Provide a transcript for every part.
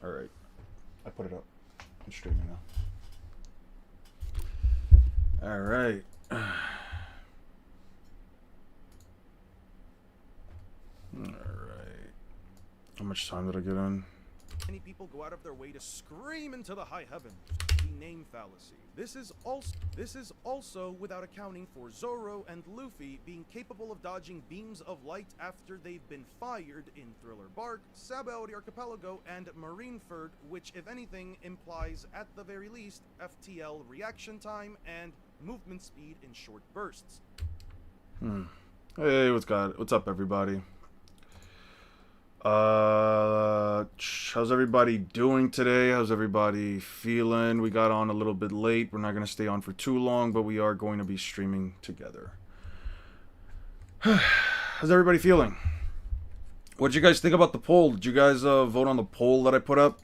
Alright. I put it up. I'm streaming now. Alright. Alright. How much time did I get in? Many people go out of their way to scream into the high heavens. The name fallacy. This is also without accounting for Zoro and Luffy being capable of dodging beams of light after they've been fired in Thriller Bark, Sabaody Archipelago, and Marineford, which if anything implies at the very least FTL reaction time and movement speed in short bursts. Hey, what's up everybody? How's everybody doing today? How's everybody feeling? We got on a little bit late. We're not going to stay on for too long, but we are going to be streaming together. How's everybody feeling? What did you guys think about the poll? Did you guys vote on the poll that I put up?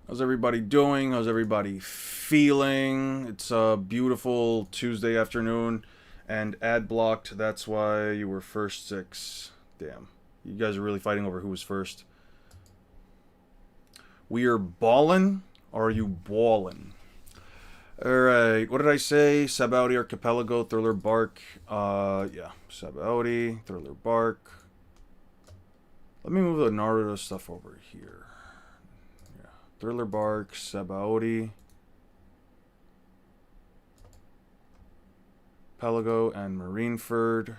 How's everybody doing? How's everybody feeling? It's a beautiful Tuesday afternoon and ad blocked. That's why you were first 6. Damn. You guys are really fighting over who was first. We are ballin', or are you ballin'? Alright, what did I say? Sabaody Archipelago, Thriller Bark. Yeah, Sabaody, Thriller Bark. Let me move the Naruto stuff over here. Yeah, Thriller Bark, Sabaody, Pelago, and Marineford.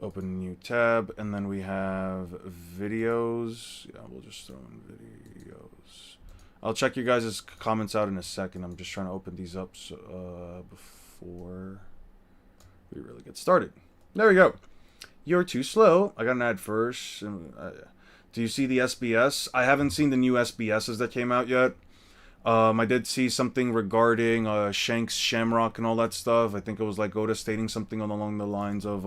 Open a new tab, and then we have videos. Yeah, we'll just throw in videos. I'll check you guys' comments out in a second. I'm just trying to open these up before we really get started. There we go. You're too slow. I got an ad first. Do you see the SBS? I haven't seen the new SBSs that came out yet. I did see something regarding Shanks, Shamrock, and all that stuff. I think it was like Oda stating something along the lines of,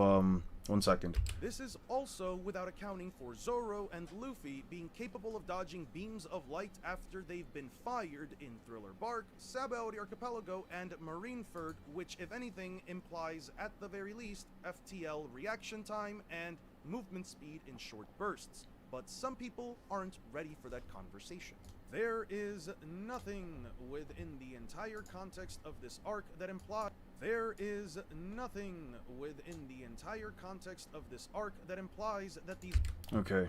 one second. This is also without accounting for Zoro and Luffy being capable of dodging beams of light after they've been fired in Thriller Bark, Sabaody Archipelago, and Marineford, which if anything implies at the very least FTL reaction time and movement speed in short bursts. But some people aren't ready for that conversation. There is nothing within the entire context of this arc that implies that these... Okay,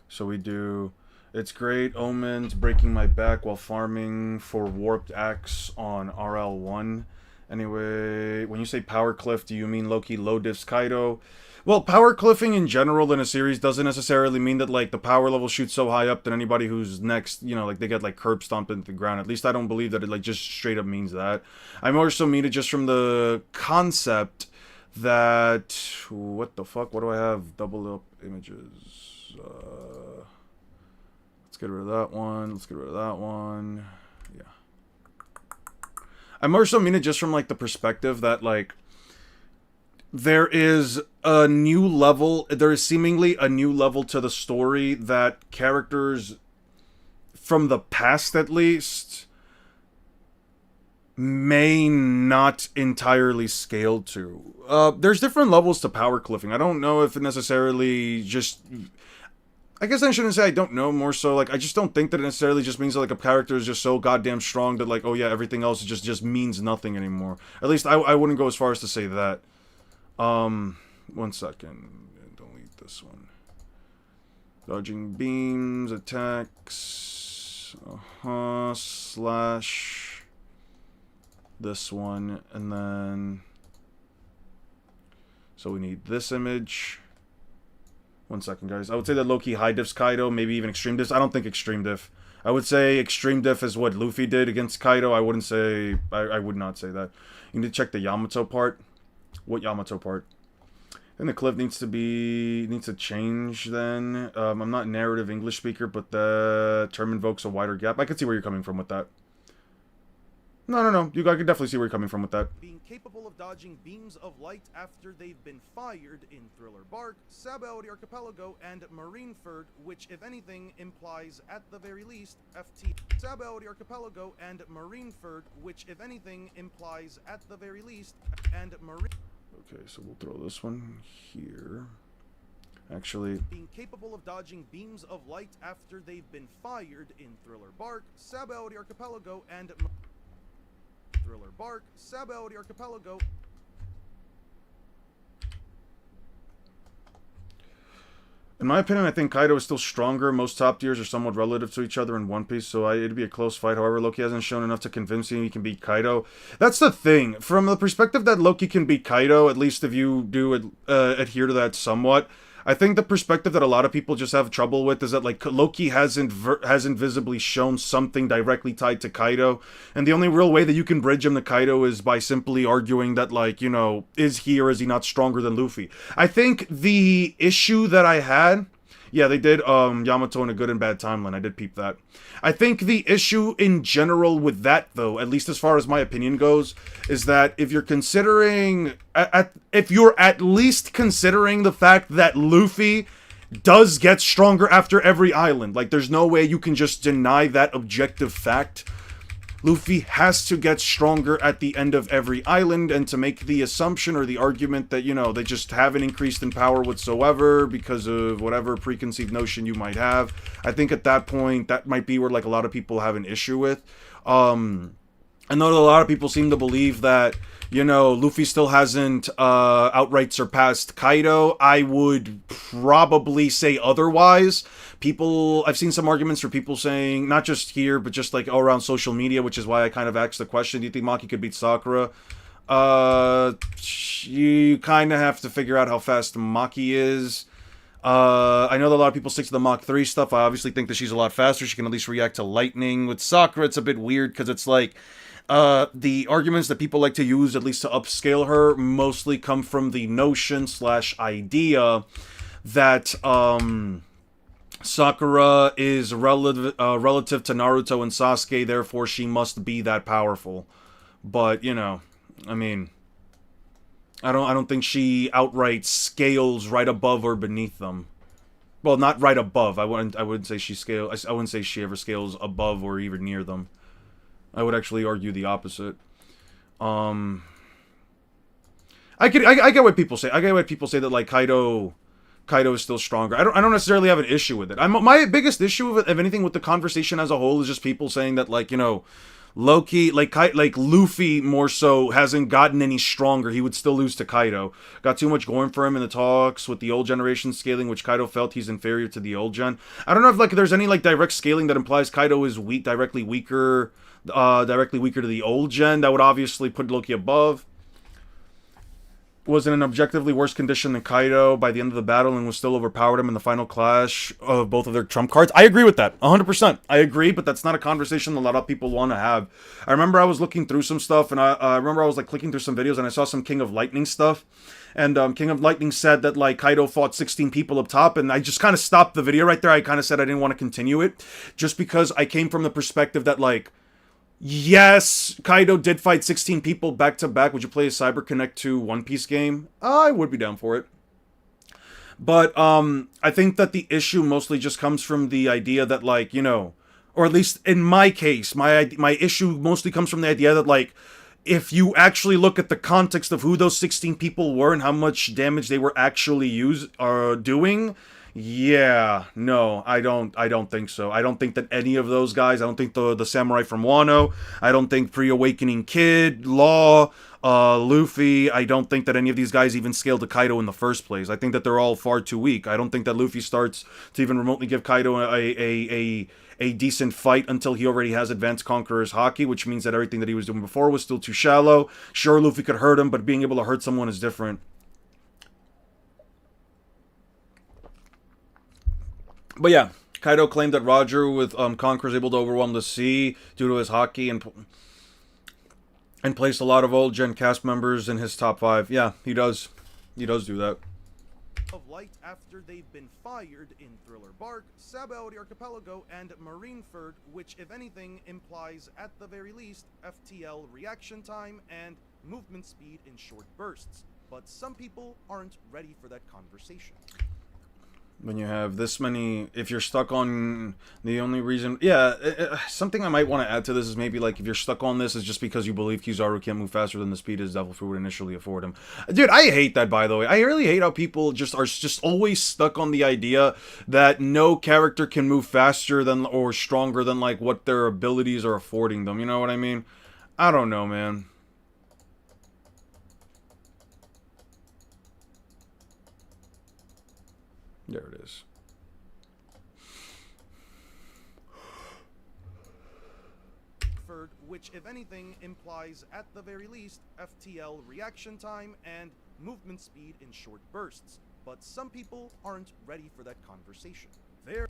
so we do... It's great, Omens, breaking my back while farming for Warped Axe on RL1. Anyway, when you say power cliff, do you mean Loki low diffs Kaido? Well, power cliffing in general in a series doesn't necessarily mean that, like, the power level shoots so high up that anybody who's next, you know, like, they get, like, curb stomped into the ground. At least I don't believe that it, like, just straight up means that. I more so mean it just from the concept that... What the fuck? What do I have? Double up images. Let's get rid of that one. Let's get rid of that one. Yeah. I more so mean it just from, like, the perspective that, like... There is a new level, there is seemingly a new level to the story that characters from the past at least may not entirely scale to. There's different levels to power cliffing. I don't know if it necessarily just... I guess I shouldn't say I don't know, more so, like, I just don't think that it necessarily just means that, like, a character is just so goddamn strong that, like, oh yeah, everything else just means nothing anymore. At least I wouldn't go as far as to say that. 1 second. Delete this one. Dodging beams, attacks. Slash this one, and then... So we need this image. 1 second, guys. I would say that low-key high diffs Kaido, maybe even extreme diffs. I don't think extreme diff. I would say extreme diff is what Luffy did against Kaido. I wouldn't say... I would not say that. You need to check the Yamato part. What Yamato part? And the cliff needs to change then. I'm not a narrative English speaker, but the term invokes a wider gap. I can see where you're coming from with that. No. I can definitely see where you're coming from with that. Being capable of dodging beams of light after they've been fired in Thriller Bark, Sabaody Archipelago, and Marineford, which if anything implies at the very least Sabaody Archipelago and Marineford, which if anything implies at the very least and Okay, so we'll throw this one here. Actually, being capable of dodging beams of light after they've been fired in Thriller Bark, Sabaody Archipelago, and Thriller Bark, Sabaody Archipelago. in my opinion, I think Kaido is still stronger. Most top tiers are somewhat relative to each other in One Piece, so it'd be a close fight. However, Loki hasn't shown enough to convince you he can beat Kaido. That's the thing. From the perspective that Loki can beat Kaido, at least if you do adhere to that somewhat, I think the perspective that a lot of people just have trouble with is that, like, Loki hasn't visibly shown something directly tied to Kaido, and the only real way that you can bridge him to Kaido is by simply arguing that, like, you know, is he or is he not stronger than Luffy? I think the issue that I had... Yeah, they did Yamato in a good and bad timeline. I did peep that. I think the issue in general with that, though, at least as far as my opinion goes, is that if you're considering... if you're at least considering the fact that Luffy does get stronger after every island, like, there's no way you can just deny that objective fact. Luffy has to get stronger at the end of every island, and to make the assumption or the argument that, you know, they just haven't increased in power whatsoever because of whatever preconceived notion you might have, I think at that point, that might be where, like, a lot of people have an issue with. I know that a lot of people seem to believe that, you know, Luffy still hasn't outright surpassed Kaido. I would probably say otherwise. I've seen some arguments for people saying, not just here, but just like all around social media, which is why I kind of asked the question, do you think Maki could beat Sakura? You kind of have to figure out how fast Maki is. I know that a lot of people stick to the Mach 3 stuff. I obviously think that she's a lot faster. She can at least react to lightning. With Sakura, it's a bit weird because it's like, the arguments that people like to use, at least to upscale her, mostly come from the notion / idea that, Sakura is relative to Naruto and Sasuke, therefore she must be that powerful. But, you know, I mean, I don't think she outright scales right above or beneath them. Well, not right above. I wouldn't say she I wouldn't say she ever scales above or even near them. I would actually argue the opposite. I get what people say. I get what people say that, like, Kaido is still stronger. I don't necessarily have an issue with it. My biggest issue of anything with the conversation as a whole is just people saying that, like, you know, Loki, like Luffy more so hasn't gotten any stronger. He would still lose to Kaido. Got too much going for him in the talks with the old generation scaling, which Kaido felt he's inferior to the old gen. I don't know if, like, there's any, like, direct scaling that implies Kaido is directly weaker to the old gen. That would obviously put Loki above. Was in an objectively worse condition than Kaido by the end of the battle and was still overpowered him in the final clash of both of their trump cards. I agree with that. 100%. I agree, but that's not a conversation a lot of people want to have. I remember I was looking through some stuff, and I remember I was, like, clicking through some videos, and I saw some King of Lightning stuff. And King of Lightning said that, like, Kaido fought 16 people up top, and I just kind of stopped the video right there. I kind of said I didn't want to continue it, just because I came from the perspective that, like, yes, Kaido did fight 16 people back-to-back. Would you play a Cyber Connect 2 One Piece game? I would be down for it. But, I think that the issue mostly just comes from the idea that, like, you know, or at least in my case, my issue mostly comes from the idea that, like, if you actually look at the context of who those 16 people were and how much damage they were actually doing... Yeah, no, I don't think so. I don't think that any of those guys, I don't think the samurai from Wano, I don't think Pre-Awakening Kid, Law, Luffy, I don't think that any of these guys even scaled to Kaido in the first place. I think that they're all far too weak. I don't think that Luffy starts to even remotely give Kaido a decent fight until he already has Advanced Conqueror's Haki, which means that everything that he was doing before was still too shallow. Sure, Luffy could hurt him, but being able to hurt someone is different. But yeah, Kaido claimed that Roger with Conqueror is able to overwhelm the sea due to his Haki and placed a lot of old gen cast members in his top 5. Yeah, he does. He does do that. Of light after they've been fired in Thriller Bark, Sabaody Archipelago, and Marineford, which, if anything, implies at the very least FTL reaction time and movement speed in short bursts. But some people aren't ready for that conversation. When you have this many, if you're stuck on the only reason, yeah, something I might want to add to this is maybe like if you're stuck on this is just because you believe Kizaru can't move faster than the speed his devil fruit would initially afford him. Dude, I hate that, by the way. I really hate how people just are just always stuck on the idea that no character can move faster than or stronger than like what their abilities are affording them. You know what I mean? I don't know, man. There it is. Which, if anything, implies at the very least FTL reaction time and movement speed in short bursts. But some people aren't ready for that conversation. Their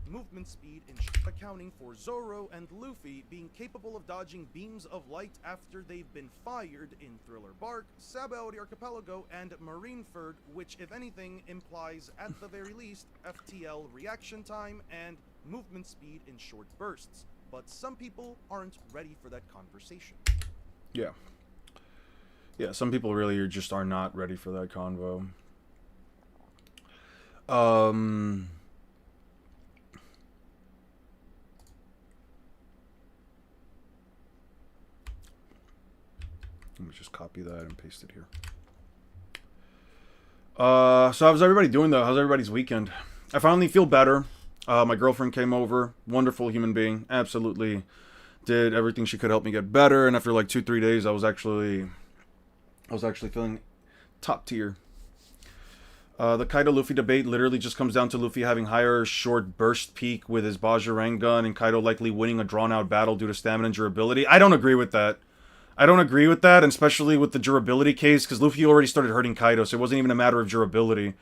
movement speed in accounting for Zoro and Luffy being capable of dodging beams of light after they've been fired in Thriller Bark, Sabaody Archipelago, and Marineford, which, if anything, implies at the very least FTL reaction time and movement speed in short bursts. But some people aren't ready for that conversation. Yeah. Yeah, some people really just are not ready for that convo. Let me just copy that and paste it here. So how's everybody doing though? How's everybody's weekend? I finally feel better. My girlfriend came over. Wonderful human being. Absolutely did everything she could help me get better. And after like 2-3 days, I was actually feeling top tier. The Kaido Luffy debate literally just comes down to Luffy having higher short burst peak with his Bajirang gun and Kaido likely winning a drawn out battle due to stamina and durability. I don't agree with that. And especially with the durability case, because Luffy already started hurting Kaido, so it wasn't even a matter of durability.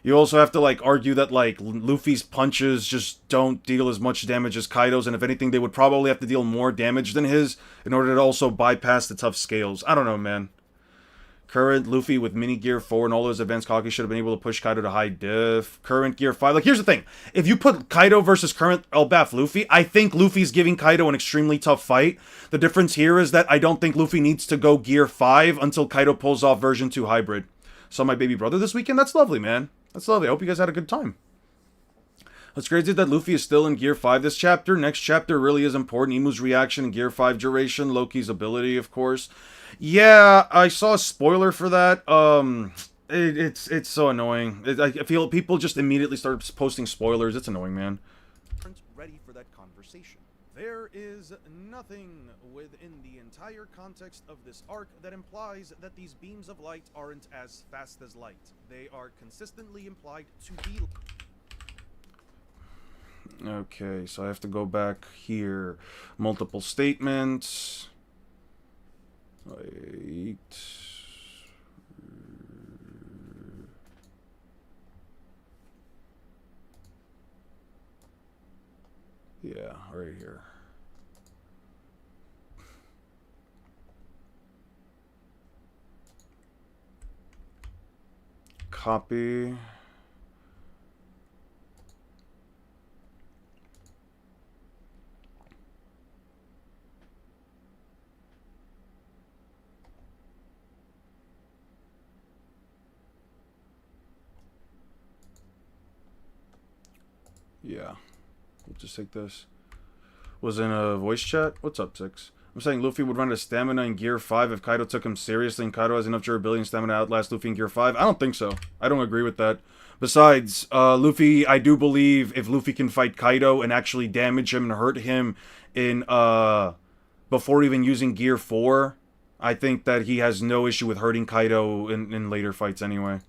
You also have to, like, argue that, like, Luffy's punches just don't deal as much damage as Kaido's, and if anything, they would probably have to deal more damage than his in order to also bypass the tough scales. I don't know, man. Current Luffy with mini gear 4 and all those advanced Kage should have been able to push Kaido to high diff. Current gear 5. Like, here's the thing. If you put Kaido versus current Elbaf Luffy, I think Luffy's giving Kaido an extremely tough fight. The difference here is that I don't think Luffy needs to go gear 5 until Kaido pulls off version 2 hybrid. Saw my baby brother this weekend. That's lovely, man. That's lovely. I hope you guys had a good time. It's crazy that Luffy is still in Gear 5 this chapter. Next chapter really is important. Imu's reaction in Gear 5 duration. Loki's ability, of course. Yeah, I saw a spoiler for that. It's so annoying. I feel people just immediately start posting spoilers. It's annoying, man. Ready for that conversation. There is nothing within the entire context of this arc that implies that these beams of light aren't as fast as light. They are consistently implied to be... Okay, so I have to go back here. Multiple statements. Wait. Yeah, right here. Copy. Yeah. We'll just take this. Was in a voice chat? What's up, Six? I'm saying Luffy would run out of stamina in Gear 5 if Kaido took him seriously, and Kaido has enough durability and stamina to outlast Luffy in Gear 5. I don't think so. I don't agree with that. Besides, Luffy, I do believe if Luffy can fight Kaido and actually damage him and hurt him in, before even using Gear 4, I think that he has no issue with hurting Kaido in later fights anyway.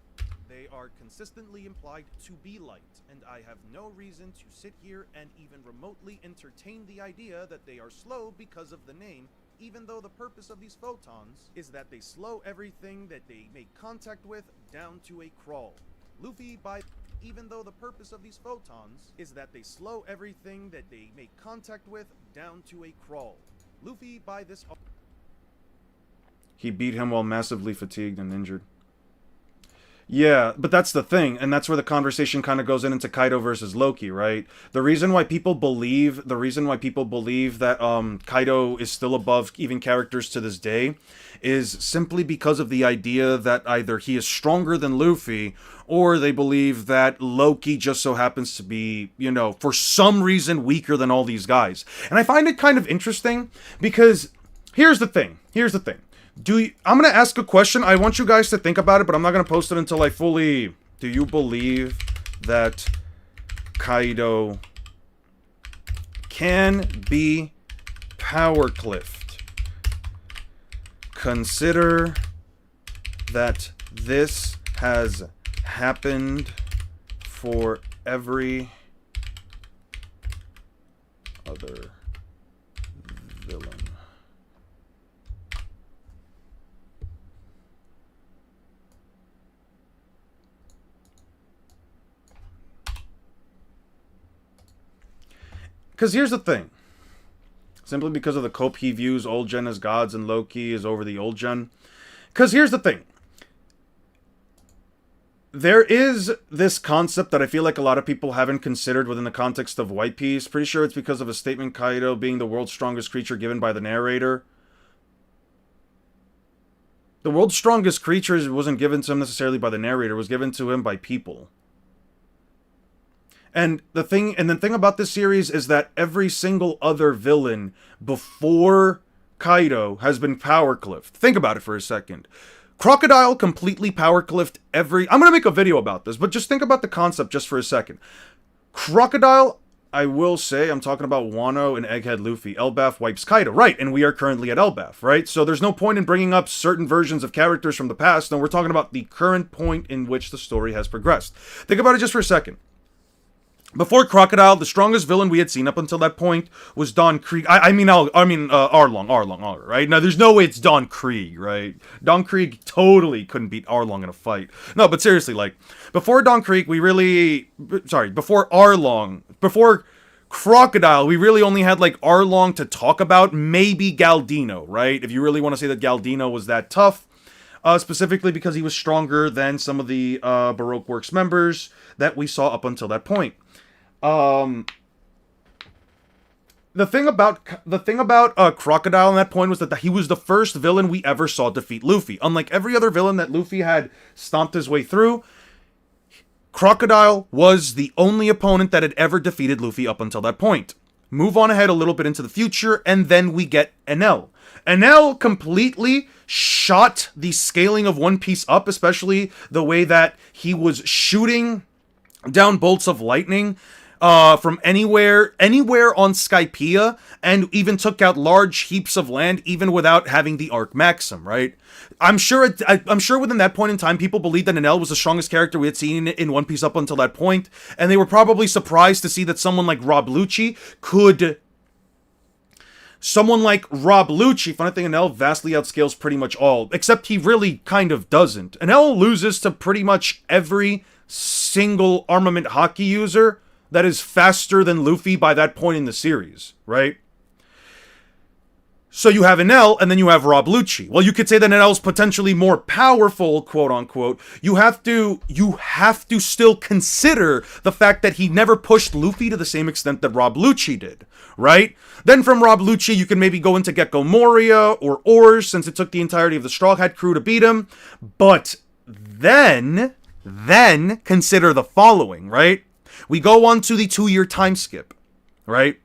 They are consistently implied to be light, and I have no reason to sit here and even remotely entertain the idea that they are slow because of the name, even though the purpose of these photons is that they slow everything that they make contact with down to a crawl. Luffy, even though the purpose of these photons is that they slow everything that they make contact with down to a crawl. Luffy, by this... He beat him while massively fatigued and injured. Yeah, but that's the thing, and that's where the conversation kind of goes into Kaido versus Loki, right? The reason why people believe that Kaido is still above even characters to this day is simply because of the idea that either he is stronger than Luffy, or they believe that Loki just so happens to be, for some reason weaker than all these guys. And I find it kind of interesting because here's the thing. I'm going to ask a question. I want you guys to think about it, but I'm not going to post it until I fully... Do you believe that Kaido can be power cliffed? Consider that this has happened for every other villain. Because here's the thing. Simply because of the cope he views old gen as gods and Loki is over the old gen. Because here's the thing. There is this concept that I feel like a lot of people haven't considered within the context of White Piece. Pretty sure it's because of a statement Kaido being the world's strongest creature given by the narrator. The world's strongest creature wasn't given to him necessarily by the narrator. It was given to him by people. And the thing about this series is that every single other villain before Kaido has been power cliffed. Think about it for a second. Crocodile completely power cliffed every... I'm going to make a video about this, but just think about the concept just for a second. Crocodile, I will say, I'm talking about Wano and Egghead Luffy. Elbaf wipes Kaido. Right, and we are currently at Elbaf, right? So there's no point in bringing up certain versions of characters from the past. No, we're talking about the current point in which the story has progressed. Think about it just for a second. Before Crocodile, the strongest villain we had seen up until that point was Don Krieg. Arlong, right? Now, there's no way it's Don Krieg, right? Don Krieg totally couldn't beat Arlong in a fight. No, but seriously, before Don Krieg, before Crocodile, we really only had, Arlong to talk about, maybe Galdino, right? If you really want to say that Galdino was that tough. Specifically because he was stronger than some of the Baroque Works members that we saw up until that point. The thing about Crocodile on that point was that he was the first villain we ever saw defeat Luffy. Unlike every other villain that Luffy had stomped his way through, Crocodile was the only opponent that had ever defeated Luffy up until that point. Move on ahead a little bit into the future, and then we get Enel. Enel completely shot the scaling of One Piece up, especially the way that he was shooting down bolts of lightning from anywhere on Skypiea, and even took out large heaps of land even without having the Arc Maxim, right? I'm sure within that point in time, people believed that Enel was the strongest character we had seen in One Piece up until that point, and they were probably surprised to see that someone like Rob Lucci, funny thing, Enel vastly outscales pretty much all, except he really kind of doesn't. Enel loses to pretty much every single armament hockey user that is faster than Luffy by that point in the series, right? So you have Enel, and then you have Rob Lucci. Well, you could say that Enel's potentially more powerful, quote unquote. You have to still consider the fact that he never pushed Luffy to the same extent that Rob Lucci did, right? Then from Rob Lucci, you can maybe go into Gecko Moria or Ors, since it took the entirety of the Straw Hat crew to beat him. But then consider the following, right? We go on to the 2-year time skip, right?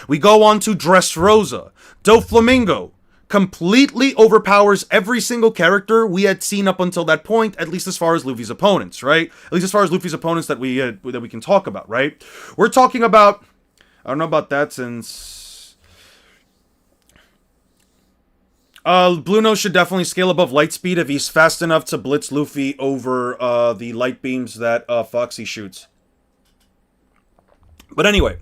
We go on to Dressrosa. Doflamingo completely overpowers every single character we had seen up until that point, at least as far as Luffy's opponents, right? At least as far as Luffy's opponents that we can talk about, right? We're talking about, I don't know about that since... Blue Nose should definitely scale above Lightspeed if he's fast enough to blitz Luffy over the light beams that Foxy shoots. But anyway,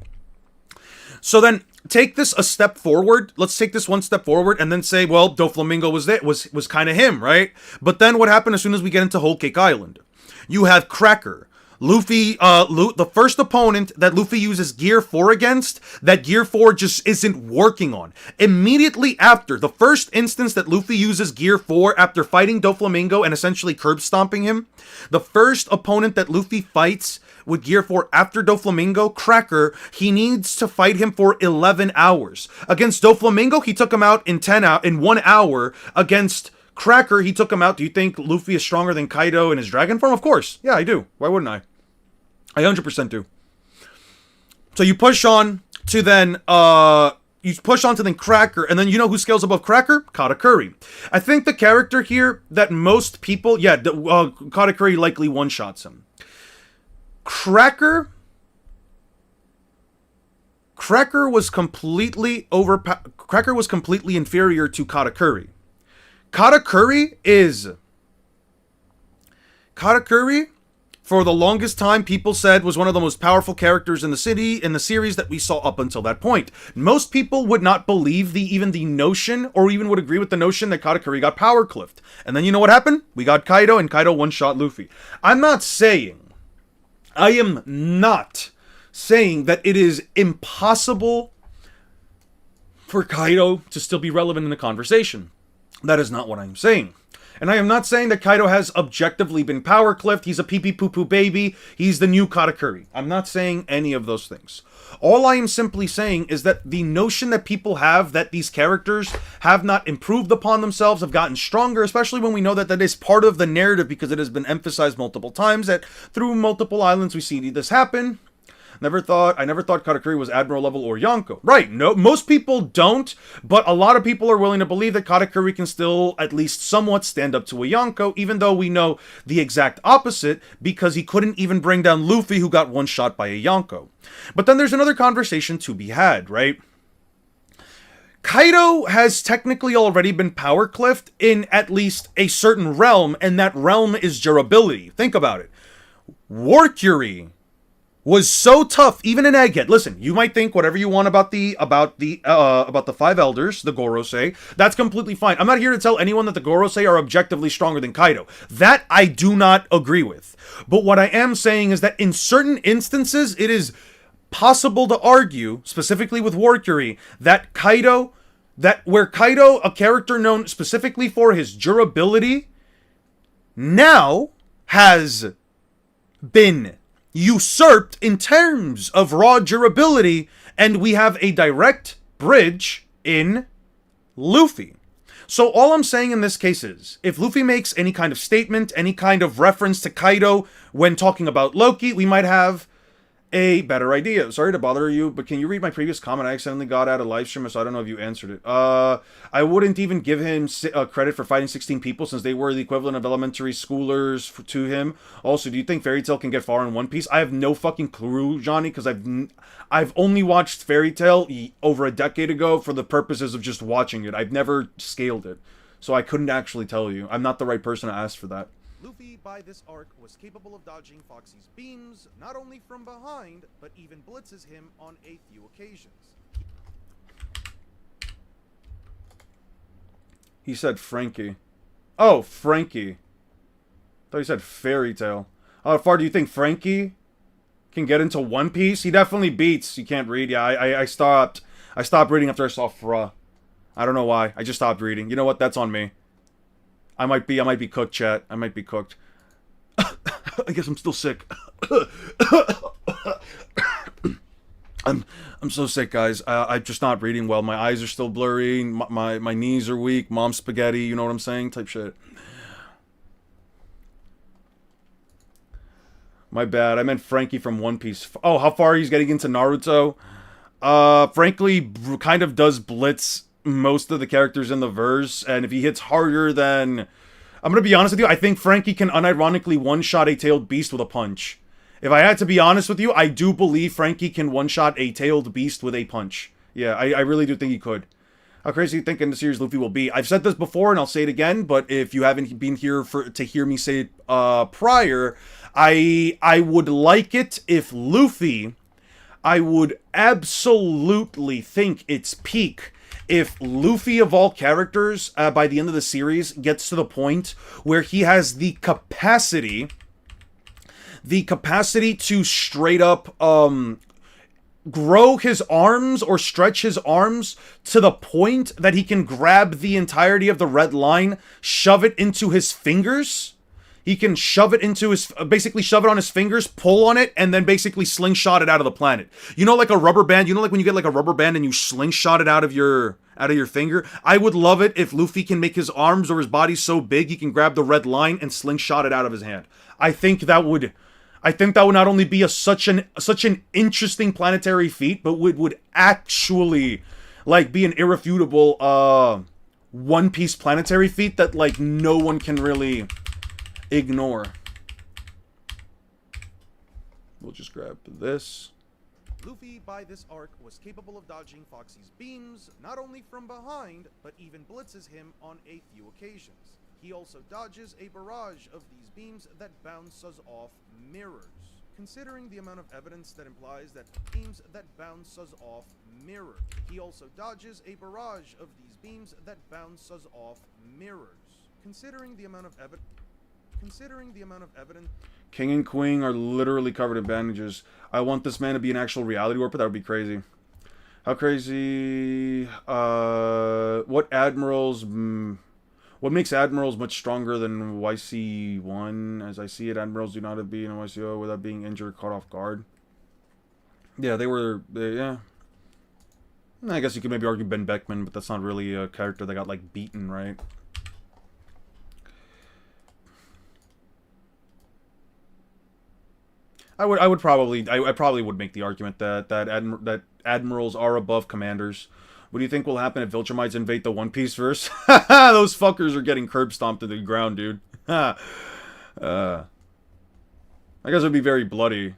so then take this a step forward. Let's take this one step forward and then say, well, Doflamingo was kind of him, right? But then what happened as soon as we get into Whole Cake Island? You have Cracker, Luffy, the first opponent that Luffy uses Gear 4 against, that Gear 4 just isn't working on. Immediately after, the first instance that Luffy uses Gear 4 after fighting Doflamingo and essentially curb stomping him, the first opponent that Luffy fights with Gear 4 after Doflamingo, Cracker, he needs to fight him for 11 hours. Against Doflamingo, he took him out in 1 hour. Against Cracker, he took him out. Do you think Luffy is stronger than Kaido in his dragon form? Of course. Yeah, I do. Why wouldn't I? I 100% do. So you push on to then, Cracker, and then you know who scales above Cracker? Katakuri. I think the character here that most people, Katakuri likely one-shots him. Cracker was completely inferior to Katakuri. Katakuri, for the longest time, people said was one of the most powerful characters in the series that we saw up until that point. Most people would not believe even the notion, or even would agree with the notion that Katakuri got power cliffed. And then you know what happened? We got Kaido, and Kaido one-shot Luffy. I am not saying that it is impossible for Kaido to still be relevant in the conversation. That is not what I am saying. And I am not saying that Kaido has objectively been power cliffed. He's a pee-pee-poo-poo baby. He's the new Katakuri. I'm not saying any of those things. All I am simply saying is that the notion that people have that these characters have not improved upon themselves, have gotten stronger, especially when we know that that is part of the narrative because it has been emphasized multiple times that through multiple islands we see this happen. I never thought Katakuri was Admiral level or Yonko. Right, no, most people don't, but a lot of people are willing to believe that Katakuri can still at least somewhat stand up to a Yonko, even though we know the exact opposite, because he couldn't even bring down Luffy, who got one shot by a Yonko. But then there's another conversation to be had, right? Kaido has technically already been power cliffed in at least a certain realm, and that realm is durability. Think about it. Warcury was so tough, even in Egghead. Listen, you might think whatever you want about the five elders, the Gorosei. That's completely fine. I'm not here to tell anyone that the Gorosei are objectively stronger than Kaido. That I do not agree with. But what I am saying is that in certain instances, it is possible to argue, specifically with Warcury, that where Kaido, a character known specifically for his durability, now has been usurped in terms of raw durability, and we have a direct bridge in Luffy. So all I'm saying in this case is, if Luffy makes any kind of statement, any kind of reference to Kaido when talking about Loki, we might have a better idea. Sorry to bother you, but can you read my previous comment? I accidentally got out of live stream, so I don't know if you answered it. I wouldn't even give him credit for fighting 16 people, since they were the equivalent of elementary schoolers to him. Also, do you think Fairy Tail can get far in One Piece? I have no fucking clue, Johnny, because I've only watched Fairy Tail over a decade ago for the purposes of just watching it. I've never scaled it, so I couldn't actually tell you. I'm not the right person to ask for that. Luffy, by this arc, was capable of dodging Foxy's beams, not only from behind, but even blitzes him on a few occasions. He said Frankie. Oh, Frankie. I thought he said Fairy Tail. How far do you think Frankie can get into One Piece? He definitely beats. You can't read. Yeah, I stopped reading after I saw Fra. I don't know why. I just stopped reading. You know what? That's on me. I might be cooked, chat. I might be cooked. I guess I'm still sick. I'm so sick, guys. I'm just not reading well. My eyes are still blurry. My knees are weak. Mom's spaghetti. You know what I'm saying? Type shit. My bad. I meant Frankie from One Piece. Oh, how far he's getting into Naruto? Frankly, kind of does blitz most of the characters in the verse, and if he hits harder than... I'm gonna be honest with you, I think Frankie can unironically one-shot a tailed beast with a punch. If I had to be honest with you, I do believe Frankie can one-shot a tailed beast with a punch. Yeah, I really do think he could. How crazy do you think in the series Luffy will be? I've said this before, and I'll say it again, but if you haven't been here to hear me say it prior, I would like it if Luffy... I would absolutely think it's peak if Luffy, of all characters, by the end of the series, gets to the point where he has the capacity the capacity to straight up grow his arms or stretch his arms to the point that he can grab the entirety of the red line, shove it into his fingers. He can shove it into his, basically shove it on his fingers, pull on it, and then basically slingshot it out of the planet. You know, like a rubber band, you know, like when you get like a rubber band and you slingshot it out of your finger? I would love it if Luffy can make his arms or his body so big he can grab the red line and slingshot it out of his hand. I think that would not only be such an interesting planetary feat, but would actually like be an irrefutable One Piece planetary feat that like no one can really ignore. We'll just grab this. Luffy, by this arc, was capable of dodging Foxy's beams, not only from behind, but even blitzes him on a few occasions. He also dodges a barrage of these beams that bounces off mirrors. Considering the amount of evidence that implies that beams that bounces off mirrors. He also dodges a barrage of these beams that bounces off mirrors. Considering the amount of evidence... King and Queen are literally covered in bandages. I want this man to be an actual reality warper. That would be crazy. How crazy... What admirals... What makes admirals much stronger than YC1? As I see it, admirals do not be in YCO without being injured or caught off guard. Yeah, yeah. I guess you could maybe argue Ben Beckman, but that's not really a character that got, like, beaten, right? I probably would make the argument that admirals are above commanders. What do you think will happen if Viltrumites invade the One Piece verse? Those fuckers are getting curb stomped to the ground, dude. I guess it would be very bloody.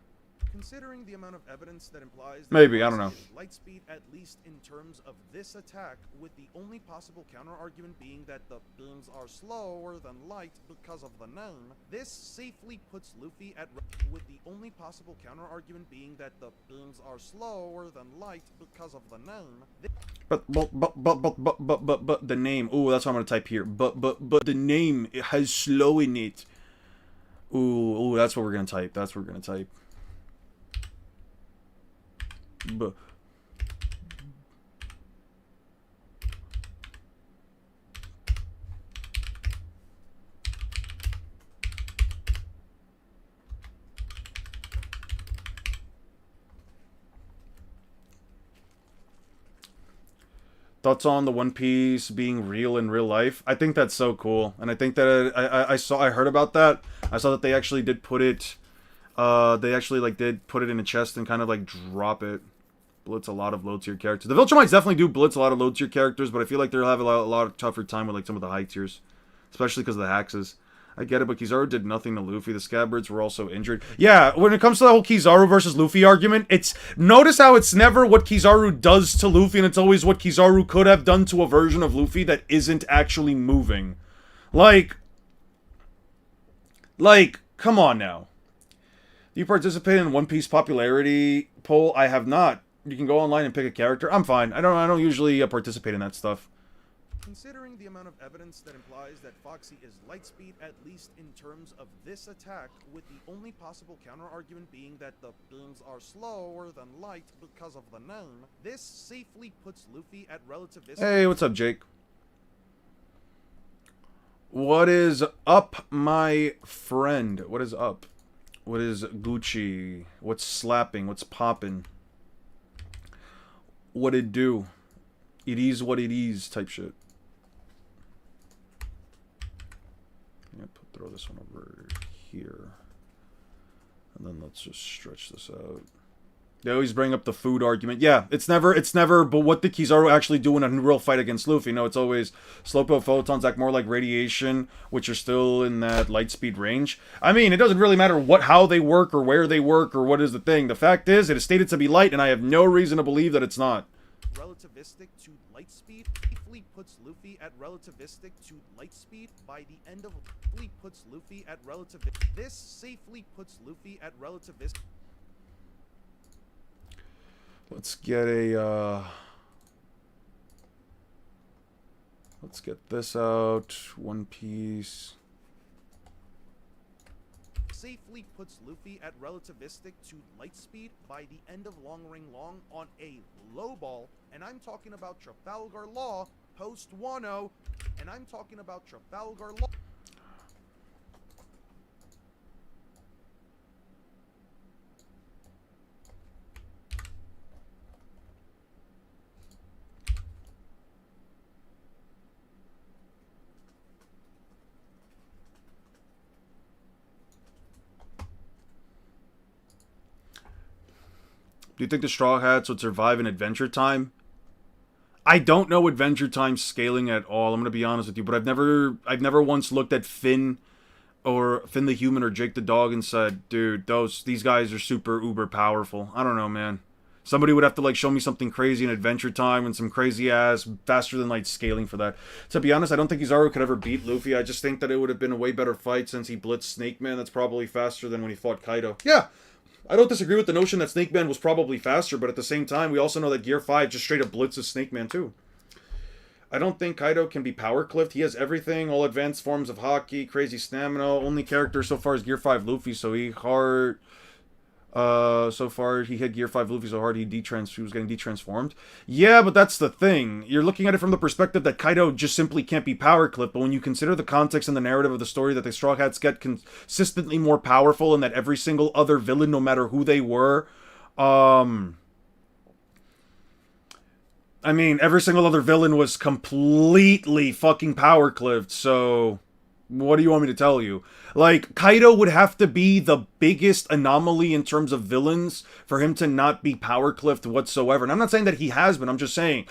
Considering the amount of evidence that implies that maybe, I don't know. Light speed, at least in terms of this attack, with the only possible counter-argument being that the beams are slower than light because of the name, this safely puts Luffy at with the only possible counter-argument being that the beams are slower than light because of the name. But the name. Ooh, that's what I'm gonna type here. But the name, it has slow in it. Ooh, that's what we're gonna type. That's what we're gonna type. But thoughts on the One Piece being real in real life? I think that's so cool, and I think that I heard about that. I saw that they actually did put it. They actually like did put it in a chest and kind of like drop it. Blitz a lot of low tier characters. The Viltrumites definitely do blitz a lot of low tier characters, but I feel like they'll have a lot of tougher time with like some of the high tiers, especially because of the Haxes. I get it, but Kizaru did nothing to Luffy. The Scabbards were also injured. Yeah, when it comes to the whole Kizaru versus Luffy argument, notice how it's never what Kizaru does to Luffy, and it's always what Kizaru could have done to a version of Luffy that isn't actually moving. Like, come on now. Do you participate in One Piece popularity poll? I have not. You can go online and pick a character. I'm fine. I don't usually participate in that stuff. Considering the amount of evidence that implies that Foxy is light speed, at least in terms of this attack, with the only possible counter-argument being that the beams are slower than light because of the name, this safely puts Luffy at relativistic... Hey, what's up, Jake? What is up, my friend? What is up? What is Gucci? What's slapping? What's popping? What it do? It is what it is type shit. Throw this one over here. And then let's just stretch this out. They always bring up the food argument. Yeah, it's never, but what did Kizaru actually do in a real fight against Luffy? No, it's always slowpoke photons act more like radiation, which are still in that light speed range. I mean, it doesn't really matter how they work or where they work or what is the thing. The fact is, it is stated to be light, and I have no reason to believe that it's not. Relativistic to light speed safely puts Luffy at relativistic to light speed by the end of puts Luffy at relativistic. This safely puts Luffy at relativistic. Let's get a let's get this out. One Piece. safely puts Luffy at relativistic to light speed by the end of Long Ring Long on a low ball, and I'm talking about Trafalgar Law post Wano, and I'm talking about Trafalgar Law. Do you think the Straw Hats would survive in Adventure Time? I don't know Adventure Time scaling at all. I'm gonna be honest with you, but I've never once looked at Finn or Finn the Human or Jake the Dog and said, dude, these guys are super uber powerful. I don't know, man. Somebody would have to like show me something crazy in Adventure Time and some crazy ass faster than light scaling for that. To be honest, I don't think Kizaru could ever beat Luffy. I just think that it would have been a way better fight since he blitzed Snake Man. That's probably faster than when he fought Kaido. Yeah, I don't disagree with the notion that Snake Man was probably faster, but at the same time, we also know that Gear 5 just straight up blitzes Snake Man too. I don't think Kaido can be power cliffed. He has everything, all advanced forms of Haki, crazy stamina. Only character so far is Gear 5 Luffy, so so far he hit Gear 5 Luffy so hard he was getting detransformed. Yeah, but that's the thing. You're looking at it from the perspective that Kaido just simply can't be power clipped, but when you consider the context and the narrative of the story that the Straw Hats get consistently more powerful and that every single other villain, no matter who they were, I mean, every single other villain was completely fucking power clipped, so what do you want me to tell you? Like, Kaido would have to be the biggest anomaly in terms of villains for him to not be power clipped whatsoever. And I'm not saying that he has been, I'm just saying,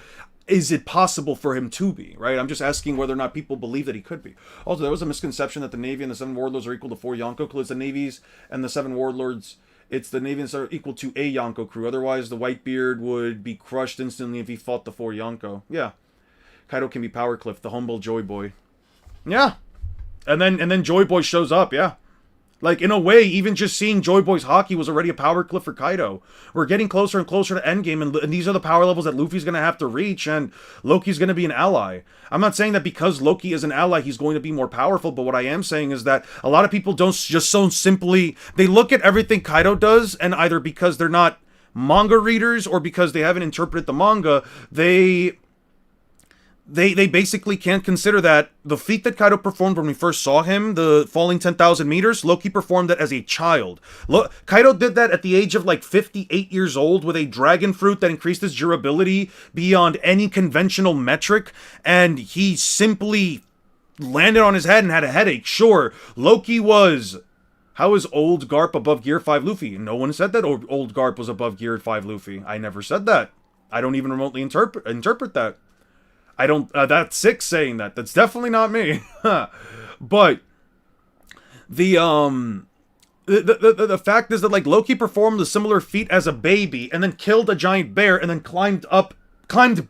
is it possible for him to be, right? I'm just asking whether or not people believe that he could be. Also, there was a misconception that the Navy and the 7 Warlords are equal to 4 Yonko crews. The Navies and the 7 Warlords, it's the Navy that are equal to a Yonko crew. Otherwise, the Whitebeard would be crushed instantly if he fought the 4 Yonko. Yeah. Kaido can be power clipped, the humble Joy Boy. Yeah. And then Joy Boy shows up, yeah. Like, in a way, even just seeing Joy Boy's Haki was already a power clip for Kaido. We're getting closer and closer to endgame, and these are the power levels that Luffy's going to have to reach, and Loki's going to be an ally. I'm not saying that because Loki is an ally, he's going to be more powerful, but what I am saying is that a lot of people don't just so simply... They look at everything Kaido does, and either because they're not manga readers, or because they haven't interpreted the manga, They basically can't consider that the feat that Kaido performed when we first saw him, the falling 10,000 meters, Loki performed that as a child. Kaido did that at the age of like 58 years old with a dragon fruit that increased his durability beyond any conventional metric, and he simply landed on his head and had a headache. Sure, Loki was... How is Old Garp above Gear 5 Luffy? No one said that Old Garp was above Gear 5 Luffy. I never said that. I don't even remotely interpret that. I don't, that's Six saying that. That's definitely not me. But, the fact is that, like, Loki performed a similar feat as a baby, and then killed a giant bear, and then climbed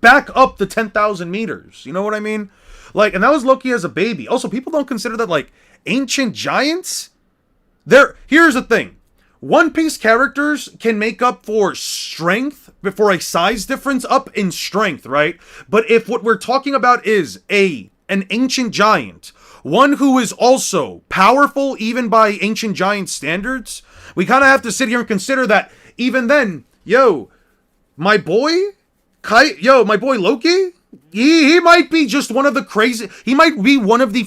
back up the 10,000 meters. You know what I mean? Like, and that was Loki as a baby. Also, people don't consider that, like, ancient giants? Here's the thing. One Piece characters can make up for strength, for a size difference up in strength, right? But if what we're talking about is an ancient giant, one who is also powerful even by ancient giant standards, we kind of have to sit here and consider that even then, my boy Loki, he might be just one of the crazy... He might be one of the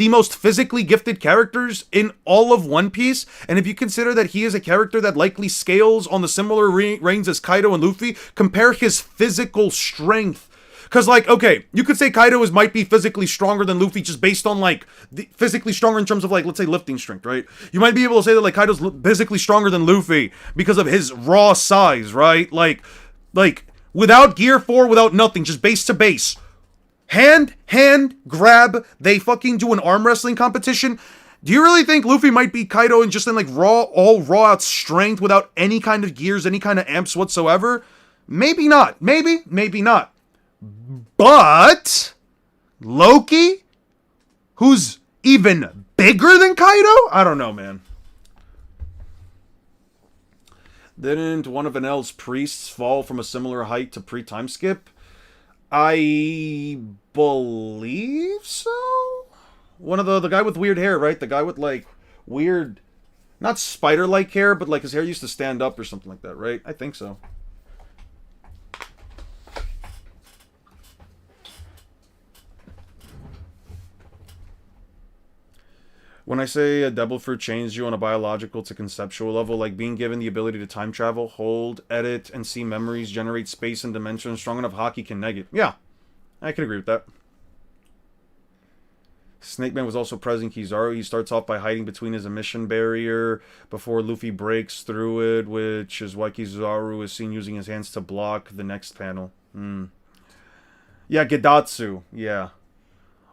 most physically gifted characters in all of One Piece. And if you consider that he is a character that likely scales on the similar reigns as Kaido and Luffy, compare his physical strength. Because, like, okay, you could say Kaido might be physically stronger than Luffy just based on, like, physically stronger in terms of, like, let's say lifting strength, right? You might be able to say that, like, Kaido's physically stronger than Luffy because of his raw size, right? Like... Without Gear 4, without nothing, just base to base. Hand, grab, they fucking do an arm wrestling competition. Do you really think Luffy might beat Kaido in just in like all raw out strength without any kind of gears, any kind of amps whatsoever? Maybe not. Maybe not. But Loki, who's even bigger than Kaido? I don't know, man. Didn't one of Enel's priests fall from a similar height to pre-time skip? I believe so. One of the guy with weird hair, right? The guy with like weird Not spider-like hair, but like his hair used to stand up or something like that, right? I think so. When I say a devil fruit changed you on a biological to conceptual level, like being given the ability to time travel, hold, edit, and see memories, generate space and dimension, strong enough hockey can neg it. Yeah, I can agree with that. Snake Man was also present Kizaru. He starts off by hiding between his emission barrier before Luffy breaks through it, which is why Kizaru is seen using his hands to block the next panel. Yeah, Gedatsu. Yeah.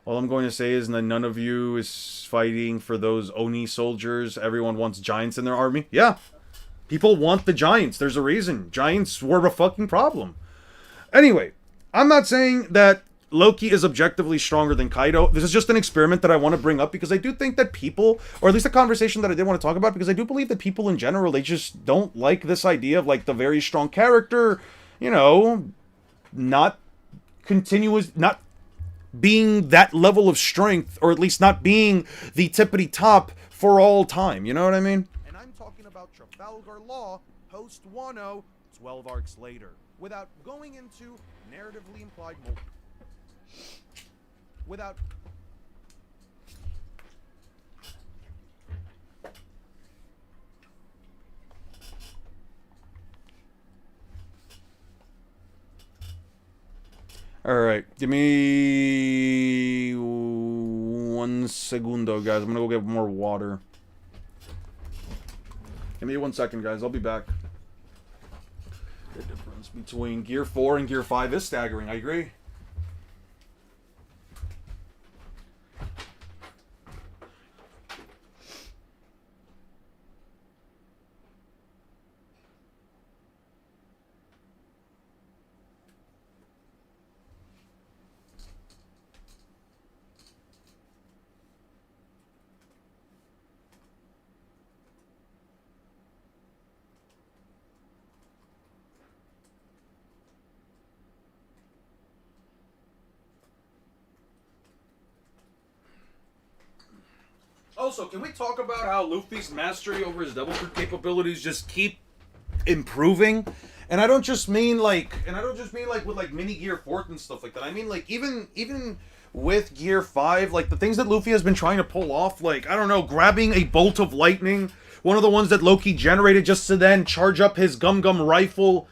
All I'm going to say is that none of you is fighting for those Oni soldiers. Everyone wants giants in their army. Yeah. People want the giants. There's a reason. Giants were a fucking problem. Anyway, I'm not saying that Loki is objectively stronger than Kaido. This is just an experiment that I want to bring up because I do think that people, or at least a conversation that I did want to talk about, because I do believe that people in general, they just don't like this idea of like the very strong character, you know, not being that level of strength, or at least not being the tippity top for all time. You know what I mean? And I'm talking about Trafalgar Law, post Wano, 12 arcs later, without going into narratively implied without Alright, give me 1 segundo, guys. I'm gonna go get more water. Give me 1 second, guys. I'll be back. The difference between Gear 4 and Gear 5 is staggering. I agree. Also, can we talk about how Luffy's mastery over his devil fruit capabilities just keep improving? And I don't just mean like with like mini Gear 4 and stuff like that. I mean like even with Gear 5, like the things that Luffy has been trying to pull off, like I don't know, grabbing a bolt of lightning, one of the ones that Loki generated just to then charge up his Gum Gum rifle.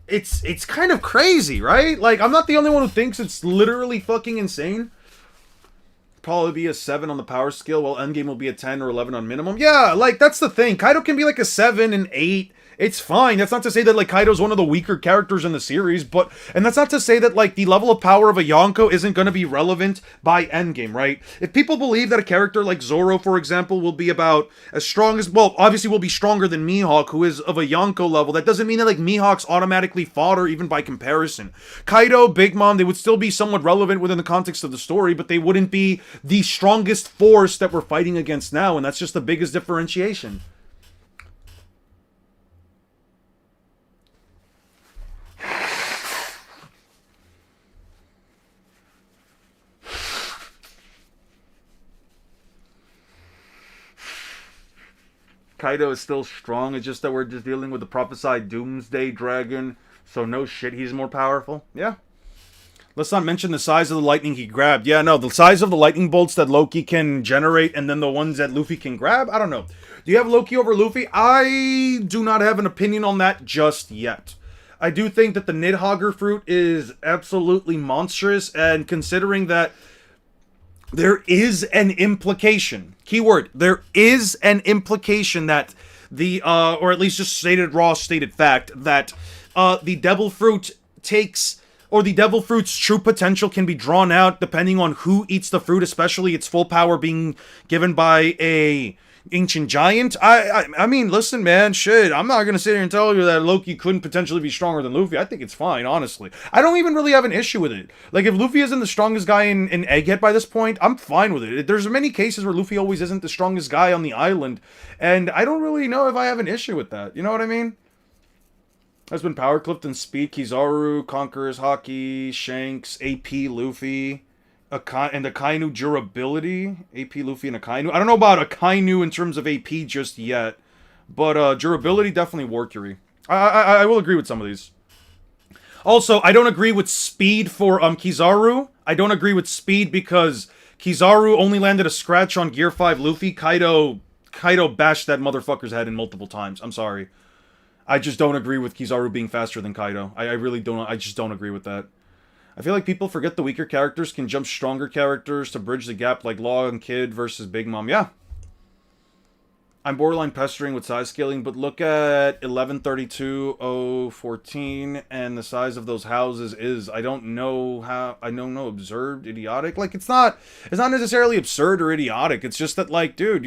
It's kind of crazy, right? Like I'm not the only one who thinks it's literally fucking insane. Probably be a 7 on the power scale, while Endgame will be a 10 or 11 on minimum. Yeah, like, that's the thing. Kaido can be like a 7 and 8. It's fine. That's not to say that, like, Kaido's one of the weaker characters in the series, but... And that's not to say that, like, the level of power of a Yonko isn't going to be relevant by Endgame, right? If people believe that a character like Zoro, for example, will be about as strong as... Well, obviously will be stronger than Mihawk, who is of a Yonko level, that doesn't mean that, like, Mihawk's automatically fodder, even by comparison. Kaido, Big Mom, they would still be somewhat relevant within the context of the story, but they wouldn't be the strongest force that we're fighting against now, and that's just the biggest differentiation. Kaido is still strong, it's just that we're just dealing with the prophesied Doomsday Dragon, so no shit, he's more powerful. Yeah. Let's not mention the size of the lightning he grabbed. Yeah, no, the size of the lightning bolts that Loki can generate and then the ones that Luffy can grab, I don't know. Do you have Loki over Luffy? I do not have an opinion on that just yet. I do think that the Nidhogger fruit is absolutely monstrous, and considering that there is an implication, keyword, there is an implication that the, or at least just stated raw, stated fact, that the devil fruit takes, or the devil fruit's true potential can be drawn out depending on who eats the fruit, especially its full power being given by a ancient giant. I mean, listen, man, shit, I'm not gonna sit here and tell you that Loki couldn't potentially be stronger than Luffy. I think it's fine, honestly. I don't even really have an issue with it. Like, if Luffy isn't the strongest guy in Egghead by this point, I'm fine with it. There's many cases where Luffy always isn't the strongest guy on the island, and I don't really know if I have an issue with that. You know what I mean? Has been power clipped in speed. Kizaru, Conquerors, Haki, Shanks, AP, Luffy. And Akainu durability, AP Luffy and Akainu. I don't know about Akainu in terms of AP just yet, but durability definitely Warcury. I will agree with some of these. Also, I don't agree with speed for Kizaru. I don't agree with speed because Kizaru only landed a scratch on Gear 5 Luffy. Kaido bashed that motherfucker's head in multiple times. I'm sorry. I just don't agree with Kizaru being faster than Kaido. I really don't. I just don't agree with that. I feel like people forget the weaker characters can jump stronger characters to bridge the gap, like Law and Kid versus Big Mom. Yeah. I'm borderline pestering with size scaling, but look at 1132-014 and the size of those houses is, I don't know, absurd, idiotic. Like, it's not necessarily absurd or idiotic. It's just that, like, dude,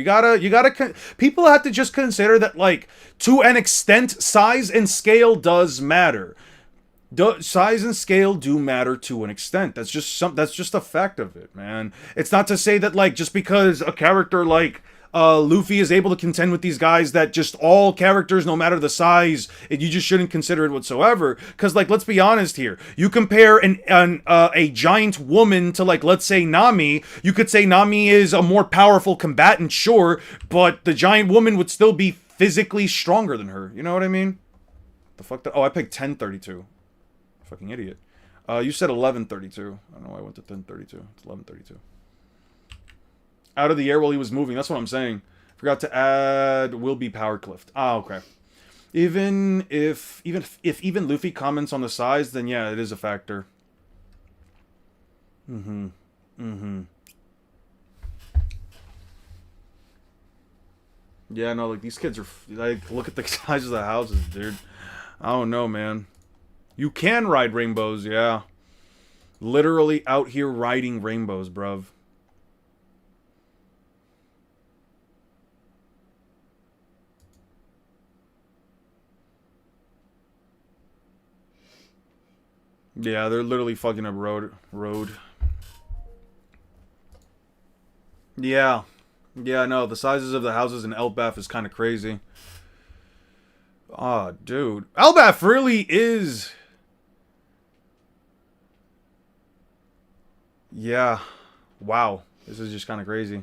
people have to just consider that, like, to an extent, size and scale does matter. Size and scale do matter to an extent. That's just a fact of it, man. It's not to say that, like, just because a character like Luffy is able to contend with these guys, that just all characters, no matter the size, you just shouldn't consider it whatsoever. Because, like, let's be honest here. You compare a giant woman to, like, let's say Nami. You could say Nami is a more powerful combatant, sure, but the giant woman would still be physically stronger than her. You know what I mean? The fuck that? Oh, I picked 1032. Fucking idiot. You said 1132. I don't know why I went to 1032. It's 1132. Out of the air while he was moving. That's what I'm saying. Forgot to add will be power cliffed. Ah, okay. Even if Luffy comments on the size, then yeah, it is a factor. Yeah, no, like, these kids are, like, look at the size of the houses, dude. I don't know, man. You can ride rainbows, yeah. Literally out here riding rainbows, bruv. Yeah, they're literally fucking up road. Yeah. Yeah, no, the sizes of the houses in Elbaf is kind of crazy. Ah, dude. Elbaf really is... Yeah. Wow. This is just kind of crazy.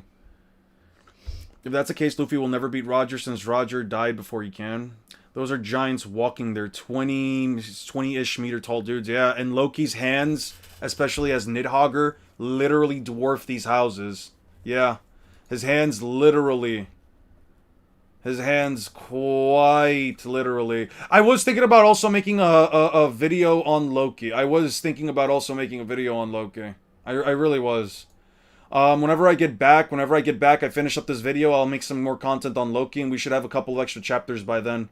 If that's the case, Luffy will never beat Roger since Roger died before he can. Those are giants walking. They're 20-ish meter tall dudes. Yeah, and Loki's hands, especially as Nidhogger, literally dwarf these houses. Yeah. His hands literally... His hands quite literally. I was thinking about also making a video on Loki. I really was. Whenever I get back, I finish up this video, I'll make some more content on Loki, and we should have a couple of extra chapters by then.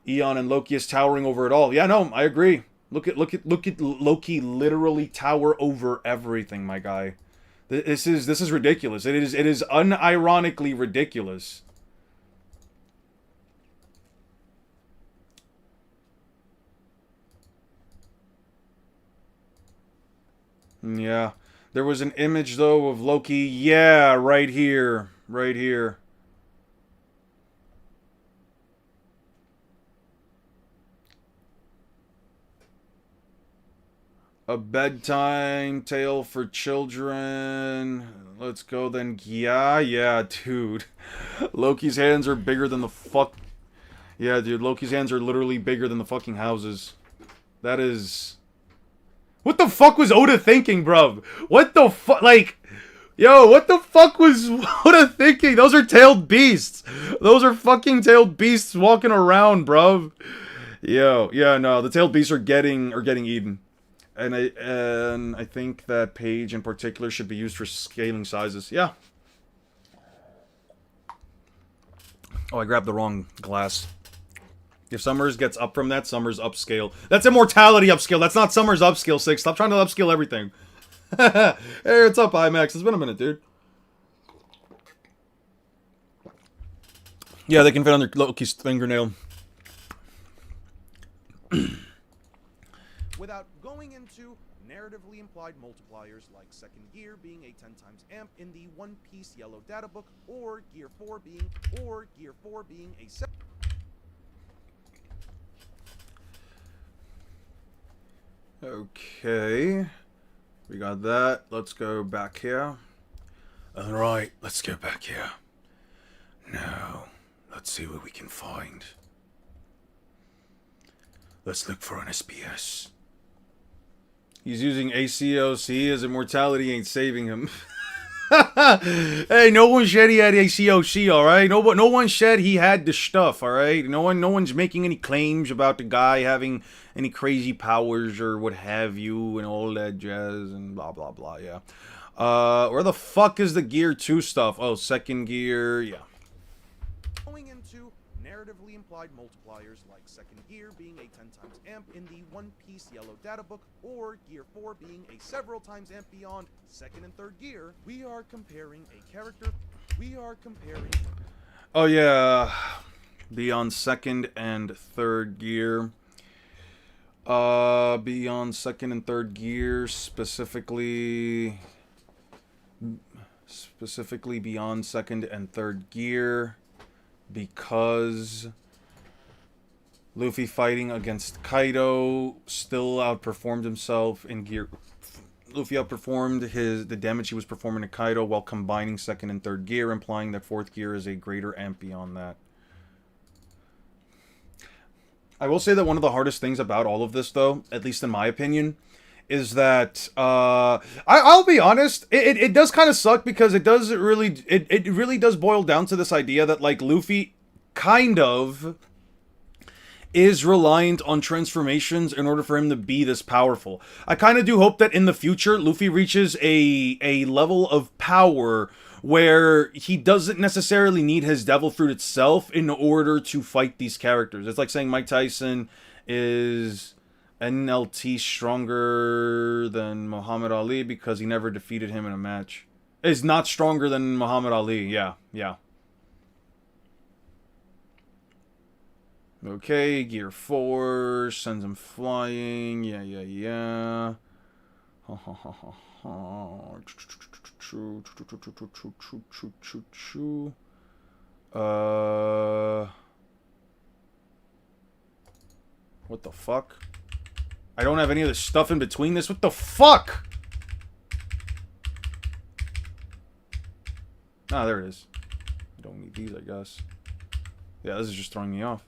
Eon and Loki is towering over it all. Yeah, no, I agree. Look at Loki literally tower over everything, my guy. This is ridiculous. It is unironically ridiculous. Yeah. There was an image, though, of Loki. Yeah, right here. Right here. A bedtime tale for children. Let's go then. Yeah, dude. Loki's hands are bigger than the fuck... Yeah, dude, Loki's hands are literally bigger than the fucking houses. That is... What the fuck was Oda thinking, bruv? What the fuck? Like... Yo, what the fuck was Oda thinking? Those are tailed beasts. Those are fucking tailed beasts walking around, bruv. Yo, yeah, no, the tailed beasts are getting eaten. And I think that page in particular should be used for scaling sizes. Yeah. Oh, I grabbed the wrong glass. If Summers gets up from that, Summers upscale. That's immortality upscale. That's not Summers upscale, 6. Stop trying to upscale everything. Hey, what's up, IMAX? It's been a minute, dude. Yeah, they can fit under Loki's fingernail. Without going into narratively implied multipliers like second gear being a 10 times amp in the One Piece yellow data book, or gear 4 being a 7. Okay. We got that. Let's go back here. Alright, let's go back here. Now, let's see what we can find. Let's look for an SBS. He's using ACOC. His immortality ain't saving him. Hey, no one said he had ACOC, alright? No one said he had the stuff, alright? No one's making any claims about the guy having any crazy powers or what have you and all that jazz and blah blah blah, yeah. Where the fuck is the gear 2 stuff? Oh, second gear, yeah. Going into narratively implied multipliers like second gear being a 10 times amp in the One Piece Yellow Data Book, or gear 4 being a several times amp beyond second and third gear, we are comparing a character. Oh yeah, beyond second and third gear. Beyond second and third gear, specifically beyond second and third gear, because Luffy fighting against Kaido still outperformed himself in gear. Luffy outperformed the damage he was performing to Kaido while combining second and third gear, implying that fourth gear is a greater amp beyond that. I will say that one of the hardest things about all of this, though, at least in my opinion, is that I'll be honest, it does kind of suck, because it really does boil down to this idea that, like, Luffy kind of is reliant on transformations in order for him to be this powerful. I kind of do hope that in the future Luffy reaches a level of power where he doesn't necessarily need his devil fruit itself in order to fight these characters. It's like saying Mike Tyson is NLT stronger than Muhammad Ali because he never defeated him in a match. Is not stronger than Muhammad Ali. Yeah. Okay, gear 4 sends him flying. Yeah. What the fuck? I don't have any of the stuff in between this. What the fuck? Ah, there it is. I don't need these, I guess. Yeah, this is just throwing me off.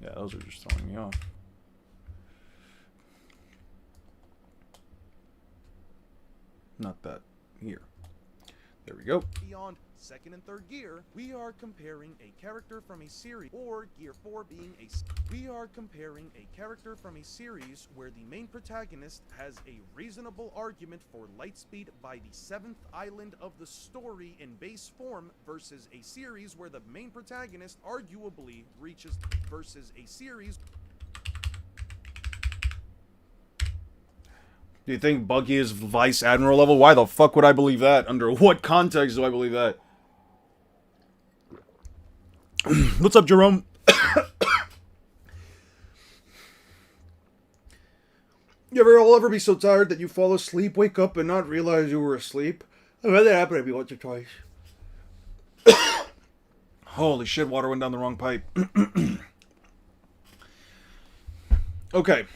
Yeah, those are just throwing me off. Not that. Here. There we go. Beyond second and third gear, we are comparing a character from a series, or gear 4 being we are comparing a character from a series where the main protagonist has a reasonable argument for light speed by the 7th island of the story in base form, versus a series where the main protagonist arguably reaches, versus a series. Do you think Buggy is Vice Admiral level? Why the fuck would I believe that? Under what context do I believe that? What's up, Jerome? You ever be so tired that you fall asleep, wake up, and not realize you were asleep? I've had that happen to me once or twice. Holy shit, water went down the wrong pipe. Okay.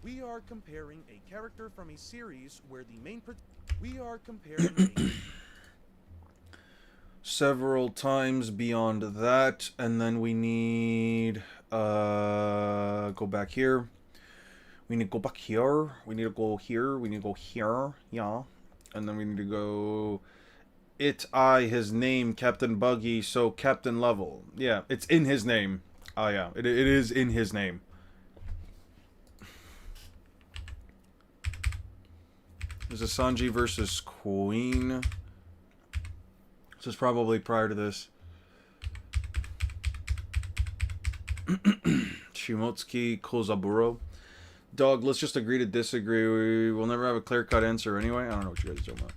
We are comparing a character from a series where the main we are comparing a several times beyond that, and then we need go back here. We need to go back here. We need to go here. We need to go here. Yeah. And then we need to go his name, Captain Buggy, so Captain level. Yeah, it's in his name. Oh yeah, it is in his name. This is Sanji versus Queen. This is probably prior to this. Shimotsuki Kozaburo. Dog, let's just agree to disagree. We will never have a clear-cut answer anyway. I don't know what you guys are talking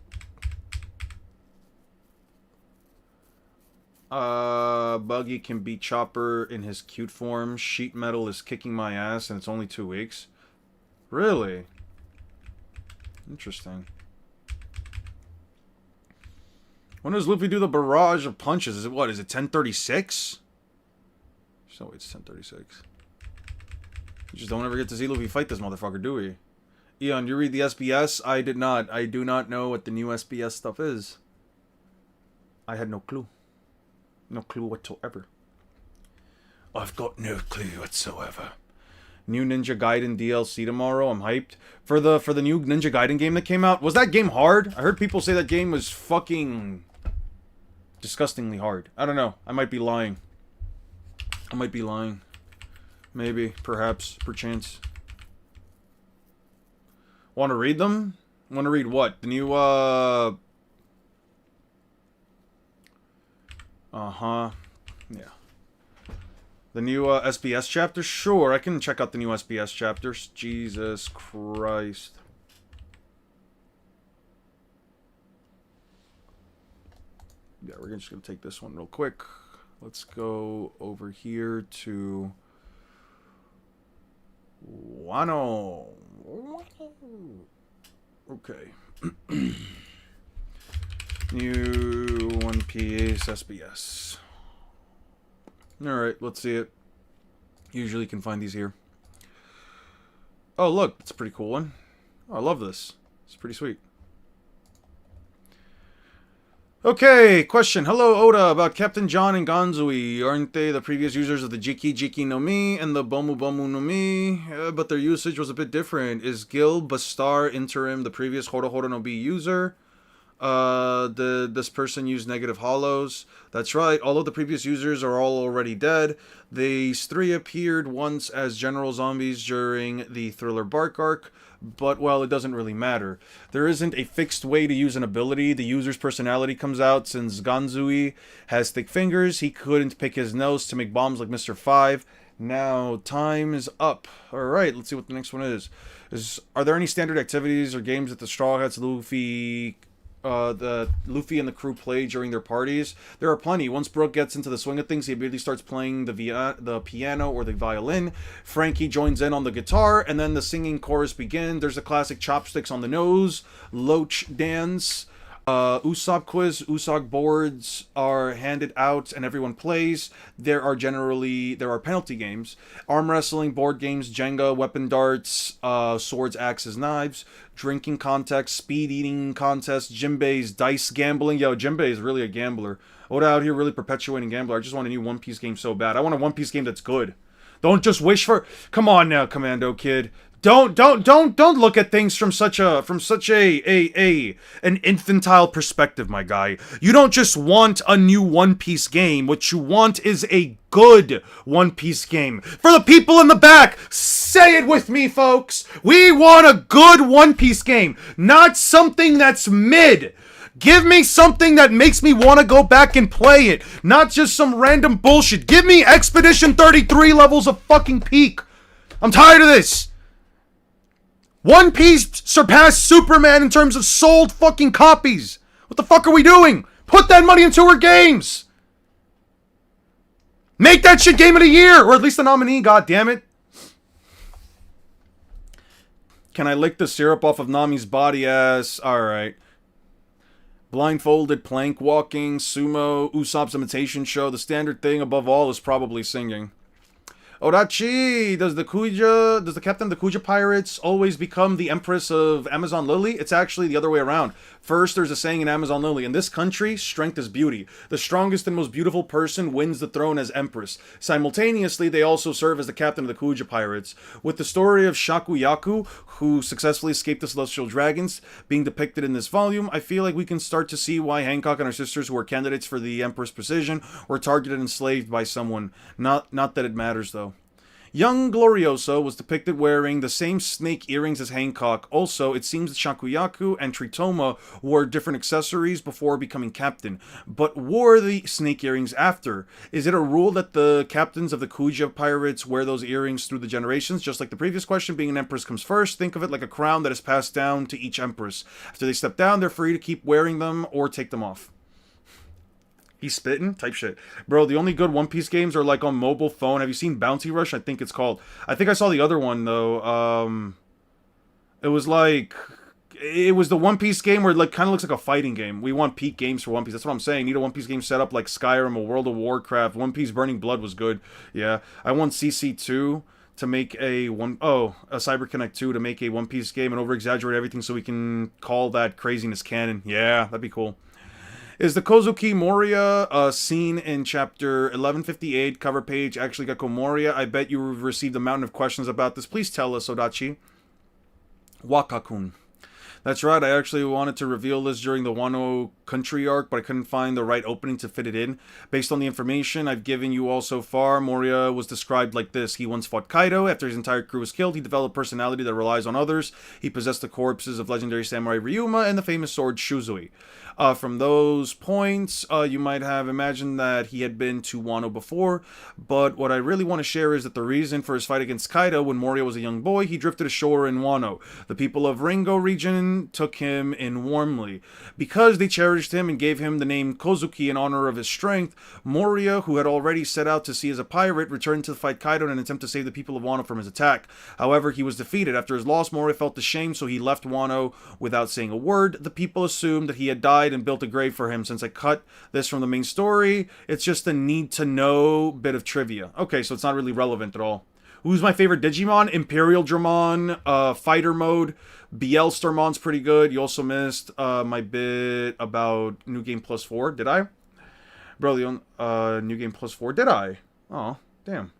about. Buggy can beat Chopper in his cute form. Sheet Metal is kicking my ass and it's only 2 weeks. Really? Interesting. When does Luffy do the barrage of punches? Is it what? Is it 1036? So it's 1036. You just don't ever get to see Luffy fight this motherfucker, do we? Eon, you read the SBS? I did not. I do not know what the new SBS stuff is. I had no clue. No clue whatsoever. I've got no clue whatsoever. New Ninja Gaiden DLC tomorrow. I'm hyped. For the new Ninja Gaiden game that came out. Was that game hard? I heard people say that game was fucking disgustingly hard. I don't know. I might be lying. I might be lying. Maybe. Perhaps. Perchance. Want to read them? Want to read what? The new, Uh-huh. Yeah. The new SBS chapters? Sure, I can check out the new SBS chapters. Jesus Christ. Yeah, we're just going to take this one real quick. Let's go over here to Wano. Okay. New One Piece SBS. Alright, let's see it. Usually you can find these here. Oh, look, it's a pretty cool one. Oh, I love this. It's pretty sweet. Okay, question. Hello, Oda, about Captain John and Ganzui. Aren't they the previous users of the Jiki Jiki no Mi and the Bomu Bomu no Mi? But their usage was a bit different. Is Gil Bastar Interim the previous Horo Horo no Bi user? This person used negative hollows. That's right, all of the previous users are all already dead. These three appeared once as general zombies during the Thriller Bark arc, but, well, it doesn't really matter. There isn't a fixed way to use an ability. The user's personality comes out. Since Ganzui has thick fingers, he couldn't pick his nose to make bombs like Mr. 5. Now, time is up. Alright, let's see what the next one is. Are there any standard activities or games that the Straw Hats Luffy and the crew play during their parties? There are plenty. Once Brooke gets into the swing of things, he immediately starts playing the piano or the violin. Frankie joins in on the guitar, and then the singing chorus begins. There's a classic chopsticks on the nose, Loach dance, Usopp quiz, Usopp boards are handed out and everyone plays. There are penalty games, arm wrestling, board games, Jenga, weapon darts, swords, axes, knives, drinking contests, speed eating contests, Jinbei's dice gambling. Yo, Jinbei is really a gambler. Oda out here really perpetuating gambler. I just want a new One Piece game so bad. I want a One Piece game that's good. Don't just wish for. Come on now, Commando Kid. Don't look at things from such an infantile perspective, my guy. You don't just want a new One Piece game. What you want is a good One Piece game. For the people in the back, say it with me, folks. We want a good One Piece game, not something that's mid. Give me something that makes me want to go back and play it, not just some random bullshit. Give me Expedition 33 levels of fucking peak. I'm tired of this. One Piece surpassed Superman in terms of sold fucking copies. What the fuck are we doing? Put that money into her games. Make that shit game of the year, or at least the nominee, goddammit. Can I lick the syrup off of Nami's body ass? Alright. Blindfolded, plank walking, sumo, Usopp's imitation show. The standard thing above all is probably singing. Odachi, does the captain of the Kuja pirates always become the empress of Amazon Lily? It's actually the other way around. First, there's a saying in Amazon Lily, in this country, strength is beauty. The strongest and most beautiful person wins the throne as empress. Simultaneously, they also serve as the captain of the Kuja pirates. With the story of Shakuyaku, who successfully escaped the celestial dragons, being depicted in this volume, I feel like we can start to see why Hancock and her sisters, who were candidates for the empress position, were targeted and enslaved by someone. Not that it matters, though. Young Glorioso was depicted wearing the same snake earrings as Hancock. Also, it seems that Shakuyaku and Tritoma wore different accessories before becoming captain, but wore the snake earrings after. Is it a rule that the captains of the Kuja pirates wear those earrings through the generations? Just like the previous question, being an empress comes first, think of it like a crown that is passed down to each empress. After they step down, they're free to keep wearing them or take them off. He's spitting? Type shit. Bro, the only good One Piece games are like on mobile phone. Have you seen Bounty Rush? I think it's called. I think I saw the other one, though. It was the One Piece game where it like kind of looks like a fighting game. We want peak games for One Piece. That's what I'm saying. Need a One Piece game set up like Skyrim or World of Warcraft. One Piece Burning Blood was good. Yeah. I want CC2. to make a CyberConnect 2 to make a One Piece game and over-exaggerate everything so we can call that craziness canon. Yeah, that'd be cool. Is the Kozuki Moria scene in chapter 1158 cover page actually Gakko Moria? I bet you received a mountain of questions about this. Please tell us, Odachi. Wakakun. That's right, I actually wanted to reveal this during the Wano Country arc, but I couldn't find the right opening to fit it in. Based on the information I've given you all so far, Moria was described like this. He once fought Kaido. After his entire crew was killed, he developed a personality that relies on others. He possessed the corpses of legendary samurai Ryuma and the famous sword Shuzui. From those points, you might have imagined that he had been to Wano before, but what I really want to share is that the reason for his fight against Kaido when Moria was a young boy, he drifted ashore in Wano. The people of Ringo region took him in warmly. Because they cherished him and gave him the name Kozuki in honor of his strength, Moria, who had already set out to sea as a pirate, returned to fight Kaido in an attempt to save the people of Wano from his attack. However, he was defeated. After his loss, Moria felt ashamed, so he left Wano without saying a word. The people assumed that he had died and built a grave for him. Since I cut this from the main story, it's just a need-to-know bit of trivia. Okay, so it's not really relevant at all. Who's my favorite Digimon? Imperial Dramon, Fighter Mode. BL Starmon's pretty good. You also missed my bit about New Game Plus 4. Did I? Bro, the New Game Plus 4. Did I? Oh, damn.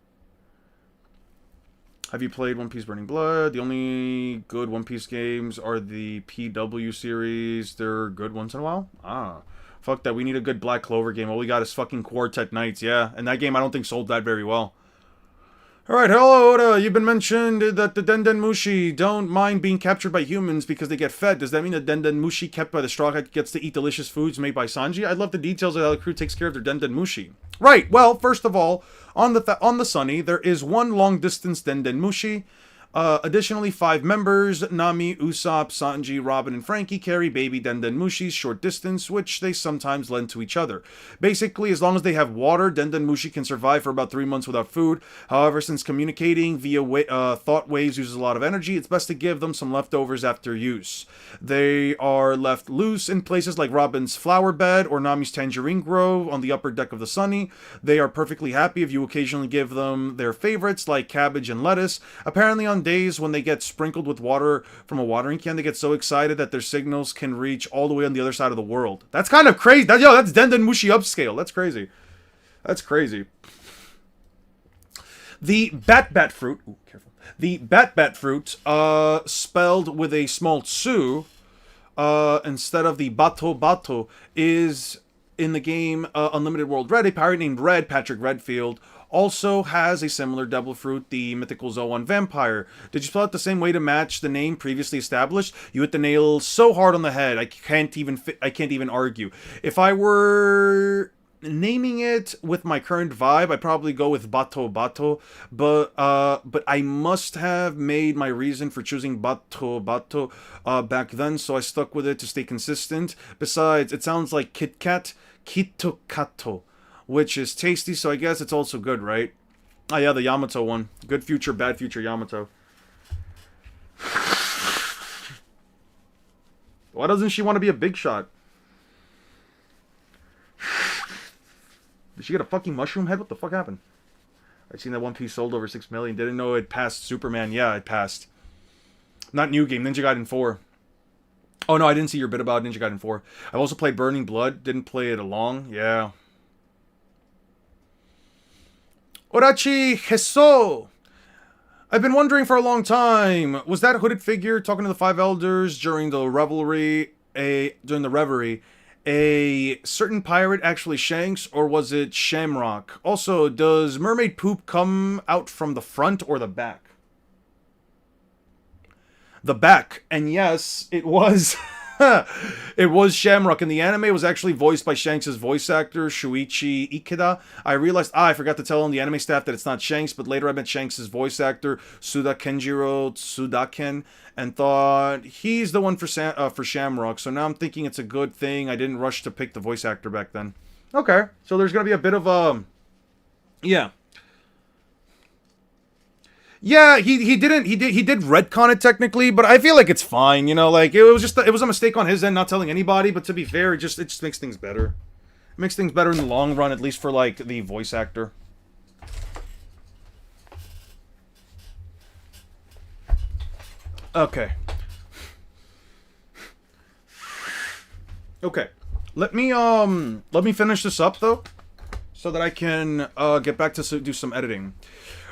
Have you played One Piece Burning Blood? The only good One Piece games are the PW series. They're good once in a while. Ah. Fuck that. We need a good Black Clover game. All we got is fucking Quartet Knights. Yeah. And that game I don't think sold that very well. Alright, hello, Oda. You've been mentioned that the Denden Mushi don't mind being captured by humans because they get fed. Does that mean the Denden Mushi kept by the Straw Hat gets to eat delicious foods made by Sanji? I'd love the details of how the crew takes care of their Denden Mushi. Right, well, first of all, on the Sunny, there is one long-distance Denden Mushi. Additionally, 5 members, Nami, Usopp, Sanji, Robin, and Frankie, carry baby Denden Mushis short distance, which they sometimes lend to each other. Basically, as long as they have water, Denden Mushi can survive for about 3 months without food. However, since communicating via thought waves uses a lot of energy, it's best to give them some leftovers after use. They are left loose in places like Robin's flower bed or Nami's tangerine grove on the upper deck of the Sunny. They are perfectly happy if you occasionally give them their favorites like cabbage and lettuce. Apparently, on days when they get sprinkled with water from a watering can, they get so excited that their signals can reach all the way on the other side of the world. That's kind of crazy. That's Denden Mushi upscale. That's crazy. That's crazy. The bat fruit. Ooh, careful. The bat fruit, spelled with a small tsu, instead of the bato, is in the game Unlimited World Red. A pirate named Red, Patrick Redfield, also has a similar devil fruit, the mythical Zoan vampire. Did you spell it the same way to match the name previously established? You hit the nail so hard on the head. I can't even argue. If I were naming it with my current vibe, I'd probably go with Bato, but I must have made my reason for choosing Bato back then, so I stuck with it to stay consistent. Besides, it sounds like Kit Kat, Kitokato, which is tasty, so I guess it's also good, right? Oh yeah, the Yamato one. Good future, bad future Yamato. Why doesn't she want to be a big shot? Did she get a fucking mushroom head? What the fuck happened? I seen that One Piece sold over 6 million. Didn't know it passed Superman. Yeah, it passed. Not New Game, Ninja Gaiden 4. Oh no, I didn't see your bit about Ninja Gaiden 4. I've also played Burning Blood. Didn't play it along. Yeah. Orachi Heso! I've been wondering for a long time, was that hooded figure talking to the 5 elders during the revelry, a certain pirate actually Shanks, or was it Shamrock? Also, does mermaid poop come out from the front or the back? The back. And yes, it was... it was Shamrock, and the anime was actually voiced by Shanks' voice actor, Shuichi Ikeda. I realized, I forgot to tell the anime staff that it's not Shanks, but later I met Shanks' voice actor, Suda Kenjiro Tsudaken, and thought he's the one for Shamrock, so now I'm thinking it's a good thing I didn't rush to pick the voice actor back then. Okay, so there's gonna be a bit of, yeah. Yeah, he did retcon it technically, but I feel like it's fine, you know, like it was a mistake on his end not telling anybody, but to be fair, it just makes things better. It makes things better in the long run, at least for like the voice actor. Okay. Okay. Let me finish this up though, so that I can get back to do some editing.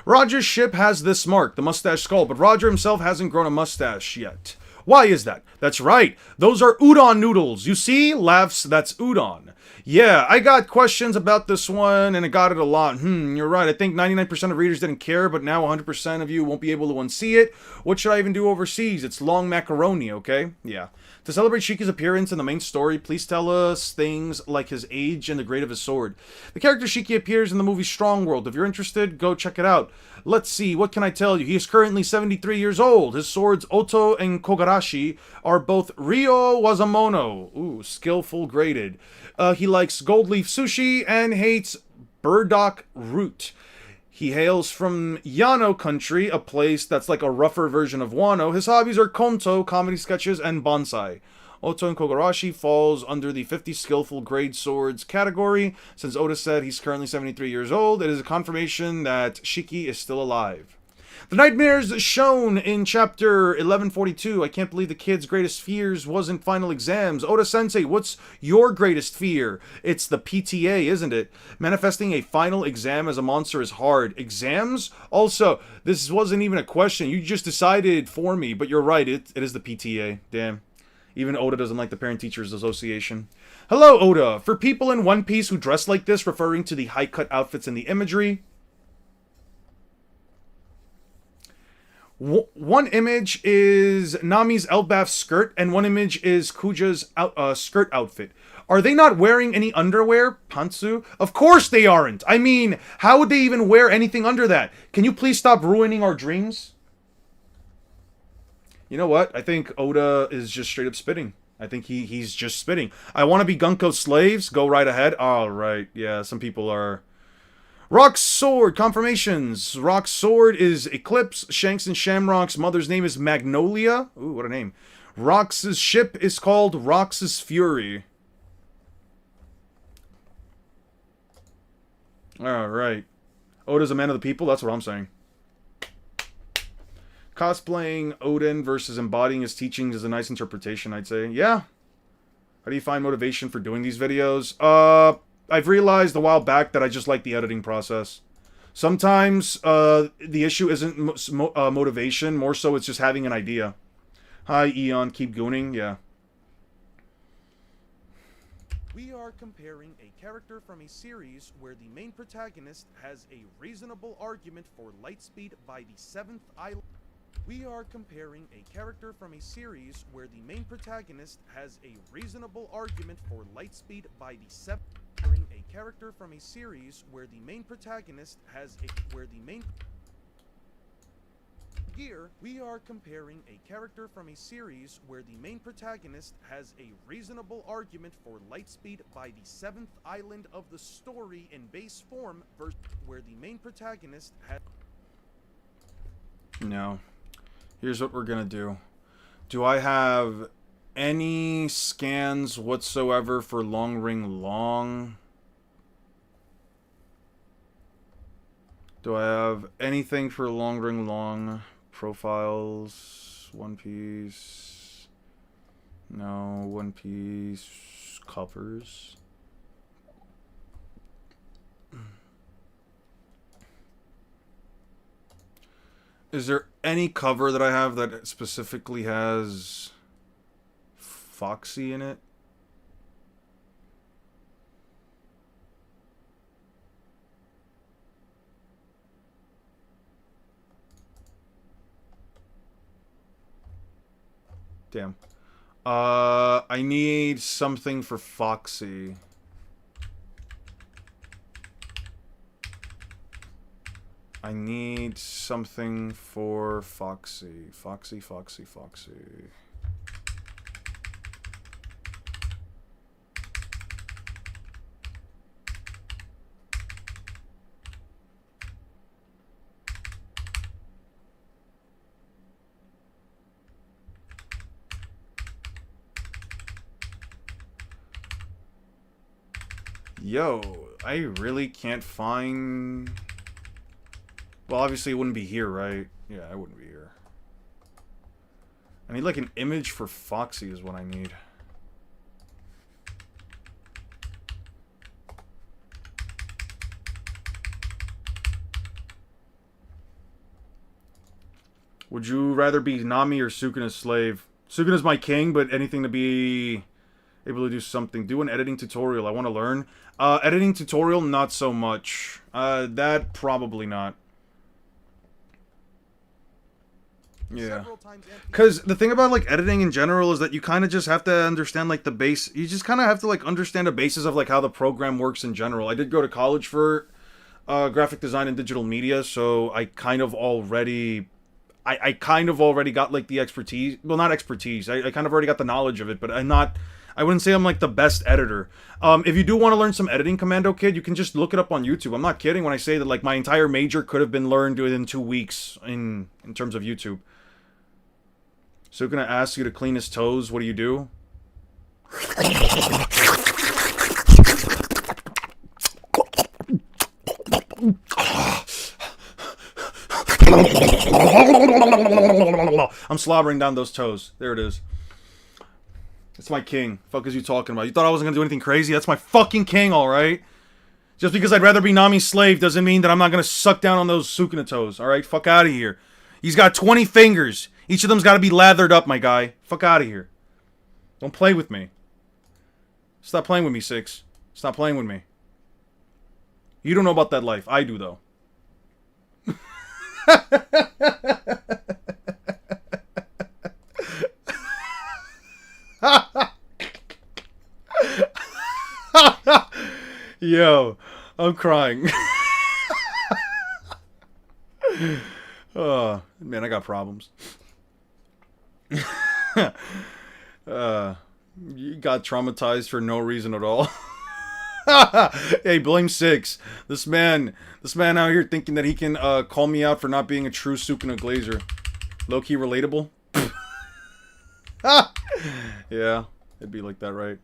Roger's ship has this mark, the mustache skull, but Roger himself hasn't grown a mustache yet. Why is that? That's right. Those are udon noodles. You see? Laughs, that's udon. Yeah, I got questions about this one, and I got it a lot. You're right. I think 99% of readers didn't care, but now 100% of you won't be able to unsee it. What should I even do overseas? It's long macaroni, okay? Yeah. To celebrate Shiki's appearance in the main story, please tell us things like his age and the grade of his sword. The character Shiki appears in the movie Strong World. If you're interested, go check it out. Let's see, what can I tell you? He is currently 73 years old. His swords, Oto and Kogarashi, are both Ryo Wazamono. Ooh, skillful graded. He likes gold leaf sushi and hates burdock root. He hails from Yano country, a place that's like a rougher version of Wano. His hobbies are konto, comedy sketches, and bonsai. Oto and Kogarashi falls under the 50 skillful grade swords category. Since Oda said he's currently 73 years old, it is a confirmation that Shiki is still alive. The nightmares shown in chapter 1142. I can't believe the kid's greatest fears wasn't final exams. Oda-sensei, what's your greatest fear? It's the PTA, isn't it? Manifesting a final exam as a monster is hard. Exams? Also, this wasn't even a question. You just decided for me, but you're right. It is the PTA. Damn. Even Oda doesn't like the Parent Teachers Association. Hello, Oda. For people in One Piece who dress like this, referring to the high-cut outfits and the imagery, one image is Nami's Elbaf skirt, and one image is Kuja's skirt outfit. Are they not wearing any underwear, Pantsu? Of course they aren't! I mean, how would they even wear anything under that? Can you please stop ruining our dreams? You know what? I think Oda is just straight up spitting. I think he's just spitting. I want to be Gunko's slaves? Go right ahead. Alright, yeah, some people are... Rock's sword, confirmations. Rock's sword is Eclipse. Shanks and Shamrock's mother's name is Magnolia. Ooh, what a name. Rox's ship is called Rox's Fury. Alright. Oda's a man of the people? That's what I'm saying. Cosplaying Odin versus embodying his teachings is a nice interpretation, I'd say. Yeah. How do you find motivation for doing these videos? I've realized a while back that I just like the editing process. Sometimes the issue isn't motivation, more so it's just having an idea. Hi, Eon, keep gooning, yeah. We are comparing a character from a series where the main protagonist has a reasonable argument for Lightspeed by the 7th island. We are comparing a character from a series where the main protagonist has a reasonable argument for Lightspeed by the 7th. A character from a series where the main protagonist has we are comparing a character from a series where the main protagonist has a reasonable argument for Lightspeed by the 7th island of the story in base form versus where the main protagonist has... No. Here's what we're gonna do. Do I have any scans whatsoever for Long Ring Long? Do I have anything for Long Ring Long? Profiles, One Piece. No, One Piece covers. Is there any cover that I have that specifically has Foxy in it? Damn. I need something for Foxy. I need something for Foxy. Foxy. Yo, I really can't find... Well, obviously it wouldn't be here, right? Yeah, it wouldn't be here. I need like an image for Foxy is what I need. Would you rather be Nami or Sukuna's slave? Sukuna's my king, but anything to be able to do something. Do an editing tutorial. I want to learn. Editing tutorial, not so much. That probably not. Yeah. Because the thing about, like, editing in general is that you kind of just have to understand, like, the base. You just kind of have to, like, understand the basis of, like, how the program works in general. I did go to college for graphic design and digital media, so I kind of already... I kind of already got, like, the expertise. Well, not expertise. I kind of already got the knowledge of it, but I'm not... I wouldn't say I'm, like, the best editor. If you do want to learn some editing, Commando Kid, you can just look it up on YouTube. I'm not kidding when I say that, like, my entire major could have been learned within 2 weeks in terms of YouTube. Sukuna asks you to clean his toes. What do you do? I'm slobbering down those toes. There it is. It's my king. Fuck is you talking about? You thought I wasn't gonna do anything crazy? That's my fucking king, alright? Just because I'd rather be Nami's slave doesn't mean that I'm not gonna suck down on those Sukuna toes, alright? Fuck out of here. He's got 20 fingers. Each of them's gotta be lathered up, my guy. Fuck out of here. Don't play with me. Stop playing with me, Six. Stop playing with me. You don't know about that life. I do, though. Yo, I'm crying. Oh, man, I got problems. You got traumatized for no reason at all. Hey, blame Six. This man out here thinking that he can call me out for not being a true Sukuna Glazer. Low-key relatable. Yeah, it'd be like that, right?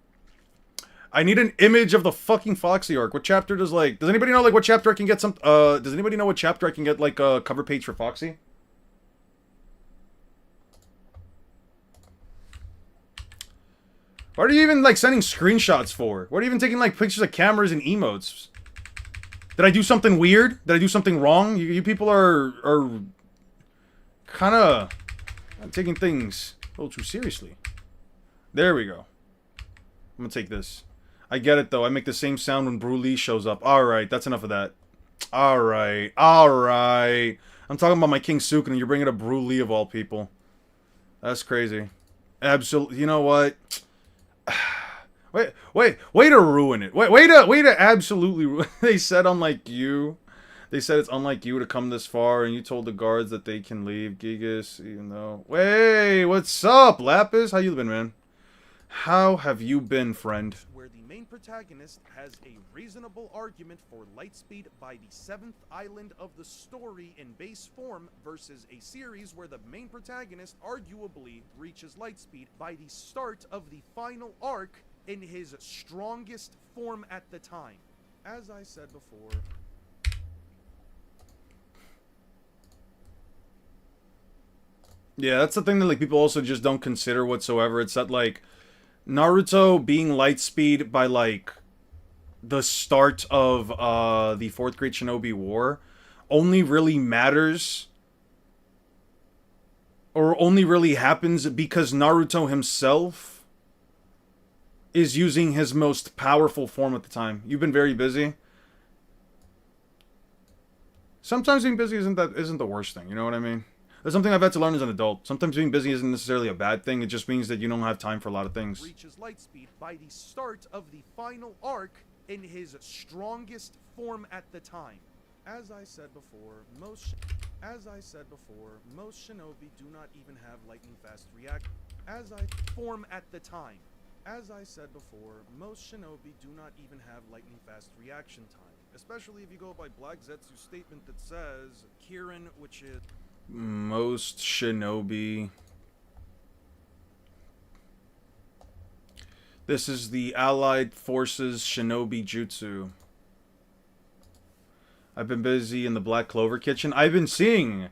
I need an image of the fucking Foxy arc. What chapter does, like... Does anybody know, like, what chapter I can get some... Does anybody know what chapter I can get, like, a cover page for Foxy? What are you even, like, sending screenshots for? What are you even taking, like, pictures of cameras and emotes? Did I do something weird? Did I do something wrong? You people are kind of taking things a little too seriously. There we go. I'm gonna take this. I get it, though. I make the same sound when Broly shows up. Alright, that's enough of that. Alright, alright. I'm talking about my King Sukuna, and you're bringing up Broly of all people. That's crazy. Absolutely. You know what? Way to ruin it. Way to absolutely ruin it. They said unlike you. They said it's unlike you to come this far, and you told the guards that they can leave, Gigas, even though... Wait, what's up, Lapis? How you been, man? How have you been, friend? Where the main protagonist has a reasonable argument for Lightspeed by the 7th island of the story in base form versus a series where the main protagonist arguably reaches Lightspeed by the start of the final arc in his strongest form at the time. As I said before... Yeah, that's the thing that, like, people also just don't consider whatsoever. It's that, like, Naruto being Lightspeed by, like, the start of the 4th Great Shinobi War only really matters, or only really happens because Naruto himself is using his most powerful form at the time. You've been very busy. Sometimes being busy isn't the worst thing, you know what I mean? That's something I've had to learn as an adult. Sometimes being busy isn't necessarily a bad thing. It just means that you don't have time for a lot of things. Reaches Lightspeed by the start of the final arc in his strongest form at the time. As I said before, most shinobi do not even have lightning fast react. Form at the time. As I said before, most shinobi do not even have lightning fast reaction time. Especially if you go by Black Zetsu's statement that says Kirin, which is... Most shinobi. This is the Allied Forces Shinobi Jutsu. I've been busy in the Black Clover kitchen. I've been seeing.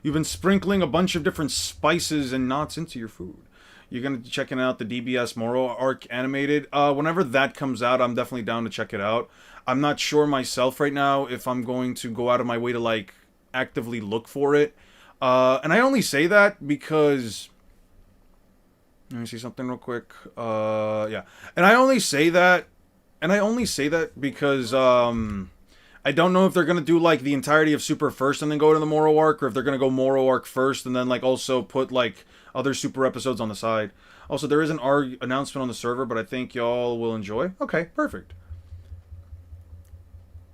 You've been sprinkling a bunch of different spices and knots into your food. You're going to be checking out the DBS Moro arc animated. Whenever that comes out, I'm definitely down to check it out. I'm not sure myself right now if I'm going to go out of my way to, like, actively look for it. And I only say that because... Let me see something real quick. Yeah. And I only say that because, I don't know if they're going to do, like, the entirety of Super first and then go to the Moro arc, or if they're going to go Moro arc first and then, like, also put, like, other Super episodes on the side. Also, there is an announcement on the server, but I think y'all will enjoy. Okay, perfect.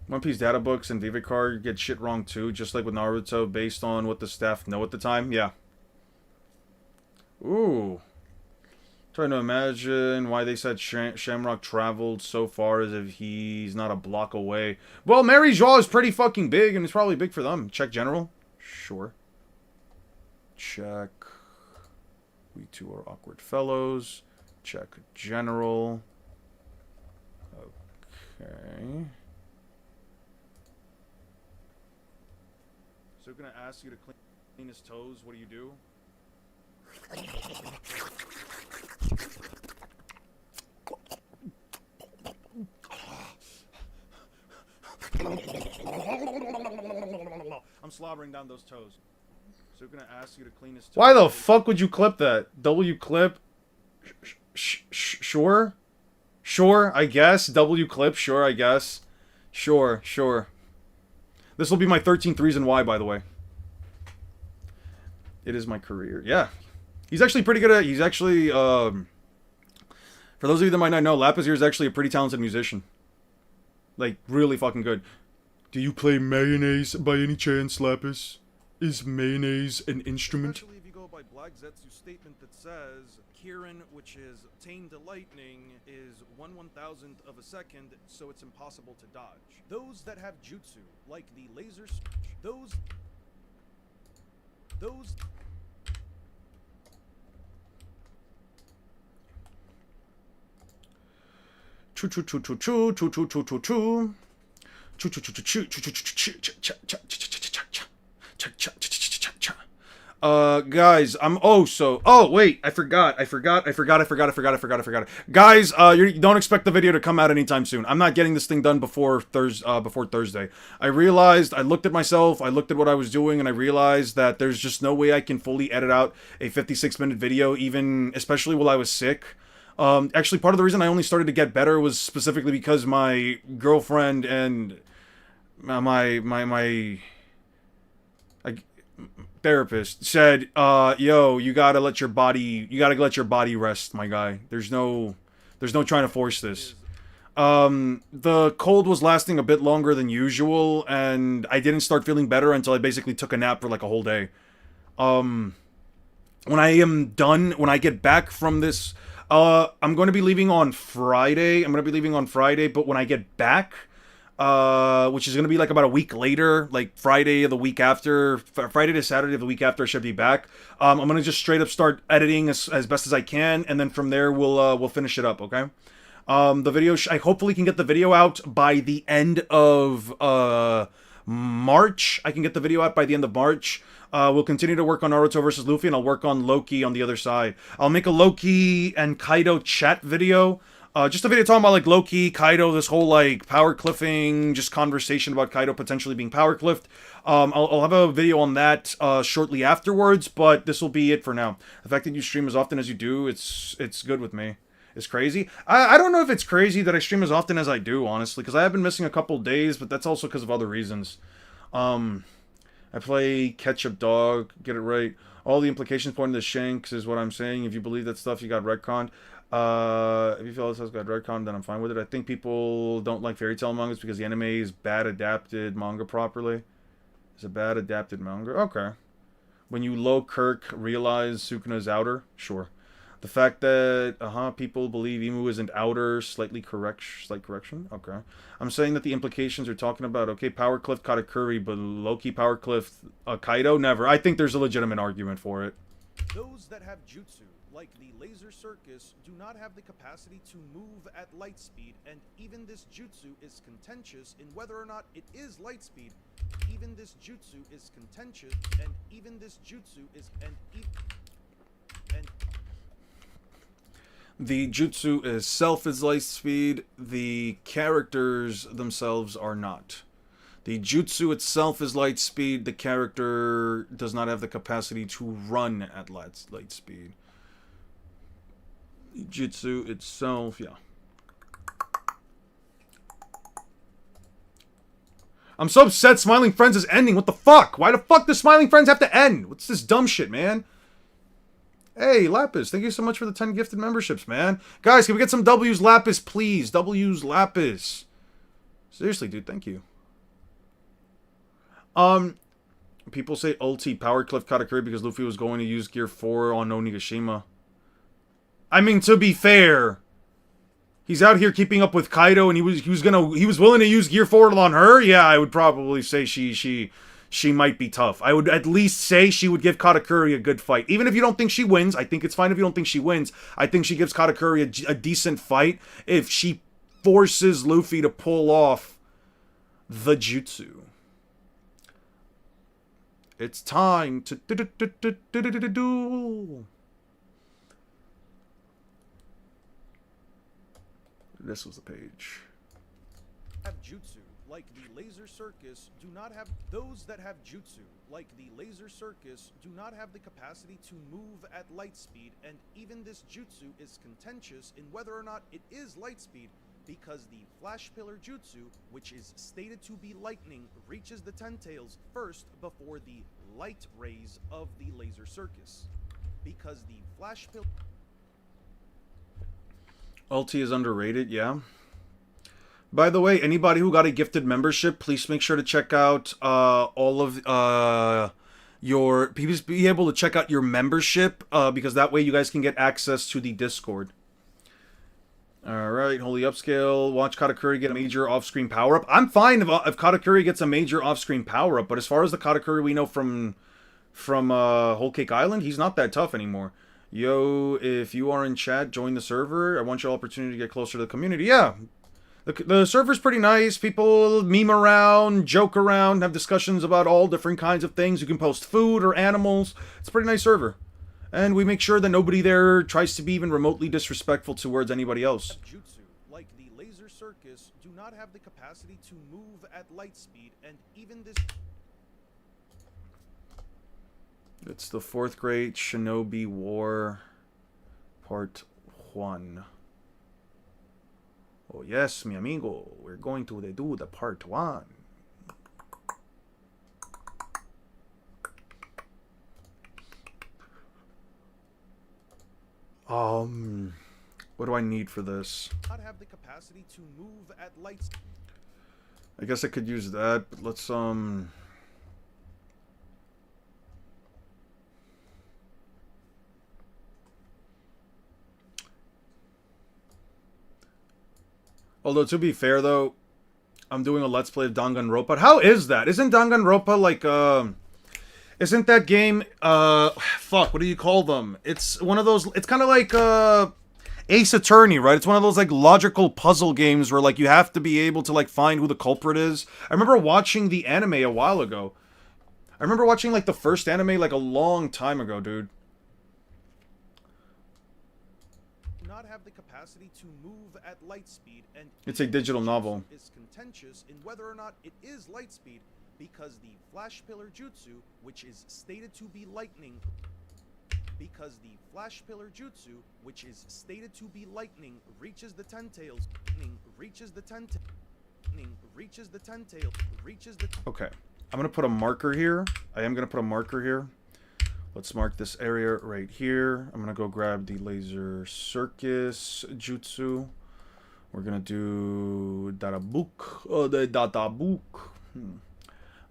One Piece data books and Vivekar get shit wrong too, just like with Naruto, based on what the staff know at the time. Yeah. Ooh. Trying to imagine why they said Shamrock traveled so far as if he's not a block away. Well, Mary's Jaw is pretty fucking big, and it's probably big for them. Check general. Sure. Check. We two are awkward fellows. Check general. Okay. So gonna ask you to clean his toes. What do you do? I'm slobbering down those toes. So gonna ask you to clean his toes. Why the fuck would you clip that? W clip? Sure? Sure, I guess. W clip, sure, I guess. Sure, sure. This will be my 13th reason why, by the way. It is my career. Yeah. He's actually pretty good at... He's actually, for those of you that might not know, Lapis here is actually a pretty talented musician. Like, really fucking good. Do you play mayonnaise by any chance, Lapis? Is mayonnaise an instrument? Especially if you go by Black Zetsu's statement that says, Kirin, which is tamed to lightning, is 1/1000th of a second, so it's impossible to dodge. Those that have jutsu, like the laser switch, those... Choo choo choo choo choo choo choo choo choo choo. Choo choo choo choo choo choo choo choo choo choo. Guys, wait, I forgot. Guys, you don't expect the video to come out anytime soon. I'm not getting this thing done before Thursday. I looked at myself, I looked at what I was doing, and I realized that there's just no way I can fully edit out a 56-minute video, even, especially while I was sick. Actually, part of the reason I only started to get better was specifically because my girlfriend and my therapist said, yo, you gotta let your body rest, my guy. There's no trying to force this. The cold was lasting a bit longer than usual, and I didn't start feeling better until I basically took a nap for like a whole day. When I get back from this, I'm going to be leaving on Friday. But when I get back, which is going to be like about a week later, like Friday of the week after, Friday to Saturday of the week after I should be back. I'm going to just straight up start editing as best as I can, and then from there we'll finish it up, okay? The video, I hopefully can get the video out by the end of March. I can get the video out by the end of March. We'll continue to work on Naruto versus Luffy, and I'll work on Loki on the other side. I'll make a Loki and Kaido chat video. Just a video talking about, like, Loki, Kaido, this whole, like, power cliffing, just conversation about Kaido potentially being power cliffed. I'll have a video on that shortly afterwards, but this will be it for now. The fact that you stream as often as you do, it's good with me. It's crazy. I don't know if it's crazy that I stream as often as I do, honestly, because I have been missing a couple days, but that's also because of other reasons. I play Ketchup Dog, get it right. All the implications point to the Shanks is what I'm saying. If you believe that stuff, you got retconned. If you feel this has got retconned, then I'm fine with it. I think people don't like fairy tale mangas because the anime is bad adapted manga properly. It's a bad adapted manga. Okay. When you low Kirk realize Sukuna's outer, sure. The fact that people believe Imu isn't outer, slight correction. Okay. I'm saying that the implications are talking about, okay, Power Cliff Katakuri, but Loki Power Cliff Kaido, never. I think there's a legitimate argument for it. Those that have jutsu, like the laser circus, do not have the capacity to move at light speed, and even this jutsu is contentious in whether or not it is light speed. Even this jutsu is contentious, and even this jutsu is the jutsu itself is light speed. The characters themselves are not. The jutsu itself is light speed. The character does not have the capacity to run at light speed. The jutsu itself, yeah. I'm so upset Smiling Friends is ending. What the fuck? Why the fuck does Smiling Friends have to end? What's this dumb shit, man? Hey, Lapis, thank you so much for the 10 gifted memberships, man. Guys, can we get some W's, Lapis, please? W's, Lapis. Seriously, dude, thank you. People say ulti power cliff Katakuri because Luffy was going to use Gear 4 on Onigashima. I mean, to be fair, he's out here keeping up with Kaido, and he was willing to use Gear 4 on her. Yeah, I would probably say she might be tough. I would at least say she would give Katakuri a good fight. Even if you don't think she wins, I think it's fine if you don't think she wins. I think she gives Katakuri a decent fight if she forces Luffy to pull off the jutsu. It's time to duel. This was the page. Have jutsu, like the laser circus, do not have those that have jutsu, like the laser circus, do not have the capacity to move at light speed, and even this jutsu is contentious in whether or not it is light speed, because the flash pillar jutsu, which is stated to be lightning, reaches the tentails first before the light rays of the laser circus. Because the flash pillar Ulti is underrated, yeah. By the way, anybody who got a gifted membership, please make sure to check out all of please be able to check out your membership because that way you guys can get access to the Discord. Alright, holy upscale. Watch Katakuri get a major off-screen power-up. I'm fine if Katakuri gets a major off-screen power-up, but as far as the Katakuri we know from Whole Cake Island, he's not that tough anymore. Yo, if you are in chat, join the server. I want your opportunity to get closer to the community. Yeah, the server's pretty nice. People meme around, joke around, have discussions about all different kinds of things. You can post food or animals. It's a pretty nice server. And we make sure that nobody there tries to be even remotely disrespectful towards anybody else. Jutsu, like the laser circus, do not have the capacity to move at light speed, and even this... It's the 4th Great Shinobi War, Part 1. Oh yes, mi amigo, we're going to do the Part 1. What do I need for this? Not have the capacity to move at light. I guess I could use that, but let's Although, to be fair, though, I'm doing a Let's Play of Danganronpa. How is that? Isn't Danganronpa, like, isn't that game, fuck, what do you call them? It's one of those, it's kind of like, Ace Attorney, right? It's one of those, like, logical puzzle games where, like, you have to be able to, like, find who the culprit is. I remember watching the anime a while ago. I remember watching, like, the first anime, like, a long time ago, dude. Not have the capacity to move at light speed, and it's a digital novel. Is contentious in whether or not it is light speed, because the flash pillar jutsu, which is stated to be lightning, reaches the tentails, Okay, I'm gonna put a marker here. I am gonna put a marker here. Let's mark this area right here. I'm gonna go grab the laser circus jutsu. We're gonna do Databook. Oh, the Databook.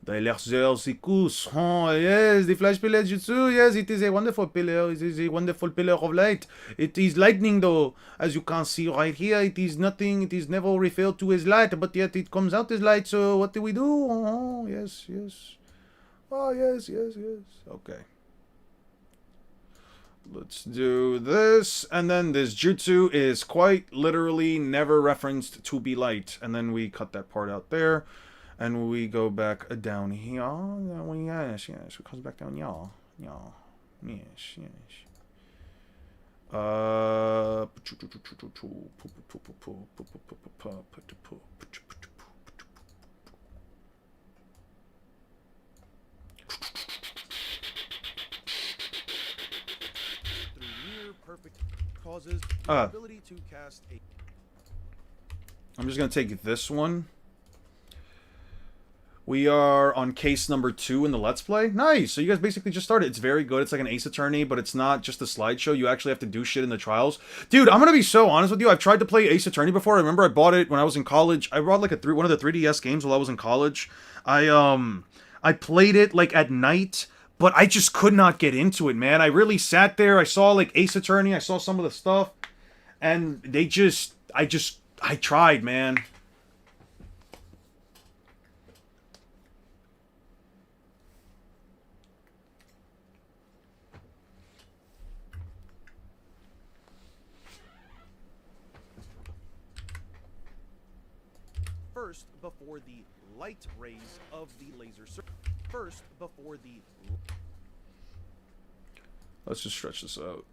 The laser circus. Oh, yes, the flash pillar jutsu. Yes, it is a wonderful pillar. It is a wonderful pillar of light. It is lightning, though. As you can see right here, it is nothing. It is never referred to as light, but yet it comes out as light. So what do we do? Oh, yes, yes. Oh, yes, yes, yes. Okay. Let's do this, and then this jutsu is quite literally never referenced to be light. And then we cut that part out there, and we go back down here. Yes, we come back down, y'all. Yes. Perfect causes the ability to cast a. I'm just gonna take this one. We are on case number 2 in the Let's Play. Nice! So you guys basically just started. It's very good. It's like an Ace Attorney, but it's not just a slideshow. You actually have to do shit in the trials. Dude, I'm gonna be so honest with you. I've tried to play Ace Attorney before. I remember I bought it when I was in college. I bought like one of the 3DS games while I was in college. I played it like at night, but I just could not get into it, man. I really sat there. I saw like Ace Attorney. I saw some of the stuff, and I tried, man. First, before the light rays of the laser circuit. First, before the. Let's just stretch this out.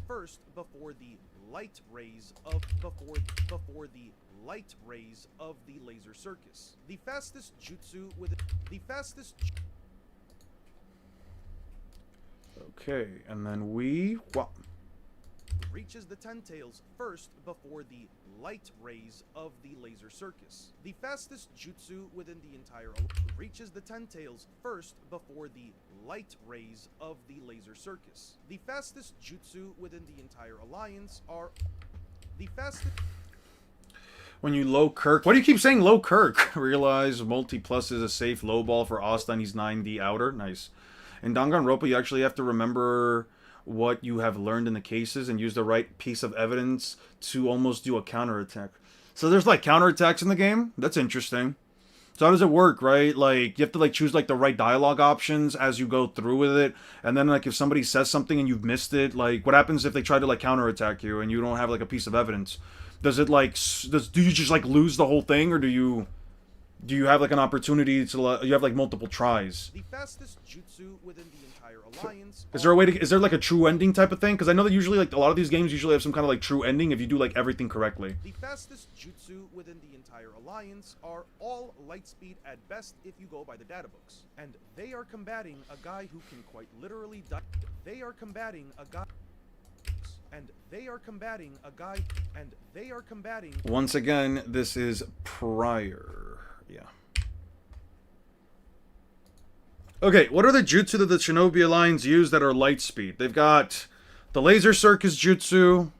First, before the light rays of before the light rays of the laser circus. The fastest jutsu with the fastest. Okay, and then we reaches the 10 tails first before the light rays of the laser circus. The fastest jutsu within the entire reaches the 10 tails first before the light rays of the laser circus. The fastest jutsu within the entire alliance are the fastest. When you low Kirk, why do you keep saying low Kirk? Realize Multiplus is a safe low ball for Austin. He's 9D outer. Nice. In Danganronpa, you actually have to remember what you have learned in the cases and use the right piece of evidence to almost do a counterattack. So there's like counterattacks in the game? That's interesting. So how does it work, right? Like, you have to like choose like the right dialogue options as you go through with it. And then like if somebody says something and you've missed it, like what happens if they try to like counterattack you and you don't have like a piece of evidence? Does it like, do you just like lose the whole thing, or do you have like an opportunity to you have like multiple tries? The fastest jutsu within the entire alliance. Is there a way to, is there like a true ending type of thing? Because I know that usually like a lot of these games usually have some kind of like true ending if you do like everything correctly. The fastest jutsu within the entire alliance are all light speed at best if you go by the data books. And they are combating a guy who can quite literally die. They are combating a guy. And they are combating a guy. And they are combating. Once again, this is prior. Yeah. Okay, what are the jutsu that the Shinobi Alliance use that are light speed? They've got the Laser Circus Jutsu,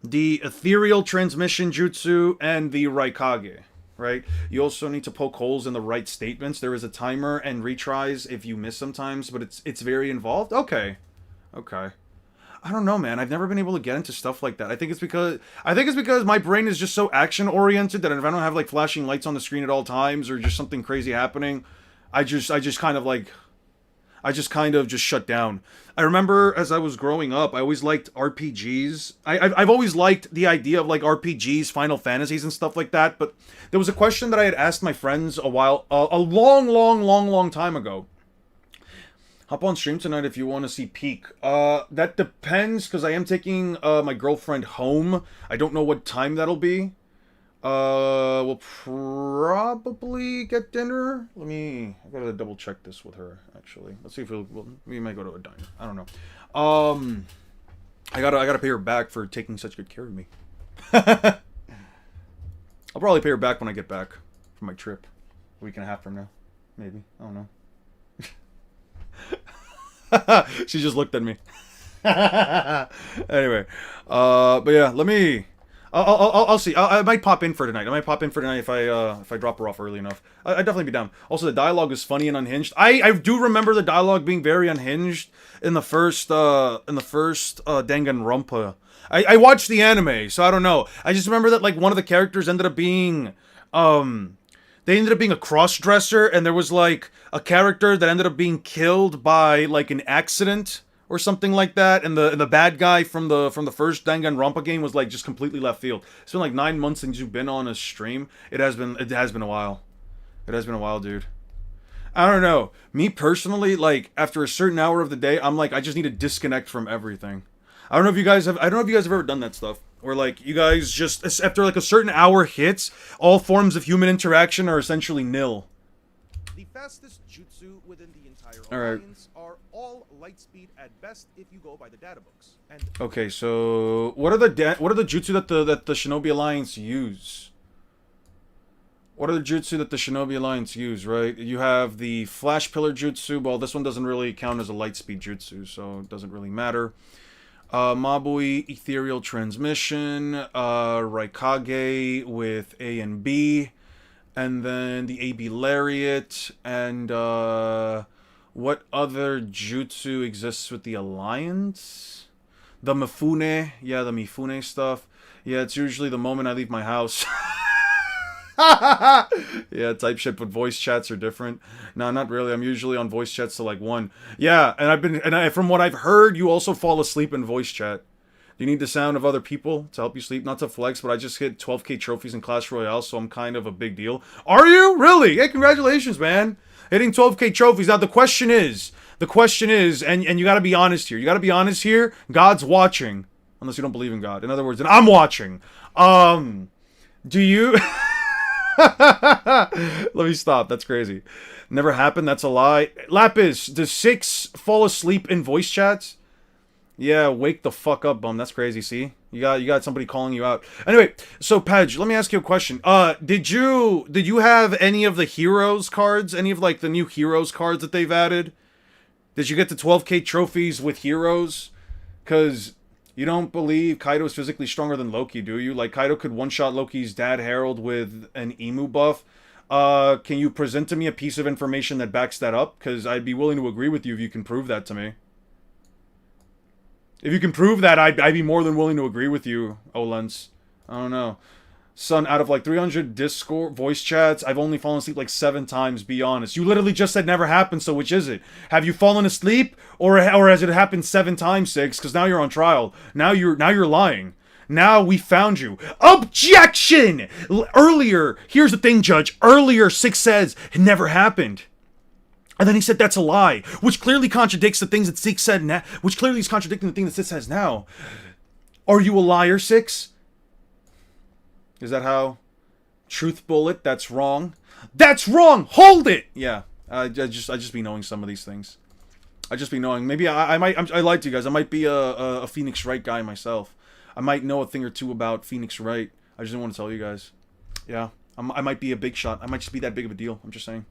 the Ethereal Transmission Jutsu, and the Raikage, right? You also need to poke holes in the right statements. There is a timer and retries if you miss sometimes, but it's very involved. Okay. Okay. I don't know, man. I've never been able to get into stuff like that. I think it's because my brain is just so action oriented that if I don't have like flashing lights on the screen at all times or just something crazy happening, I just kind of just shut down. I remember as I was growing up, I always liked RPGs. I've always liked the idea of like RPGs, Final Fantasies and stuff like that, but there was a question that I had asked my friends a long time ago. Hop on stream tonight if you want to see Peak. That depends, because I am taking my girlfriend home. I don't know what time that'll be. We'll probably get dinner. I gotta double check this with her, actually. Let's see if we might go to a diner. I don't know. I gotta pay her back for taking such good care of me. I'll probably pay her back when I get back from my trip. A week and a half from now. Maybe. I don't know. She just looked at me. Anyway, but yeah, I'll see. I might pop in for tonight. If I drop her off early enough. I'd definitely be down. Also, the dialogue is funny and unhinged. I do remember the dialogue being very unhinged in the first Danganronpa. I watched the anime, so I don't know. I just remember that like one of the characters ended up being They ended up being a cross-dresser, and there was like a character that ended up being killed by like an accident or something like that, and the bad guy from the first Danganronpa game was like just completely left field. It's been like 9 months since you've been on a stream. It has been a while. It has been a while, dude. I don't know. Me personally, like after a certain hour of the day, I'm like I just need to disconnect from everything. I don't know if you guys have. I don't know if you guys have ever done that stuff. Where like you guys just after like a certain hour hits, all forms of human interaction are essentially nil. The fastest jutsu within the entire All alliance are all light speed at best if you go by the data books. And okay, so what are the jutsu that the Shinobi Alliance use? What are the jutsu that the Shinobi Alliance use, right? You have the Flash Pillar Jutsu. Well, this one doesn't really count as a light speed jutsu, so it doesn't really matter. Mabui, Ethereal Transmission, Raikage with A and B, and then the AB Lariat, and what other jutsu exists with the Alliance? The Mifune, yeah, the Mifune stuff. Yeah, it's usually the moment I leave my house. Yeah, type shit, but voice chats are different. No, not really. I'm usually on voice chats to like 1. Yeah, and from what I've heard, you also fall asleep in voice chat. You need the sound of other people to help you sleep. Not to flex, but I just hit 12k trophies in Clash Royale, so I'm kind of a big deal. Are you? Really? Hey, congratulations, man. Hitting 12k trophies. Now, the question is, and you gotta be honest here. You gotta be honest here. God's watching. Unless you don't believe in God. In other words, and I'm watching. Do you... Let me stop. That's crazy. Never happened. That's a lie. Lapis, does 6 fall asleep in voice chats? Yeah, wake the fuck up, bum. That's crazy. See, you got somebody calling you out. Anyway, so Pedge, let me ask you a question. Did you have any of the heroes cards? Any of like the new heroes cards that they've added? Did you get the 12k trophies with heroes? Cause you don't believe Kaido is physically stronger than Loki, do you? Like, Kaido could one-shot Loki's dad, Harold, with an emu buff. Can you present to me a piece of information that backs that up? Because I'd be willing to agree with you if you can prove that to me. If you can prove that, I'd be more than willing to agree with you, Olens. I don't know. Son, out of like 300 Discord voice chats, I've only fallen asleep like 7 times, be honest. You literally just said never happened, so which is it? Have you fallen asleep, or has it happened 7 times, 6? Because now you're on trial. Now you're lying. Now we found you. Objection! Earlier, here's the thing, Judge. Earlier, 6 says it never happened. And then he said that's a lie, which clearly contradicts the things that 6 said now. Which clearly is contradicting the thing that 6 says now. Are you a liar, 6? Is that how? Truth bullet, that's wrong. That's wrong! Hold it! Yeah, I just be knowing some of these things. I just be knowing. Maybe I lied to you guys. I might be a Phoenix Wright guy myself. I might know a thing or two about Phoenix Wright. I just didn't want to tell you guys. Yeah, I might be a big shot. I might just be that big of a deal. I'm just saying.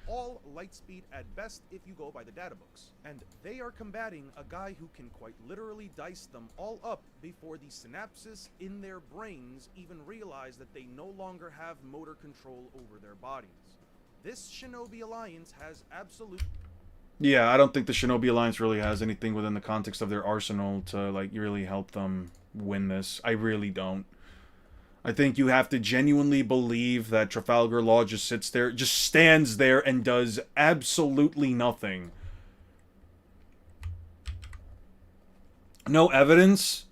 all light speed at best if you go by the data books. And they are combating a guy who can quite literally dice them all up before the synapses in their brains even realize that they no longer have motor control over their bodies. This Shinobi Alliance has absolute... Yeah, I don't think the Shinobi Alliance really has anything within the context of their arsenal to, like, really help them win this. I really don't. I think you have to genuinely believe that Trafalgar Law just sits there, just stands there and does absolutely nothing. No evidence?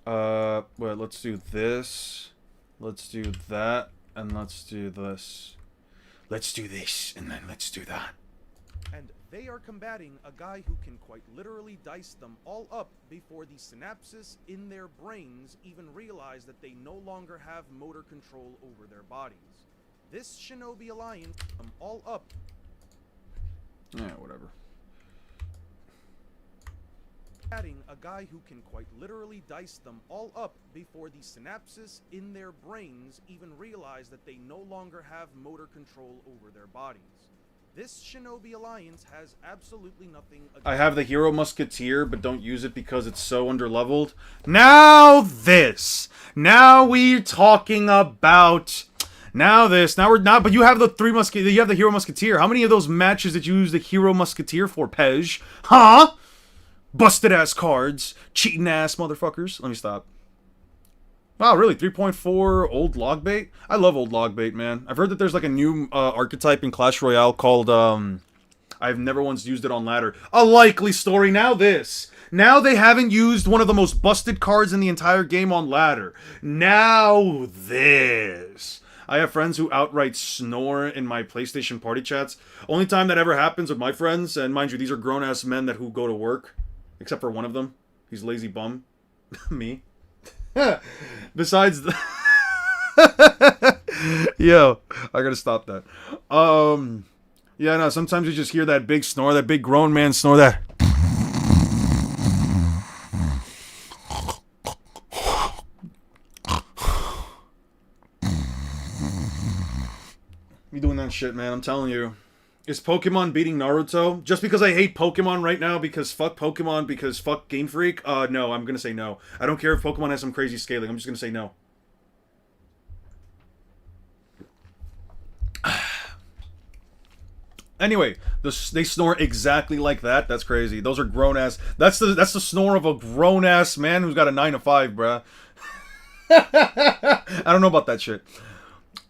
Well, let's do this. Let's do that. And let's do this. Let's do this, and then let's do that. And they are combating a guy who can quite literally dice them all up before the synapses in their brains even realize that they no longer have motor control over their bodies. This Shinobi Alliance them all up. Yeah, whatever. Adding a guy who can quite literally dice them all up before the synapses in their brains even realize that they no longer have motor control over their bodies. This Shinobi Alliance has absolutely nothing... I have the Hero Musketeer, but don't use it because it's so underleveled. Now this! Now we're talking about... Now this. Now we're not... But you have the you have the Hero Musketeer. How many of those matches did you use the Hero Musketeer for, Pej? Huh? Busted ass cards. Cheating ass motherfuckers. Let me stop. Wow, really? 3.4 old log bait? I love old log bait, man. I've heard that there's like a new archetype in Clash Royale called, I've never once used it on ladder. A likely story. Now this. Now they haven't used one of the most busted cards in the entire game on ladder. Now this. I have friends who outright snore in my PlayStation party chats. Only time that ever happens with my friends, and mind you, these are grown-ass men that who go to work. Except for one of them. He's lazy bum. Me. Besides the... Yo, I gotta stop that. Yeah, no, sometimes you just hear that big snore, that big grown man snore, that... You doing that shit, man, I'm telling you. Is Pokemon beating Naruto? Just because I hate Pokemon right now, because fuck Pokemon, because fuck Game Freak? No, I'm gonna say no. I don't care if Pokemon has some crazy scaling, I'm just gonna say no. Anyway, they snore exactly like that. That's crazy. Those are grown-ass... That's the snore of a grown-ass man who's got a 9 to 5, bruh. I don't know about that shit.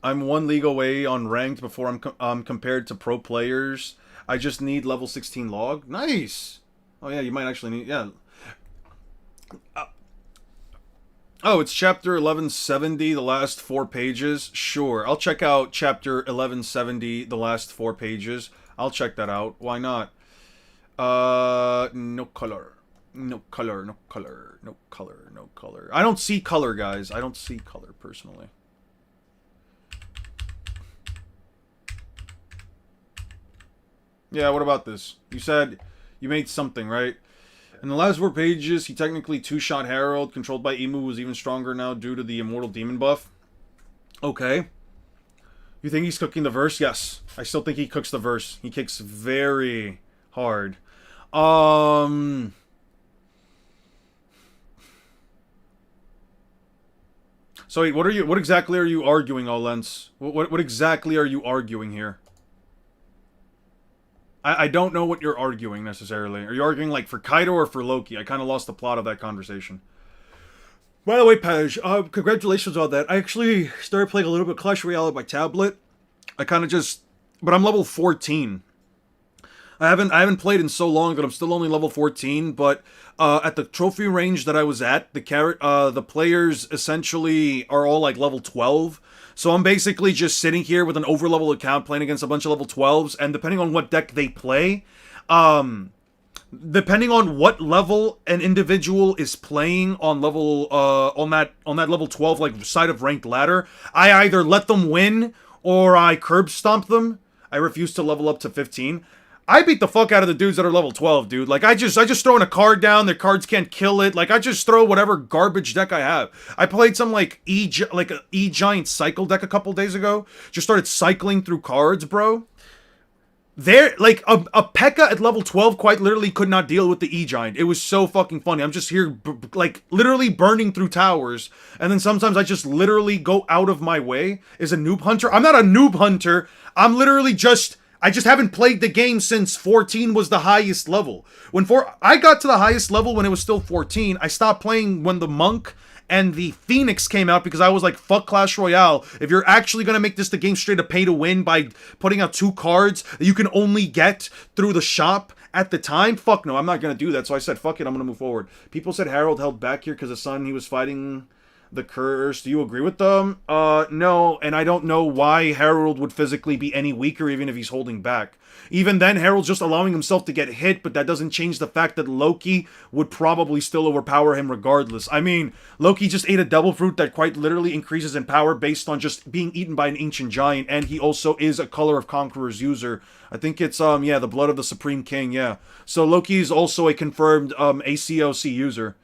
I'm 1 league away on ranked before I'm compared to pro players. I just need level 16 log. Nice! Oh yeah, you might actually need... Yeah. Oh, it's chapter 1170, the last 4 pages. Sure, I'll check out chapter 1170, the last 4 pages. I'll check that out. Why not? No color. No color, no color, no color, no color. I don't see color, guys. I don't see color, personally. Yeah, what about this? You said you made something, right? In the last 4 pages, he technically 2-shot Herald, controlled by Emu, was even stronger now due to the Immortal Demon buff. Okay. You think he's cooking the verse? Yes. I still think he cooks the verse. He kicks very hard. So wait, what exactly are you arguing, Olens? What exactly are you arguing here? I don't know what you're arguing, necessarily. Are you arguing, like, for Kaido or for Loki? I kind of lost the plot of that conversation. By the way, Paj, congratulations on that. I actually started playing a little bit of Clash Royale on my tablet. I kind of just... But I'm level 14. I haven't played in so long that I'm still only level 14, but at the trophy range that I was at, the players essentially are all, like, level 12. So I'm basically just sitting here with an overlevel account playing against a bunch of level 12s, and depending on what deck they play, depending on what level an individual is playing on level on that level 12 like side of ranked ladder, I either let them win or I curb stomp them. I refuse to level up to 15. I beat the fuck out of the dudes that are level 12, dude. Like, I just throw in a card down, their cards can't kill it. Like, I just throw whatever garbage deck I have. I played some, like, E-Giant Cycle deck a couple days ago. Just started cycling through cards, bro. There, like, a P.E.K.K.A. at level 12 quite literally could not deal with the E-Giant. It was so fucking funny. I'm just here, like, literally burning through towers. And then sometimes I just literally go out of my way. Is a noob hunter? I'm not a noob hunter. I'm literally just... I just haven't played the game since 14 was the highest level. I got to the highest level when it was still 14. I stopped playing when the Monk and the Phoenix came out because I was like, fuck Clash Royale. If you're actually going to make this the game straight up pay to win by putting out 2 cards that you can only get through the shop at the time, fuck no, I'm not going to do that. So I said, fuck it, I'm going to move forward. People said Harold held back here because the son he was fighting... the curse. Do you agree with them? No, and I don't know why Harold would physically be any weaker even if he's holding back. Even then, Harold's just allowing himself to get hit, but that doesn't change the fact that Loki would probably still overpower him regardless. I mean, Loki just ate a devil fruit that quite literally increases in power based on just being eaten by an ancient giant, and he also is a Color of Conqueror's user. I think it's, yeah, the Blood of the Supreme King, yeah. So Loki is also a confirmed, ACOC user.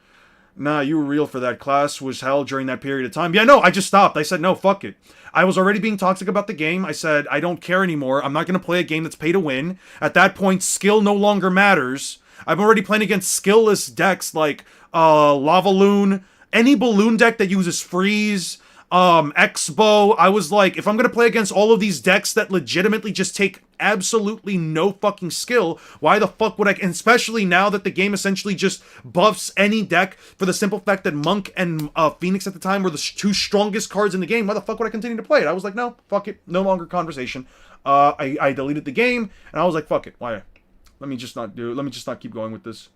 Nah, you were real for that. Class was hell during that period of time. Yeah, no, I just stopped. I said, no, fuck it. I was already being toxic about the game. I said, I don't care anymore. I'm not going to play a game that's pay to win. At that point, skill no longer matters. I'm already playing against skillless decks like Lava Loon, any balloon deck that uses freeze, Expo. I was like, if I'm gonna play against all of these decks that legitimately just take absolutely no fucking skill, why the fuck would I? And especially now that the game essentially just buffs any deck for the simple fact that Monk and Phoenix at the time were the two strongest cards in the game. Why the fuck would I continue to play it? I was like, no, fuck it, no longer conversation. I deleted the game and I was like, fuck it, why? Let me just not keep going with this.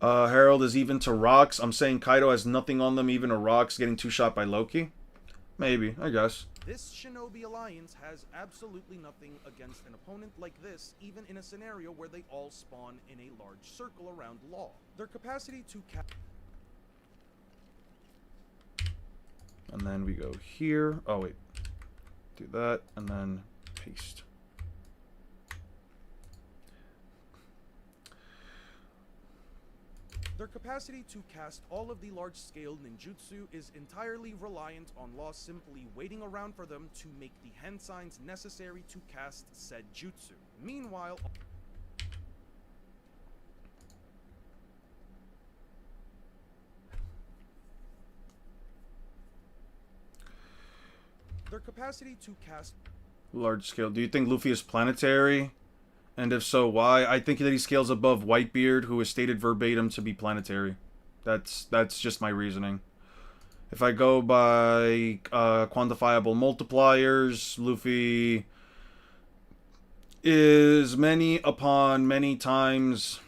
Herald is even to rocks. I'm saying Kaido has nothing on them, even to rocks, getting two-shot by Loki. Maybe, I guess. This Shinobi Alliance has absolutely nothing against an opponent like this, even in a scenario where they all spawn in a large circle around Law. Their capacity to And then we go here. Oh, wait. Do that, and then paste. Their capacity to cast all of the large-scale ninjutsu is entirely reliant on Law simply waiting around for them to make the hand signs necessary to cast said jutsu. Meanwhile, their capacity to cast Large scale. Do you think Luffy is planetary? And if so, why? I think that he scales above Whitebeard, who is stated verbatim to be planetary. That's just my reasoning. If I go by quantifiable multipliers, Luffy is many upon many times.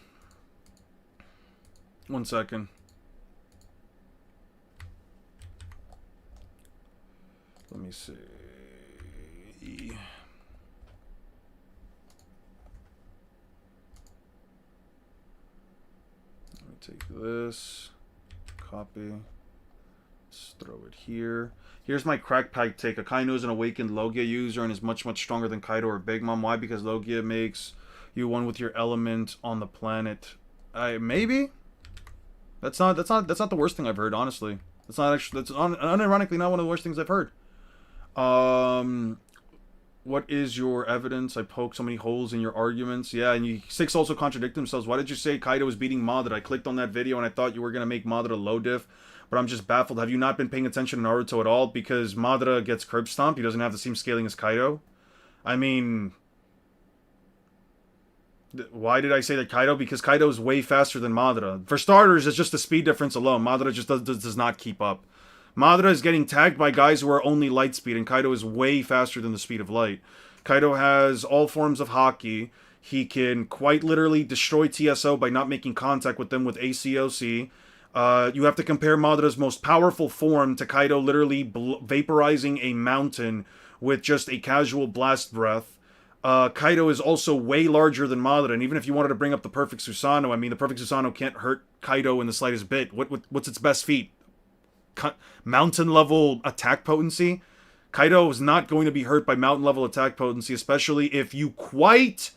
1 second. Let me see. Take this, copy, let's throw it here. Here's my crack pipe take. Akainu is an awakened Logia user and is much stronger than Kaido or Big Mom. Why? Because Logia makes you one with your element on the planet. Maybe. That's not the worst thing I've heard, honestly. That's unironically not one of the worst things I've heard. What is your evidence? I poked so many holes in your arguments. Yeah, and you six also contradict themselves. Why did you say Kaido was beating Madara? I clicked on that video and I thought you were going to make Madara low diff, but I'm just baffled. Have you not been paying attention to Naruto at all? Because Madara gets curb stomped. He doesn't have the same scaling as Kaido. I mean, why did I say that Kaido? Because Kaido is way faster than Madara. For starters, it's just the speed difference alone. Madara just does not keep up. Madara is getting tagged by guys who are only light speed, and Kaido is way faster than the speed of light. Kaido has all forms of haki. He can quite literally destroy TSO by not making contact with them with ACOC. You have to compare Madara's most powerful form to Kaido literally vaporizing a mountain with just a casual blast breath. Kaido is also way larger than Madara, and even if you wanted to bring up the Perfect Susanoo, I mean, the Perfect Susanoo can't hurt Kaido in the slightest bit. What's its best feat? Mountain level attack potency. Kaido is not going to be hurt by mountain level attack potency, especially if you quite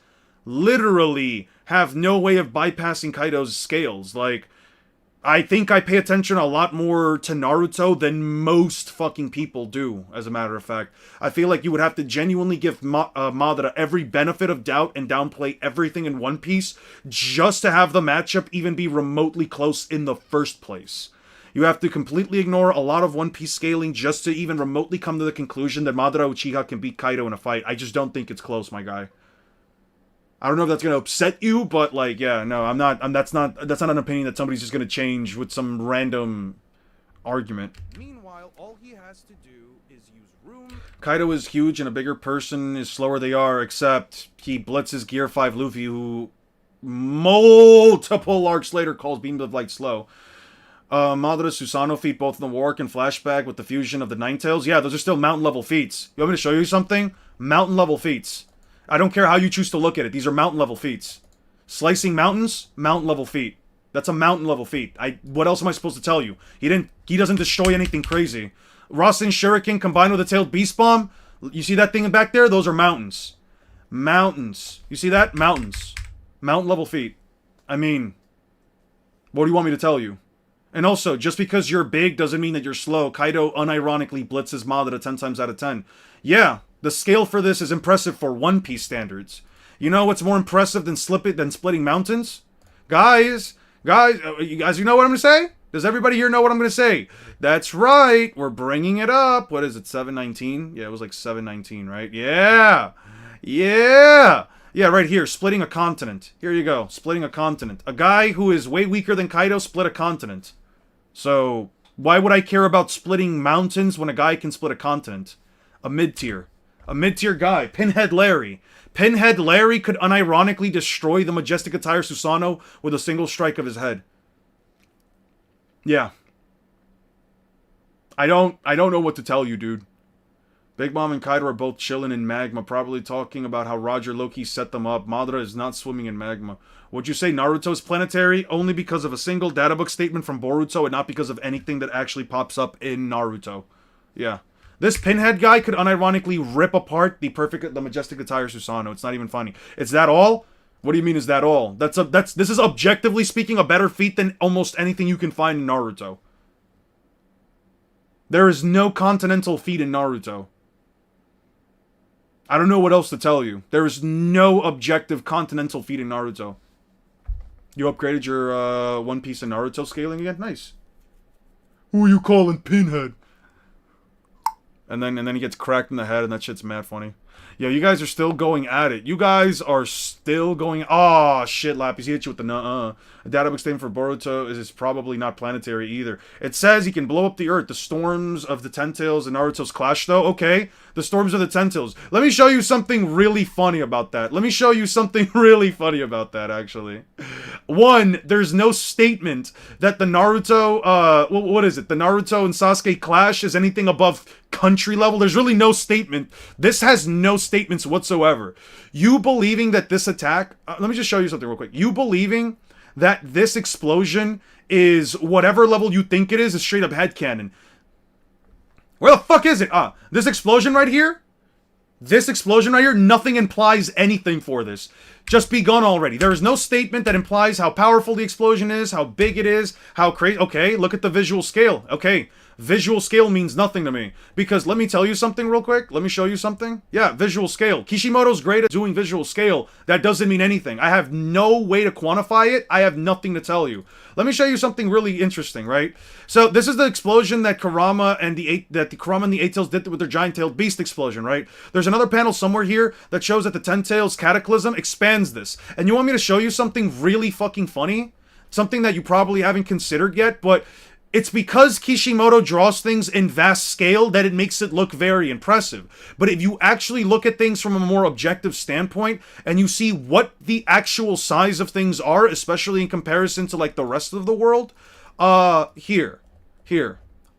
literally have no way of bypassing Kaido's scales. Like, I think I pay attention a lot more to Naruto than most fucking people do, as a matter of fact. I feel like you would have to genuinely give Madara every benefit of doubt and downplay everything in One Piece just to have the matchup even be remotely close in the first place. You have to completely ignore a lot of One Piece scaling just to even remotely come to the conclusion that Madara Uchiha can beat Kaido in a fight. I just don't think it's close, my guy. I don't know if that's going to upset you, but, like, yeah, no, that's not an opinion that somebody's just going to change with some random argument. Meanwhile, all he has to do is use room. Kaido is huge and a bigger person is slower they are, except he blitzes Gear 5 Luffy, who multiple arcs later calls Beams of Light slow. Madara Susanoo feat both in the Warwick and Flashback with the fusion of the Ninetales. Yeah, those are still mountain level feats. You want me to show you something? Mountain level feats. I don't care how you choose to look at it. These are mountain level feats. Slicing mountains, mountain level feat. That's a mountain level feat. What else am I supposed to tell you? He doesn't destroy anything crazy. Rasen Shuriken combined with a tailed beast bomb. You see that thing back there? Those are mountains. Mountains. You see that? Mountains. Mountain level feat. I mean, what do you want me to tell you? And also, just because you're big doesn't mean that you're slow. Kaido unironically blitzes Madara 10 times out of 10. Yeah, the scale for this is impressive for One Piece standards. You know what's more impressive than splitting mountains? Guys, you know what I'm gonna say? Does everybody here know what I'm going to say? That's right. We're bringing it up. What is it, 719? Yeah, it was like 719, right? Yeah. Yeah. Yeah, right here. Splitting a continent. Here you go. Splitting a continent. A guy who is way weaker than Kaido split a continent. So, why would I care about splitting mountains when a guy can split a continent? A mid-tier. A mid-tier guy. Pinhead Larry. Pinhead Larry could unironically destroy the majestic attire Susanoo with a single strike of his head. Yeah. I don't know what to tell you, dude. Big Mom and Kaido are both chilling in magma, probably talking about how Roger Loki set them up. Madara is not swimming in magma. Would you say Naruto's planetary only because of a single databook statement from Boruto and not because of anything that actually pops up in Naruto? Yeah. This Pinhead guy could unironically rip apart the majestic attire Susanoo. It's not even funny. Is that all? What do you mean is that all? This is objectively speaking a better feat than almost anything you can find in Naruto. There is no continental feat in Naruto. I don't know what else to tell you. There is no objective continental feat in Naruto. You upgraded your One Piece and Naruto scaling again? Nice. Who are you calling Pinhead? And then he gets cracked in the head and that shit's mad funny. Yo, you guys are still going at it. You guys are still going... Oh, shit, Lapis. He hit you with the nuh-uh. A databook statement for Boruto is probably not planetary either. It says he can blow up the earth. The storms of the Ten Tails and Naruto's clash, though. Okay. The storms of the Ten Tails. Let me show you something really funny about that. Actually. One, there's no statement that the Naruto... what is it? The Naruto and Sasuke clash is anything above country level. There's really no statement. This has no statements whatsoever. You believing that this attack... let me just show you something real quick. You believing that this explosion is whatever level you think it is straight up headcanon. Where the fuck is it? This explosion right here? This explosion right here, nothing implies anything for this. Just be gone already. There is no statement that implies how powerful the explosion is, how big it is, how crazy... Okay, look at the visual scale. Okay, visual scale means nothing to me. Because let me tell you something real quick. Let me show you something. Yeah, visual scale. Kishimoto's great at doing visual scale. That doesn't mean anything. I have no way to quantify it. I have nothing to tell you. Let me show you something really interesting, right? So this is the explosion that Kurama and the Eight Tails did with their giant-tailed beast explosion, right? There's another panel somewhere here that shows that the Ten Tails Cataclysm expands this. And you want me to show you something really fucking funny? Something that you probably haven't considered yet, but it's because Kishimoto draws things in vast scale that it makes it look very impressive. But if you actually look at things from a more objective standpoint, and you see what the actual size of things are, especially in comparison to like the rest of the world, here,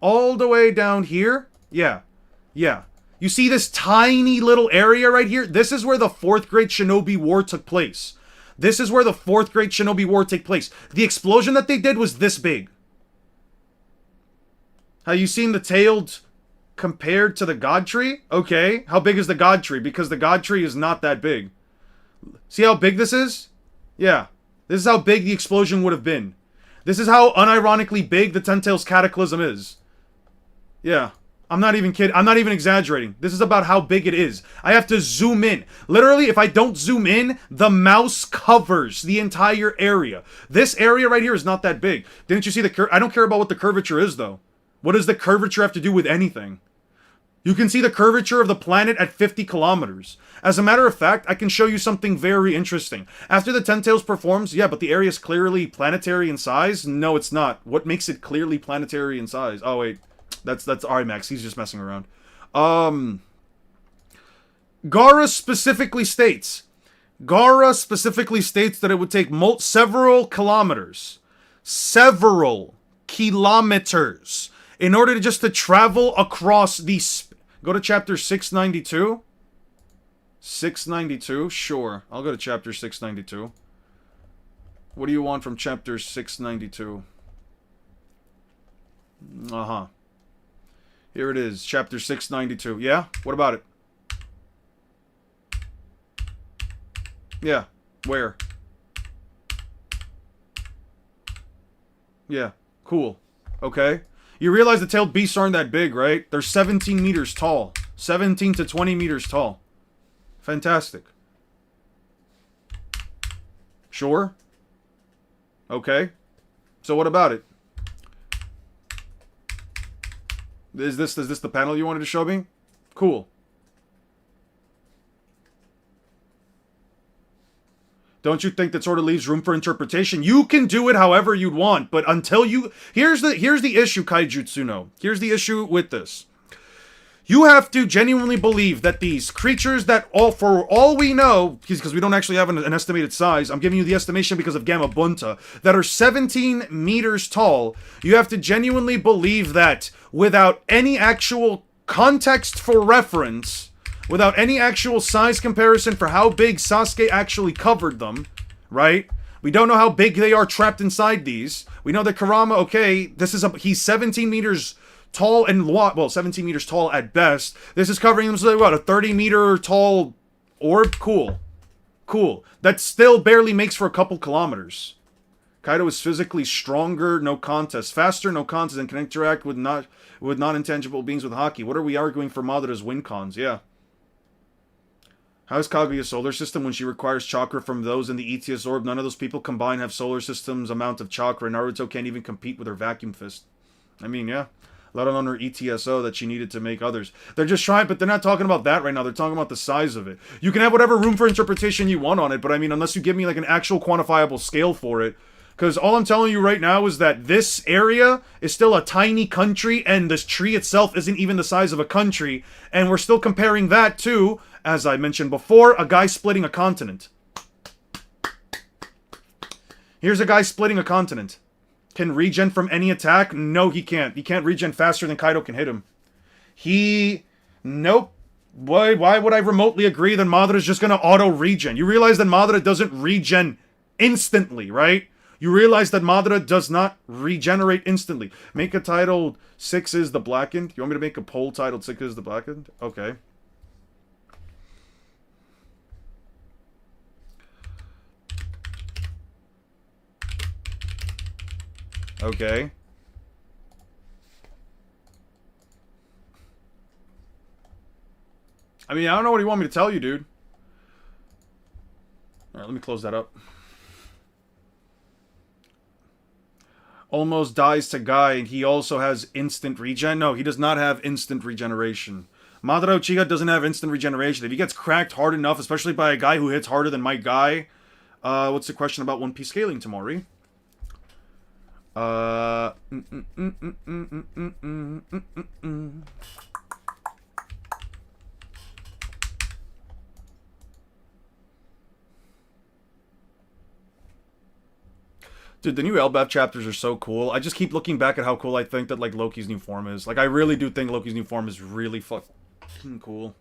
all the way down here, yeah. You see this tiny little area right here? This is where the 4th Great Shinobi War took place. The explosion that they did was this big. Have you seen the tailed compared to the God Tree? Okay, how big is the God Tree? Because the God Tree is not that big. See how big this is? Yeah, this is how big the explosion would have been. This is how unironically big the Ten Tails Cataclysm is. Yeah, I'm not even kidding. I'm not even exaggerating. This is about how big it is. I have to zoom in. Literally, if I don't zoom in, the mouse covers the entire area. This area right here is not that big. Didn't you see the I don't care about what the curvature is, though. What does the curvature have to do with anything? You can see the curvature of the planet at 50 kilometers. As a matter of fact, I can show you something very interesting. After the Ten Tails performs, yeah, but the area is clearly planetary in size? No, it's not. What makes it clearly planetary in size? Oh, wait. That's IMAX. He's just messing around. Gaara specifically states that it would take several kilometers in order to travel across the... Go to chapter 692. 692, sure. I'll go to chapter 692. What do you want from chapter 692? Uh-huh. Here it is, chapter 692. Yeah? What about it? Yeah. Where? Yeah. Cool. Okay. You realize the tailed beasts aren't that big, right? They're 17 meters tall. 17 to 20 meters tall. Fantastic. Sure. Okay. So what about it? Is this the panel you wanted to show me? Cool. Don't you think that sort of leaves room for interpretation? You can do it however you'd want, but until you... Here's the issue, Kaijutsuno. Here's the issue with this. You have to genuinely believe that these creatures that, for all we know, because we don't actually have an estimated size, I'm giving you the estimation because of Gamma Bunta, that are 17 meters tall, you have to genuinely believe that without any actual context for reference... Without any actual size comparison for how big Sasuke actually covered them, right? We don't know how big they are trapped inside these. We know that Kurama, okay, he's 17 meters tall and, well, 17 meters tall at best. This is covering him, so what, a 30-meter tall orb? Cool. Cool. That still barely makes for a couple kilometers. Kaido is physically stronger, no contest. Faster, no contest, and can interact with non-intangible beings with Haki. What are we arguing for Madara's win cons? Yeah. How is Kaguya's solar system when she requires chakra from those in the ETS orb? None of those people combined have solar system's amount of chakra. Naruto can't even compete with her vacuum fist. I mean, yeah. Let alone her ETSO that she needed to make others. They're just trying, but they're not talking about that right now. They're talking about the size of it. You can have whatever room for interpretation you want on it, but I mean, unless you give me like an actual quantifiable scale for it. Because all I'm telling you right now is that this area is still a tiny country, and this tree itself isn't even the size of a country. And we're still comparing that to... As I mentioned before, a guy splitting a continent. Here's a guy splitting a continent. Can regen from any attack? No, he can't. He can't regen faster than Kaido can hit him. Nope. Why would I remotely agree that Madara's just gonna auto-regen? You realize that Madara doesn't regen instantly, right? You realize that Madara does not regenerate instantly. Make a title 6 is the Blackened. You want me to make a poll titled 6 is the Blackened? Okay. Okay. I mean, I don't know what you want me to tell you, dude. Alright, let me close that up. Almost dies to Guy, and he also has instant regen. No, he does not have instant regeneration. Madara Uchiha doesn't have instant regeneration. If he gets cracked hard enough, especially by a guy who hits harder than my guy... what's the question about One Piece scaling, Tamori? Dude, the new Elbaf chapters are so cool. I just keep looking back at how cool I think that, like, Loki's new form is. Like, I really do think Loki's new form is really fucking cool.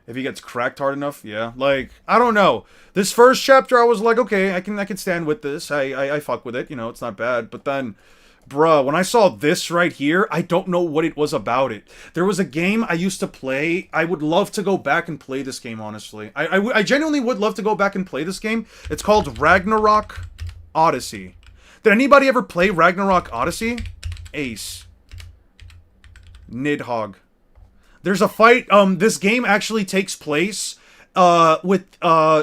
If he gets cracked hard enough, yeah. Like, I don't know. This first chapter, I was like, okay, I can stand with this. I fuck with it. You know, it's not bad. But then, bruh, when I saw this right here, I don't know what it was about it. There was a game I used to play. I would love to go back and play this game, honestly. I genuinely would love to go back and play this game. It's called Ragnarok Odyssey. Did anybody ever play Ragnarok Odyssey? Ace. Nidhogg. There's a fight, this game actually takes place, with,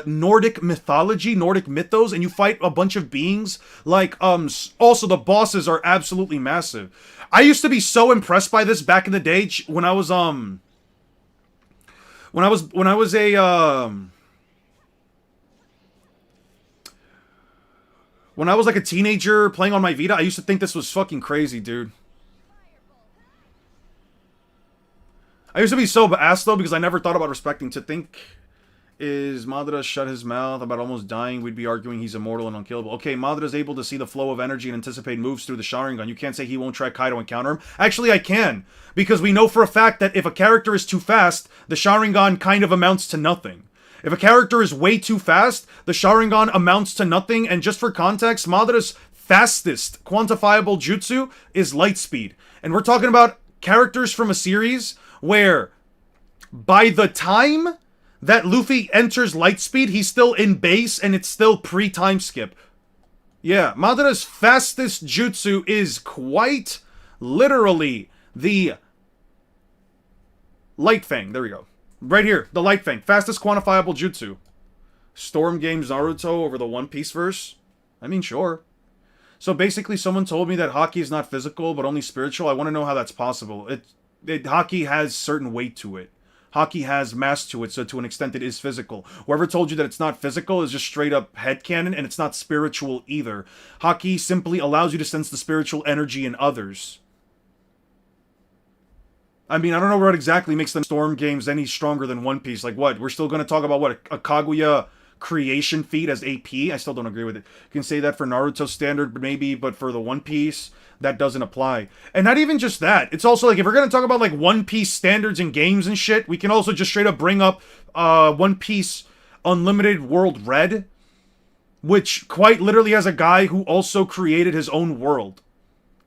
Nordic mythology, Nordic mythos, and you fight a bunch of beings, like, also the bosses are absolutely massive. I used to be so impressed by this back in the day, when I was like a teenager playing on my Vita, I used to think this was fucking crazy, dude. I used to be so ass though because I never thought about respecting. To think is Madara shut his mouth about almost dying, we'd be arguing he's immortal and unkillable. Okay, Madara's able to see the flow of energy and anticipate moves through the Sharingan. You can't say he won't track Kaido and counter him. Actually, I can. Because we know for a fact that if a character is too fast, the Sharingan kind of amounts to nothing. If a character is way too fast, the Sharingan amounts to nothing. And just for context, Madara's fastest quantifiable jutsu is light speed. And we're talking about characters from a series where by the time that Luffy enters Lightspeed, he's still in base and it's still pre-time skip. Yeah, Madara's fastest jutsu is quite literally the Light Fang. There we go. Right here, the Light Fang. Fastest quantifiable jutsu. Storm Games Naruto over the One Piece verse? I mean, sure. So basically, someone told me that hockey is not physical, but only spiritual. I want to know how that's possible. Hockey has certain weight to it. Hockey has mass to it, so to an extent it is physical. Whoever told you that it's not physical is just straight up headcanon, and it's not spiritual either. Hockey simply allows you to sense the spiritual energy in others. I mean, I don't know what exactly makes the Storm games any stronger than One Piece. Like, what? We're still going to talk about, what, a Kaguya creation feat as AP? I still don't agree with it. You can say that for Naruto standard, maybe, but for the One Piece, that doesn't apply. And not even just that. It's also like, if we're going to talk about, like, One Piece standards in games and shit, we can also just straight up bring up One Piece Unlimited World Red, which quite literally has a guy who also created his own world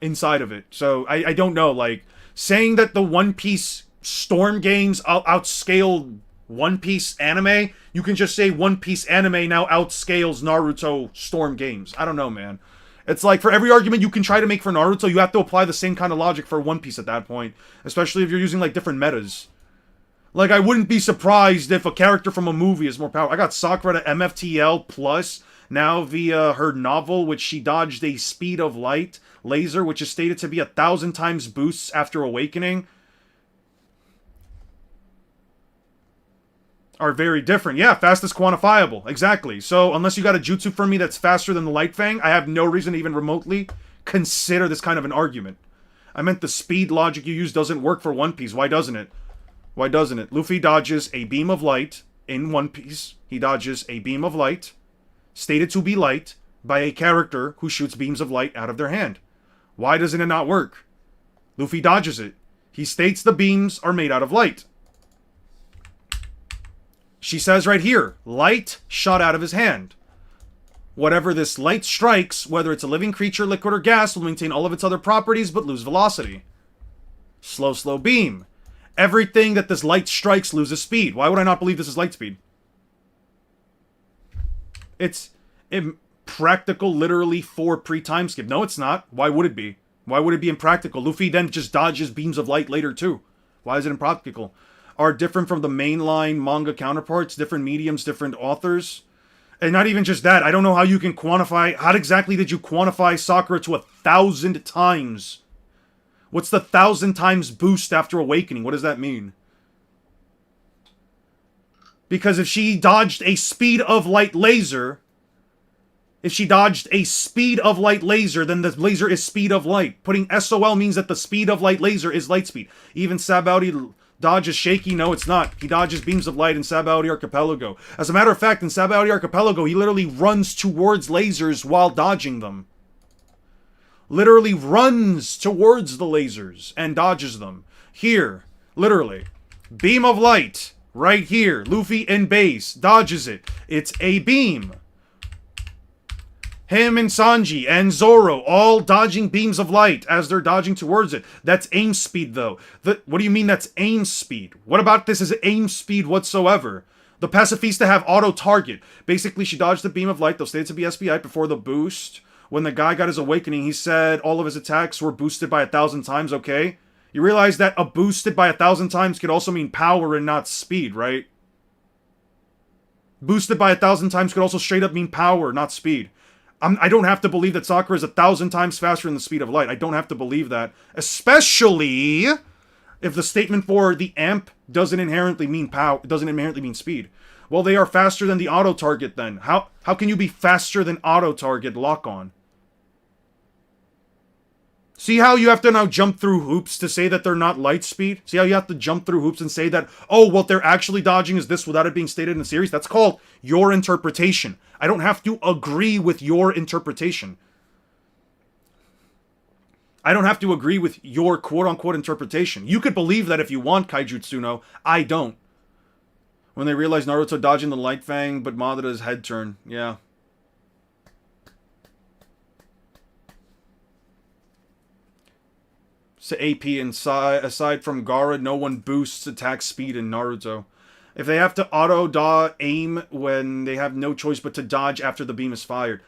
inside of it. So, I don't know, like, saying that the One Piece Storm games outscale One Piece anime, you can just say One Piece anime now outscales Naruto Storm games. I don't know, man. It's like, for every argument you can try to make for Naruto, you have to apply the same kind of logic for One Piece at that point. Especially if you're using, like, different metas. Like, I wouldn't be surprised if a character from a movie is more powerful. I got Sakura to MFTL Plus now via her novel, which she dodged a speed of light laser, which is stated to be 1,000 times boosts after awakening, are very different. Yeah, fast is quantifiable. Exactly. So, unless you got a jutsu for me that's faster than the Light Fang, I have no reason to even remotely consider this kind of an argument. I meant the speed logic you use doesn't work for One Piece. Why doesn't it? Why doesn't it? Luffy dodges a beam of light in One Piece. He dodges a beam of light, stated to be light, by a character who shoots beams of light out of their hand. Why doesn't it not work? Luffy dodges it. He states the beams are made out of light. She says right here, light shot out of his hand. Whatever this light strikes, whether it's a living creature, liquid, or gas, will maintain all of its other properties but lose velocity. Slow, slow beam. Everything that this light strikes loses speed. Why would I not believe this is light speed? It's impractical literally for pre-time skip. No, it's not. Why would it be? Why would it be impractical? Luffy then just dodges beams of light later too. Why is it impractical? Are different from the mainline manga counterparts, different mediums, different authors. And not even just that, I don't know how you can quantify, how exactly did you quantify Sakura to 1,000 times? What's the 1,000 times boost after awakening? What does that mean? Because if she dodged a speed of light laser, then the laser is speed of light. Putting SOL means that the speed of light laser is light speed. Even Sabaody dodges shaky. No, it's not. He dodges beams of light in Sabaody Archipelago. As a matter of fact, in Sabaody Archipelago, he literally runs towards lasers while dodging them. Literally runs towards the lasers and dodges them. Here, literally, beam of light, right here. Luffy in base, dodges it. It's a beam. Him and Sanji and Zoro all dodging beams of light as they're dodging towards it. That's aim speed, though. What do you mean that's aim speed? What about this is aim speed whatsoever? The Pacifista have auto-target. Basically, she dodged the beam of light, though stated to be SBI, before the boost. When the guy got his awakening, he said all of his attacks were boosted by 1,000 times, okay? You realize that a boosted by 1,000 times could also mean power and not speed, right? Boosted by 1,000 times could also straight up mean power, not speed. I don't have to believe that Sakura is 1,000 times faster than the speed of light. I don't have to believe that. Especially if the statement for the amp doesn't inherently mean power, doesn't inherently mean speed. Well, they are faster than the auto-target then. How can you be faster than auto-target lock-on? See how you have to now jump through hoops to say that they're not light speed? See how you have to jump through hoops and say that, oh, what they're actually dodging is this without it being stated in the series? That's called your interpretation. I don't have to agree with your interpretation. I don't have to agree with your quote-unquote interpretation. You could believe that if you want, Kaijutsuno. I don't. When they realize Naruto dodging the Light Fang, but Madara's head turn. Yeah. So AP aside from Gaara, no one boosts attack speed in Naruto. If they have to aim when they have no choice but to dodge after the beam is fired.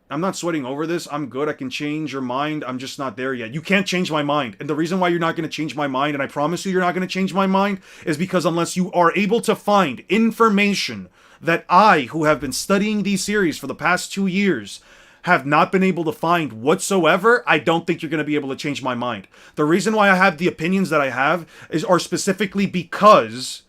I'm not sweating over this. I'm good. I can change your mind. I'm just not there yet. You can't change my mind. And the reason why you're not going to change my mind, and I promise you you're not going to change my mind, is because unless you are able to find information that I, who have been studying these series for the past 2 years, have not been able to find whatsoever, I don't think you're going to be able to change my mind. The reason why I have the opinions that I have are specifically because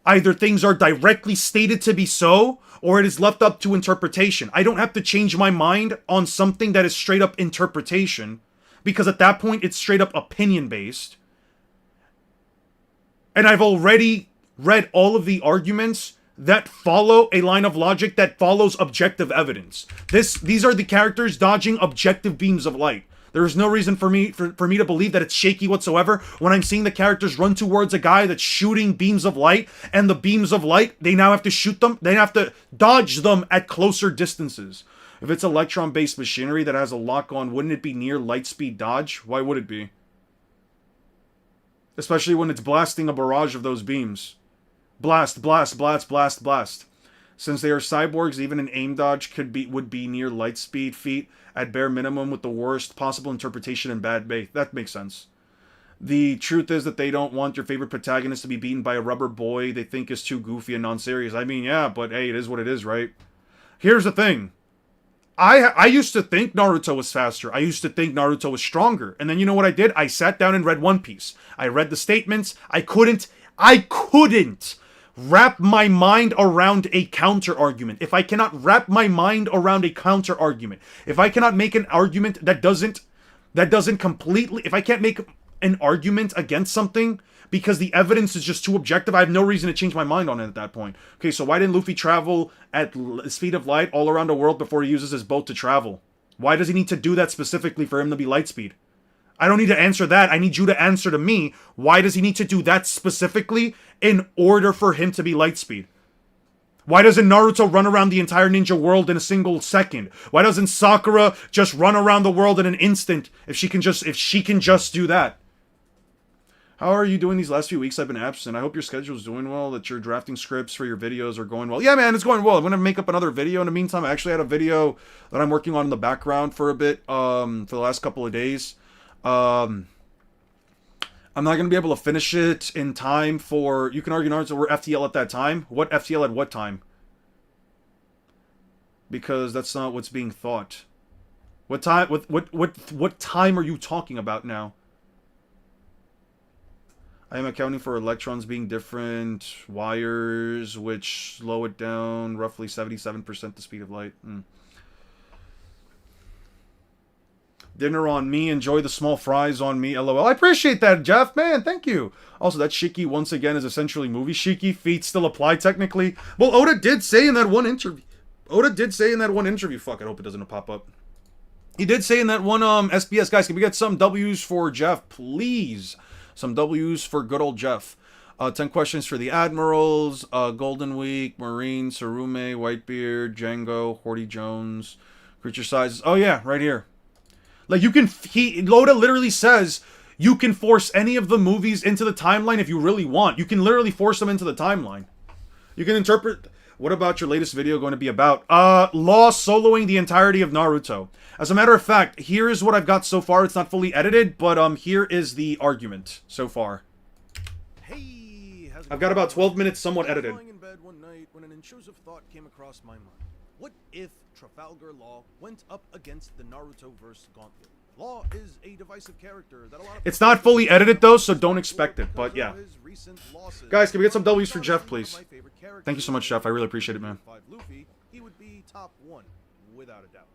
either things are directly stated to be so, or it is left up to interpretation. I don't have to change my mind on something that is straight up interpretation, because at that point it's straight up opinion based. And I've already read all of the arguments that follow a line of logic that follows objective evidence. These are the characters dodging objective beams of light. There is no reason for me to believe that it's shaky whatsoever when I'm seeing the characters run towards a guy that's shooting beams of light, and the beams of light, they now have to shoot them, they have to dodge them at closer distances. If it's electron-based machinery that has a lock-on, wouldn't it be near light speed dodge? Why would it be? Especially when it's blasting a barrage of those beams. Blast, blast, blast, blast, blast. Since they are cyborgs, even an aim dodge would be near light speed feat at bare minimum, with the worst possible interpretation and bad bait. That makes sense. The truth is that they don't want your favorite protagonist to be beaten by a rubber boy they think is too goofy and non-serious. I mean, yeah, but hey, it is what it is, right? Here's the thing. I used to think Naruto was faster. I used to think Naruto was stronger. And then you know what I did? I sat down and read One Piece. I read the statements. I couldn't wrap my mind around a counter argument. If I cannot wrap my mind around a counter argument, if I cannot make an argument that doesn't completely, if I can't make an argument against something because the evidence is just too objective, I have no reason to change my mind on it at that point. Okay, so why didn't Luffy travel at the speed of light all around the world before he uses his boat to travel? Why does he need to do that specifically for him to be light speed? I don't need to answer that. I need you to answer to me. Why does he need to do that specifically in order for him to be light speed? Why doesn't Naruto run around the entire ninja world in a single second? Why doesn't Sakura just run around the world in an instant if she can just do that? How are you doing these last few weeks I've been absent? I hope your schedule's doing well, that your drafting scripts for your videos are going well. Yeah, man, it's going well. I'm going to make up another video in the meantime. I actually had a video that I'm working on in the background for a bit, for the last couple of days. I'm not going to be able to finish it in time for... You can argue Naruto were FTL at that time. What FTL at what time? Because that's not what's being thought. What time... What time are you talking about now? I am accounting for electrons being different wires, which slow it down roughly 77% the speed of light. Dinner on me. Enjoy the small fries on me. LOL. I appreciate that, Jeff. Man, thank you. Also, that Shiki, once again, is essentially movie Shiki. Feet still apply, technically. Well, Oda did say in that one interview... Fuck, I hope it doesn't pop up. He did say in that one SBS, guys, can we get some W's for Jeff, please? Some W's for good old Jeff. 10 questions for the Admirals, Golden Week, Marine, Sarume, Whitebeard, Django, Horty Jones, creature sizes. Oh yeah, right here. Like, you can, Loda literally says you can force any of the movies into the timeline if you really want. You can literally force them into the timeline. You can interpret... What about your latest video going to be about? Law soloing the entirety of Naruto. As a matter of fact, here is what I've got so far. It's not fully edited, but here is the argument so far. Hey, I've got about 12 minutes somewhat edited. Lying in bed one night when an intrusive thought came across my mind. What if Trafalgar Law went up against the Naruto-verse gauntlet? Law is a divisive character that a lot of... It's not fully edited though, so don't expect it, but yeah. Guys, can we get some W's for Jeff, please? Thank you so much, Jeff. I really appreciate it, man. Luffy, he would be top 1, without a doubt.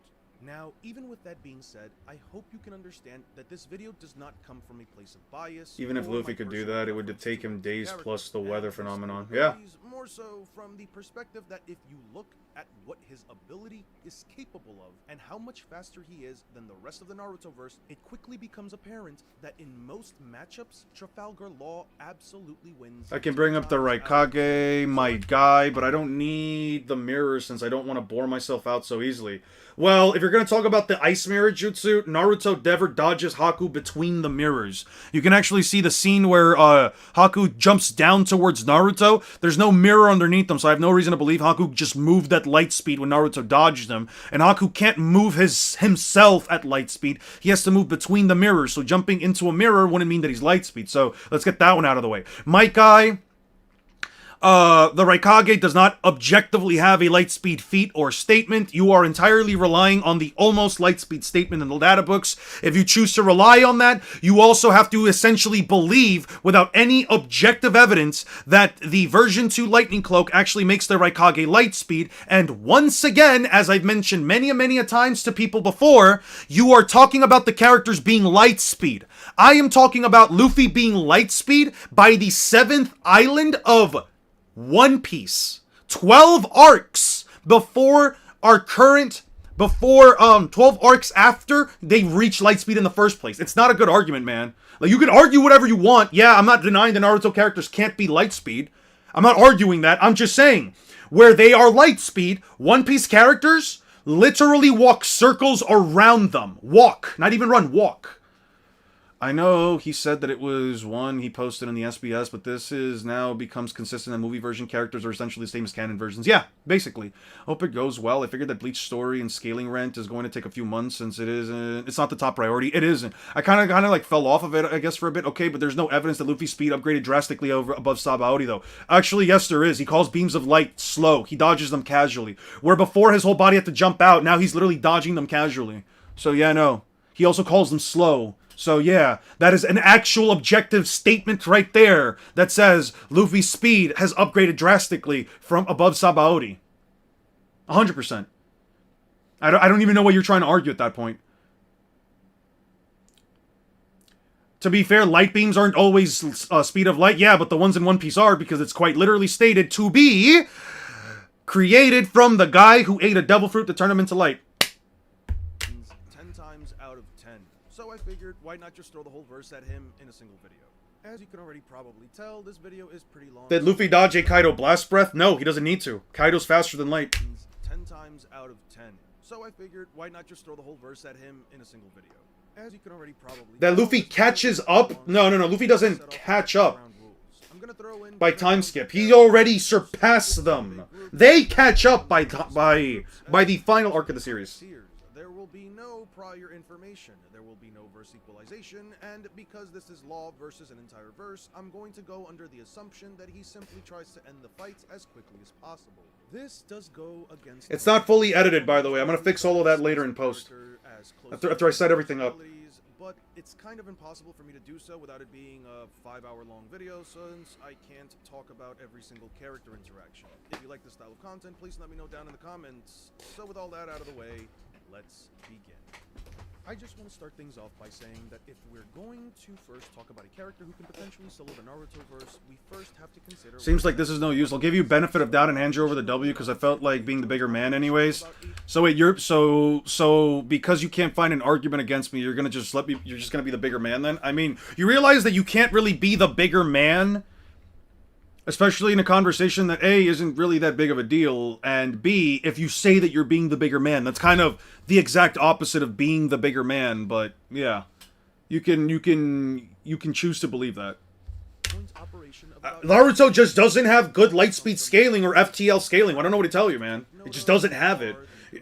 Now, even with that being said, I hope you can understand that this video does not come from a place of bias. Even if Luffy could do that, it would take him days plus the weather phenomenon. Yeah. More so from the perspective that if you look at what his ability is capable of and how much faster he is than the rest of the Naruto-verse, it quickly becomes apparent that in most matchups, Trafalgar Law absolutely wins. I can bring up the Raikage, my guy, but I don't need the mirror since I don't want to bore myself out so easily. Well, if you're going to talk about the ice mirror jutsu, Naruto never dodges Haku between the mirrors. You can actually see the scene where Haku jumps down towards Naruto. There's no mirror underneath them, so I have no reason to believe Haku just moved at light speed when Naruto dodged him. And Haku can't move himself at light speed. He has to move between the mirrors, so jumping into a mirror wouldn't mean that he's light speed. So let's get that one out of the way. Might Guy... The Raikage does not objectively have a light speed feat or statement. You are entirely relying on the almost light speed statement in the data books. If you choose to rely on that, you also have to essentially believe, without any objective evidence, that the version 2 lightning cloak actually makes the Raikage light speed. And once again, as I've mentioned many a times to people before, you are talking about the characters being light speed. I am talking about Luffy being light speed by the 7th island of One Piece. 12 arcs before our current, 12 arcs after they reach light speed in the first place. It's not a good argument, man. Like, you can argue whatever you want. Yeah, I'm not denying the Naruto characters can't be light speed. I'm not arguing that. I'm just saying, where they are light speed, One Piece characters literally walk circles around them. Walk, not even run, walk. I know he said that it was one he posted in the SBS, but this is now becomes consistent that movie version characters are essentially the same as canon versions. Yeah, basically. Hope it goes well. I figured that Bleach story and scaling rent is going to take a few months since it's not the top priority. It isn't. I kind of like fell off of it, I guess, for a bit. Okay, but there's no evidence that Luffy's speed upgraded drastically above Sabaody, though. Actually, yes, there is. He calls beams of light slow. He dodges them casually. Where before his whole body had to jump out, now he's literally dodging them casually. So yeah, no. He also calls them slow. So yeah, that is an actual objective statement right there that says Luffy's speed has upgraded drastically from above Sabaody. 100%. I don't even know what you're trying to argue at that point. To be fair, light beams aren't always speed of light. Yeah, but the ones in One Piece are, because it's quite literally stated to be created from the guy who ate a devil fruit to turn him into light. 10 times out of 10. So I figured, why not just throw the whole verse at him in a single video? As you can already probably tell, this video is pretty long. Did Luffy dodge a Kaido blast breath? No, he doesn't need to. Kaido's faster than light. 10 times out of 10. So I figured, why not just throw the whole verse at him in a single video? As you can already probably that tell, Luffy catches up? No, Luffy doesn't catch up by time skip. He already surpassed them. They catch up by the final arc of the series. There will be no prior information. There will be no verse equalization, and because this is law versus an entire verse, I'm going to go under the assumption that he simply tries to end the fights as quickly as possible. This does go against... It's not fully edited, by the way. I'm going to fix all of that later in post. After I set everything up. But it's kind of impossible for me to do so without it being a 5-hour-long video, since I can't talk about every single character interaction. If you like this style of content, please let me know down in the comments. So with all that out of the way, let's begin. I just want to start things off by saying that if we're going to first talk about a character who can potentially solo the Naruto verse, we first have to consider... Seems like this is no use. I'll give you benefit of doubt and hand you over the W because I felt like being the bigger man anyways. So wait, so because you can't find an argument against me, you're gonna just you're just gonna be the bigger man then? I mean, you realize that you can't really be the bigger man, especially in a conversation that A, isn't really that big of a deal, and B, if you say that you're being the bigger man, that's kind of the exact opposite of being the bigger man, but yeah. You can choose to believe that. Naruto just doesn't have good lightspeed scaling or FTL scaling. I don't know what to tell you, man. It just doesn't have it.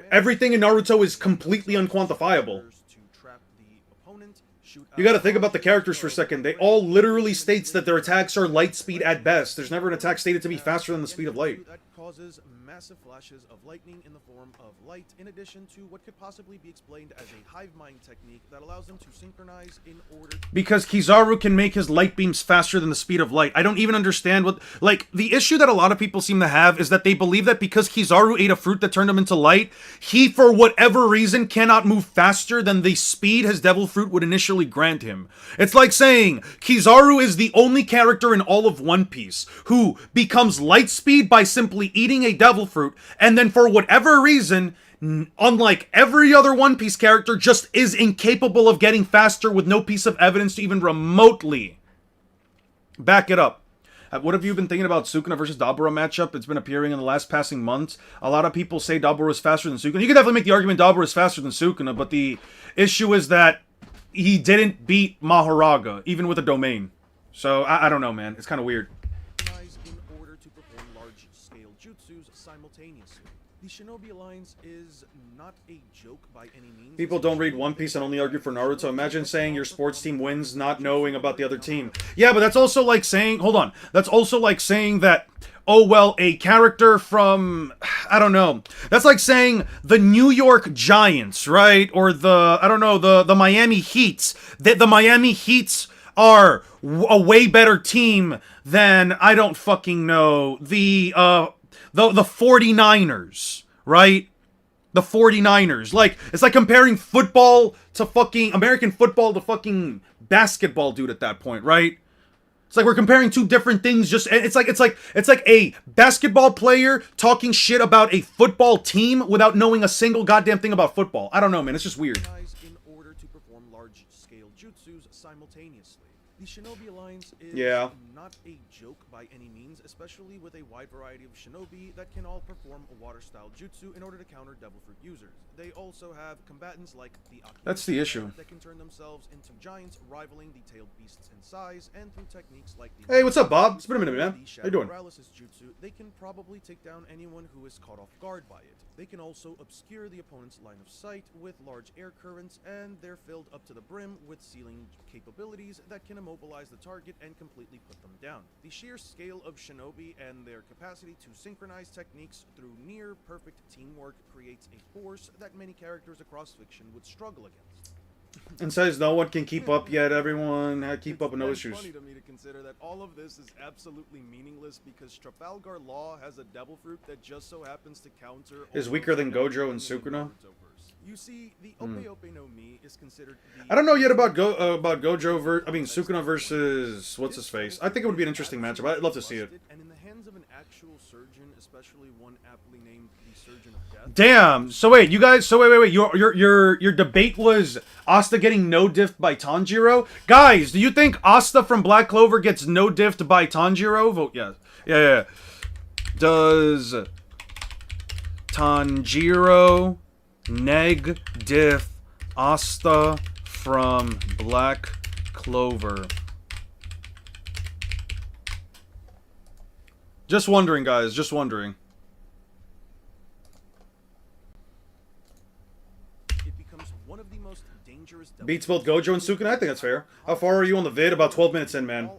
Everything in Naruto is completely unquantifiable. You gotta think about the characters for a second. They all literally states that their attacks are light speed at best. There's never an attack stated to be faster than the speed of light. That causes massive flashes of lightning in the form of light, in addition to what could possibly be explained as a hive mind technique that allows them to synchronize in order... Because Kizaru can make his light beams faster than the speed of light. I don't even understand what... Like, the issue that a lot of people seem to have is that they believe that because Kizaru ate a fruit that turned him into light, he, for whatever reason, cannot move faster than the speed his devil fruit would initially grant him. It's like saying Kizaru is the only character in all of One Piece who becomes light speed by simply eating a devil fruit, and then for whatever reason, unlike every other One Piece character, just is incapable of getting faster with no piece of evidence to even remotely back it up. What have you been thinking about Sukuna versus Dabura matchup? It's been appearing in the last passing months. A lot of people say Dabura is faster than Sukuna. You can definitely make the argument Dabura is faster than Sukuna, but the issue is that he didn't beat Mahoraga, even with a domain. So, I don't know, man. It's kind of weird. In order to perform large-scale jutsu jutsus simultaneously. The Shinobi Alliance is not a joke by any means. People don't read One Piece and only argue for Naruto. Imagine saying your sports team wins not knowing about the other team. Yeah, but that's also like saying, hold on, that's also like saying that, oh, well, a character from, I don't know. That's like saying the New York Giants, right? Or the, I don't know, the Miami Heats. The Miami Heats are a way better team than, I don't fucking know, the 49ers, right? The 49ers. Like, it's like comparing football to fucking, American football to fucking basketball, dude, at that point, right? It's like we're comparing two different things. Just it's like a basketball player talking shit about a football team without knowing a single goddamn thing about football. I don't know, man. It's just weird. In order to perform large-scale jutsus simultaneously. The Shinobi Alliance is not a joke by any means, especially with a wide variety of shinobi that can all perform a water-style jutsu in order to counter Devil Fruit users. They also have combatants like the That's the issue. that can turn themselves into giants, rivaling the tailed beasts in size, and through techniques like the Hey, what's up, Bob? It's been a minute, man. How you doing? paralysis jutsu, they can probably take down anyone who is caught off guard by it. They can also obscure the opponent's line of sight with large air currents, and they're filled up to the brim with sealing capabilities that can immobilize the target and completely put them down. The sheer scale of shinobi and their capacity to synchronize techniques through near-perfect teamwork creates a force that many characters across fiction would struggle against. And says no one can keep up yet. Everyone had keep up with no issues. It's funny to me to consider that all of this is absolutely meaningless because Trafalgar Law has a devil fruit that just so happens to counter. Is weaker than Gojo and Sukuna. You see, the Ope Ope no Mi is considered. I don't know yet about Gojo Sukuna versus what's his face. I think it would be an interesting matchup. I'd love to see it. And in the hands of an actual surgeon, especially one aptly named the Surgeon of Death. Damn. So wait, you guys. So wait. Your debate was Asta getting no diffed by Tanjiro. Guys, do you think Asta from Black Clover gets no diffed by Tanjiro? Vote yes. Yeah. Does Tanjiro neg diff Asta from Black Clover? Just wondering, guys. Just wondering. It becomes one of the most dangerous Beats both Gojo and Sukuna. I think that's fair. How far are you on the vid? About 12 minutes in, man.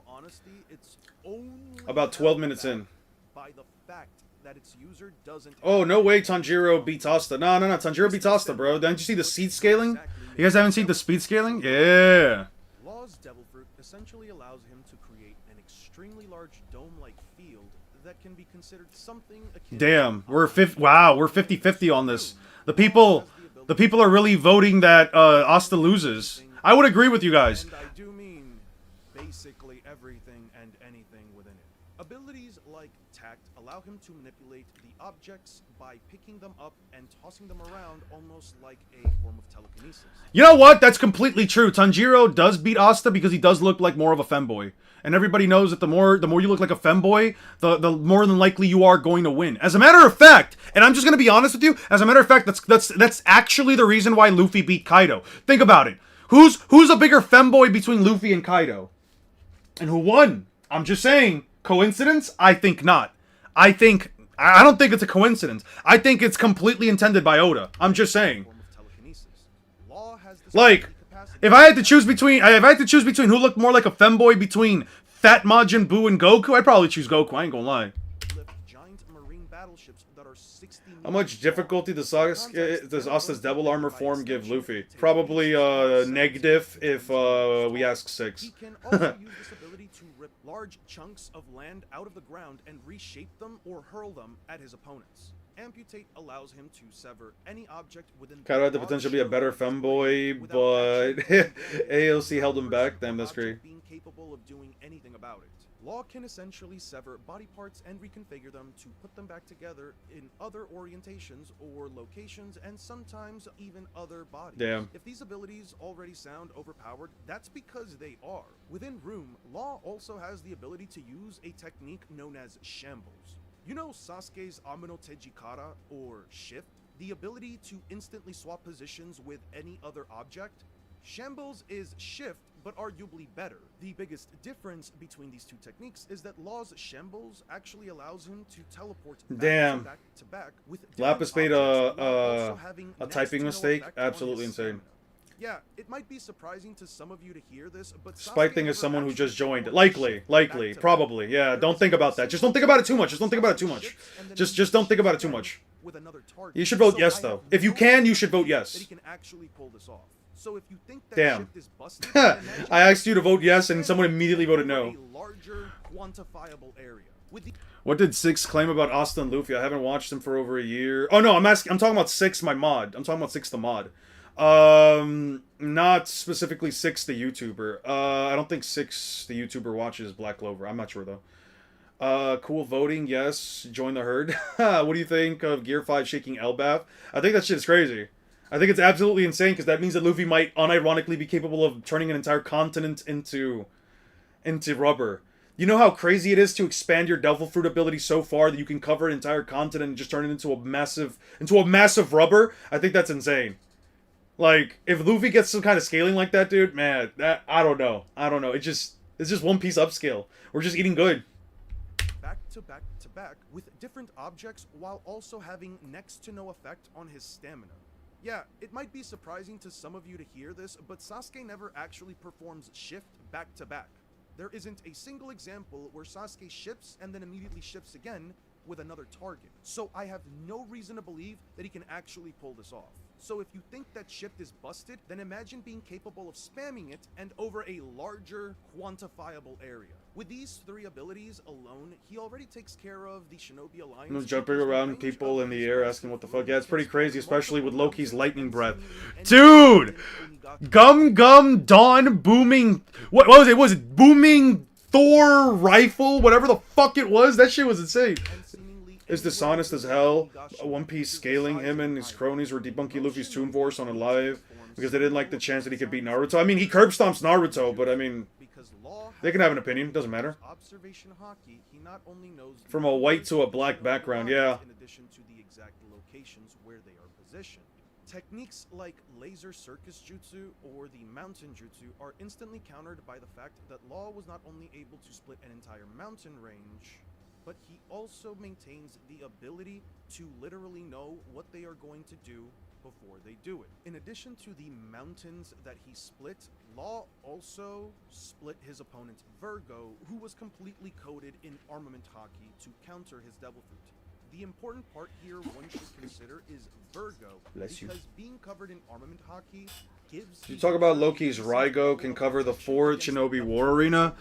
About 12 minutes in. By the fact that its user doesn't. Oh, no way Tanjiro beats Asta. No. Tanjiro beats Asta, bro. Didn't you see the speed scaling? You guys haven't seen the speed scaling? Yeah. Law's Devil Fruit essentially allows him to create an extremely large dome-like field that can be considered something akin. Damn, we're 50-50 on this. The people are really voting that Asta loses. I would agree with you guys. And I do mean basically everything and anything within it. Abilities like tact allow him to manipulate the objects by picking them up and tossing them around almost like a form of telekinesis. You know what? That's completely true. Tanjiro does beat Asta because he does look like more of a femboy. And everybody knows that the more you look like a femboy, the more than likely you are going to win. As a matter of fact, and I'm just going to be honest with you, as a matter of fact, that's actually the reason why Luffy beat Kaido. Think about it. Who's a bigger femboy between Luffy and Kaido? And who won? I'm just saying. Coincidence? I think not. I don't think it's a coincidence. I think it's completely intended by Oda. I'm just saying. Like, if I had to choose between who looked more like a femboy between Fat Majin Buu and Goku, I'd probably choose Goku. I ain't gonna lie. How much difficulty does Asta's Devil Armor form give Luffy? Probably negative if we ask 6. He can also use this ability to rip large chunks of land out of the ground and reshape them or hurl them at his opponents. Amputate allows him to sever any object within. Kaido had the potential to be a better femboy, but AOC held him back. Damn, that's great. Being capable of doing anything about it. Law can essentially sever body parts and reconfigure them to put them back together in other orientations or locations, and sometimes even other bodies. Damn. If these abilities already sound overpowered, that's because they are. Within Room, Law also has the ability to use a technique known as Shambles. You know Sasuke's Amino Tejikara, or Shift? The ability to instantly swap positions with any other object? Shambles is Shift, but arguably better. The biggest difference between these two techniques is that Law's Shambles actually allows him to teleport back to back with Lapis made a typing mistake. Absolutely insane. Yeah, it might be surprising to some of you to hear this, but Spike thing is someone who just joined. Likely, probably. Yeah, don't think about that. Just don't think about it too much. Just don't think about it too much. Just don't think about it too much. You should vote yes, though. If you can, you should vote yes. So if you think that damn. I asked you to vote yes, and someone immediately voted no. What did Six claim about Asta and Luffy? I haven't watched him for over a year. Oh no, I'm talking about Six, my mod. I'm talking about Six the mod. Not specifically Six the YouTuber. I don't think Six the YouTuber watches Black Clover. I'm not sure though. Cool voting, yes. Join the herd. What do you think of Gear 5 shaking Elbaf? I think that shit's crazy. I think it's absolutely insane because that means that Luffy might unironically be capable of turning an entire continent into rubber. You know how crazy it is to expand your Devil Fruit ability so far that you can cover an entire continent and just turn it into a massive rubber? I think that's insane. Like, if Luffy gets some kind of scaling like that, dude, man, I don't know. It's just One Piece upscale. We're just eating good. Back to back with different objects while also having next to no effect on his stamina. Yeah, it might be surprising to some of you to hear this, but Sasuke never actually performs shift back to back. There isn't a single example where Sasuke shifts and then immediately shifts again with another target. So I have no reason to believe that he can actually pull this off. So if you think that shift is busted, then imagine being capable of spamming it and over a larger, quantifiable area. With these three abilities alone, he already takes care of the Shinobi Alliance. Jumping around people in the air asking what the fuck. Yeah, it's pretty crazy, especially with Loki's lightning breath. Dude! Gum Dawn booming... What was it? Was it booming Thor rifle? Whatever the fuck it was? That shit was insane. Is dishonest as hell. One Piece scaling him and his cronies were debunking Luffy's Toon Force on a live because they didn't like the chance that he could beat Naruto. I mean, he curb stomps Naruto, but I mean, they can have an opinion. Doesn't matter. From a white to a black background, yeah. In addition to the exact locations where they are positioned. Techniques like laser circus jutsu or the mountain jutsu are instantly countered by the fact that Law was not only able to split an entire mountain range, but he also maintains the ability to literally know what they are going to do before they do it. In addition to the mountains that he split, Law also split his opponent Virgo, who was completely coated in armament hockey to counter his Devil Fruit. The important part here one should consider is Virgo, because being covered in armament hockey gives... You talk about Loki's Raigo can cover the 4th Shinobi War Arena.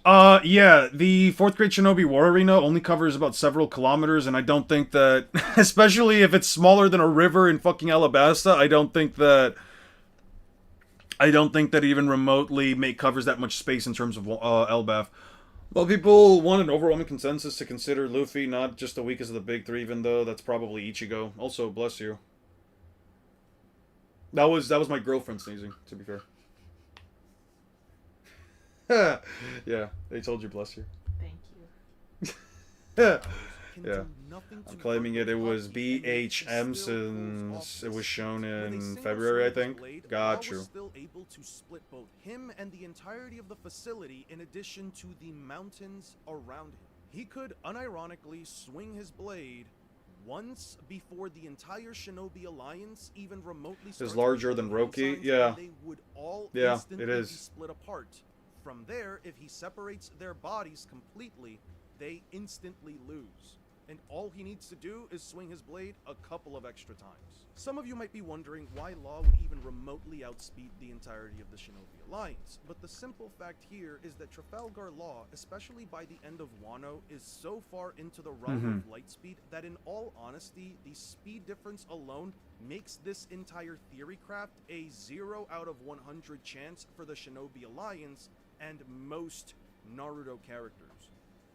Yeah, the 4th Great Shinobi War Arena only covers about several kilometers, and I don't think that, especially if it's smaller than a river in fucking Alabasta, I don't think that even remotely covers that much space in terms of Elbaf. Well, people want an overwhelming consensus to consider Luffy not just the weakest of the big three, even though that's probably Ichigo. Also, bless you. That was my girlfriend sneezing, to be fair. Yeah, they told you, bless you. Thank you. Yeah. I'm claiming it was BHM since it was shown in February, I think. Got you. Was still able to split both him and the entirety of the facility in addition to the mountains around him. He could unironically swing his blade once before the entire Shinobi Alliance even remotely is larger than Roki. Yeah. They would all yeah, instantly it is. Be split apart. From there, if he separates their bodies completely, they instantly lose. And all he needs to do is swing his blade a couple of extra times. Some of you might be wondering why Law would even remotely outspeed the entirety of the Shinobi Alliance, but the simple fact here is that Trafalgar Law, especially by the end of Wano, is so far into the realm of lightspeed that in all honesty, the speed difference alone makes this entire theory craft a 0 out of 100 chance for the Shinobi Alliance and most Naruto characters.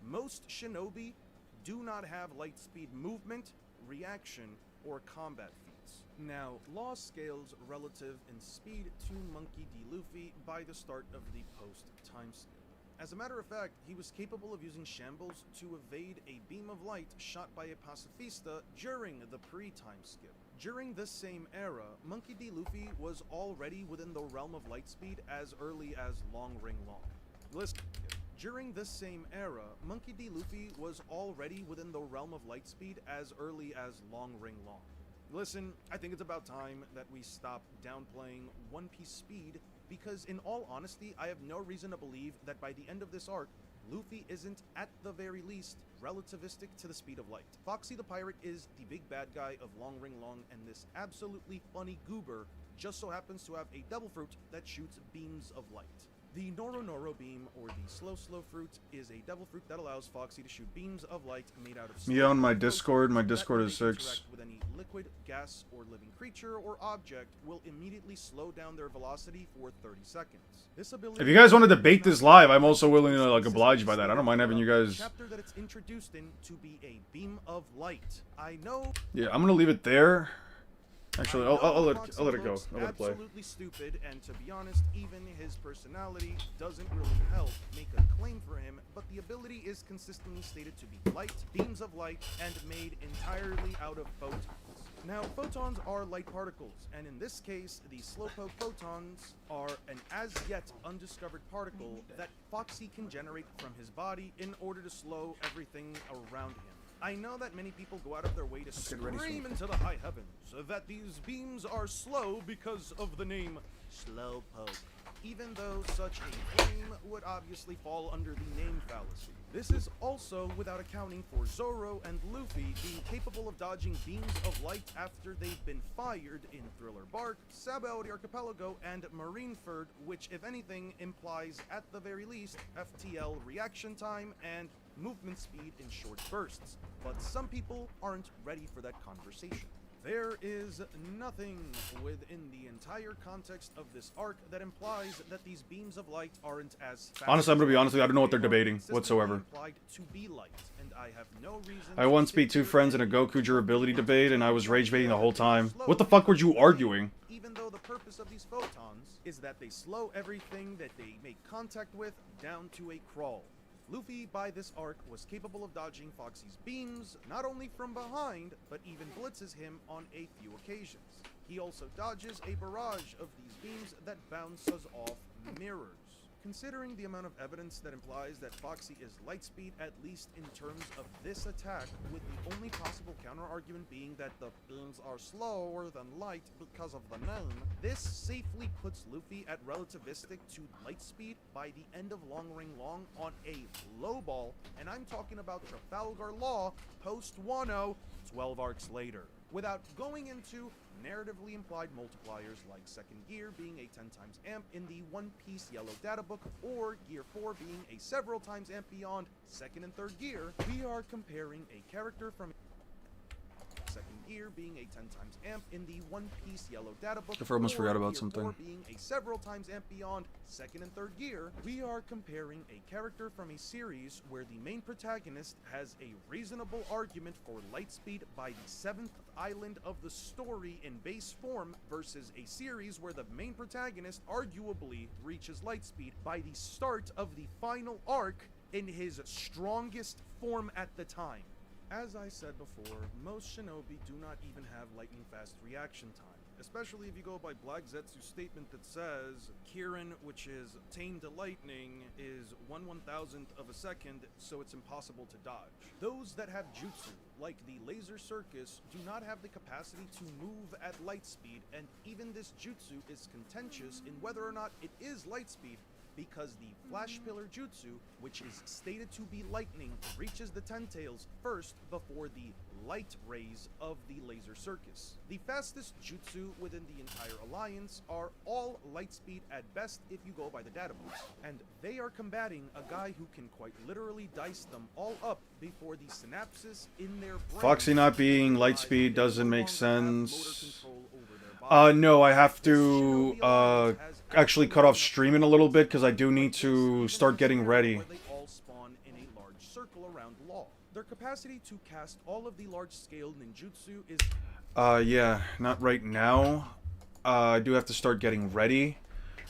Most Shinobi do not have lightspeed movement, reaction, or combat feats. Now, Law scales relative in speed to Monkey D. Luffy by the start of the post-time skip. As a matter of fact, he was capable of using shambles to evade a beam of light shot by a pacifista during the pre-time skip. During this same era, Monkey D. Luffy was already within the realm of light speed as early as Long Ring Long. Listen. During this same era, Monkey D. Luffy was already within the realm of light speed as early as Long Ring Long. Listen, I think it's about time that we stop downplaying One Piece speed, because in all honesty, I have no reason to believe that by the end of this arc, Luffy isn't, at the very least, relativistic to the speed of light. Foxy the Pirate is the big bad guy of Long Ring Long, and this absolutely funny goober just so happens to have a devil fruit that shoots beams of light. The Noro Noro beam, or the Slow Slow fruit, is a devil fruit that allows Foxy to shoot beams of light made out of Me on my Discord. My Discord is 6. With any liquid, gas, or living creature or object will immediately slow down their velocity for 30 seconds. This ability, if you guys want to debate this live, I'm also willing to like oblige by that. I don't mind having you guys. Chapter that it's introduced in to be a beam of light. I know. Yeah, I'm gonna leave it there. Actually, I'll let it go. I'll let it play. Absolutely stupid, and to be honest, even his personality doesn't really help make a claim for him, but the ability is consistently stated to be light, beams of light, and made entirely out of photons. Now, photons are light particles, and in this case, the slowpoke photons are an as-yet undiscovered particle that Foxy can generate from his body in order to slow everything around him. I know that many people go out of their way to scream into the high heavens that these beams are slow because of the name Slowpoke, even though such a claim would obviously fall under the name fallacy. This is also without accounting for Zoro and Luffy being capable of dodging beams of light after they've been fired in Thriller Bark, Sabaody Archipelago, and Marineford, which if anything implies at the very least FTL reaction time and movement speed in short bursts, but some people aren't ready for that conversation. There is nothing within the entire context of this arc that implies that these beams of light aren't as fast. Honestly, I'm gonna be honest with you, I don't know what they're debating whatsoever. To be light, and I have no reason I once beat 2 friends in a Goku durability debate, and I was rage baiting the whole time. What the fuck were you arguing? Even though the purpose of these photons is that they slow everything that they make contact with down to a crawl. Luffy, by this arc, was capable of dodging Foxy's beams, not only from behind, but even blitzes him on a few occasions. He also dodges a barrage of these beams that bounces off mirrors. Considering the amount of evidence that implies that Foxy is lightspeed, at least in terms of this attack, with the only possible counter-argument being that the beams are slower than light because of the name, this safely puts Luffy at relativistic to lightspeed by the end of Long Ring Long on a low ball, and I'm talking about Trafalgar Law post-Wano 12 arcs later. Without going into narratively implied multipliers like second gear being a 10 times amp in the One Piece Yellow Data Book, or gear 4 being a several times amp beyond second and third gear, we are comparing a character from second gear being a 10 times amp in the One Piece Yellow Data Book, I almost forgot about gear something. 4 being a several times amp beyond second and third gear. We are comparing a character from a series where the main protagonist has a reasonable argument for lightspeed by the 7th island of the story in base form versus a series where the main protagonist arguably reaches lightspeed by the start of the final arc in his strongest form at the time. As I said before, most shinobi do not even have lightning fast reaction time, especially if you go by Black Zetsu's statement that says Kirin, which is tamed to lightning, is 1/1000th of a second, so it's impossible to dodge. Those that have jutsu, like the Laser Circus, do not have the capacity to move at light speed, and even this jutsu is contentious in whether or not it is light speed, because the Flash Pillar Jutsu, which is stated to be lightning, reaches the Ten Tails first before the light rays of the Laser Circus. The fastest jutsu within the entire alliance are all light speed at best if you go by the data books, and they are combating a guy who can quite literally dice them all up before the synapses in their brain. Foxy not being lightspeed doesn't make sense. No, I have to actually cut off streaming a little bit because I do need to start getting ready. They all spawn in a large circle around Law. Their capacity to cast all of the large-scale ninjutsu is... Yeah, not right now. I do have to start getting ready.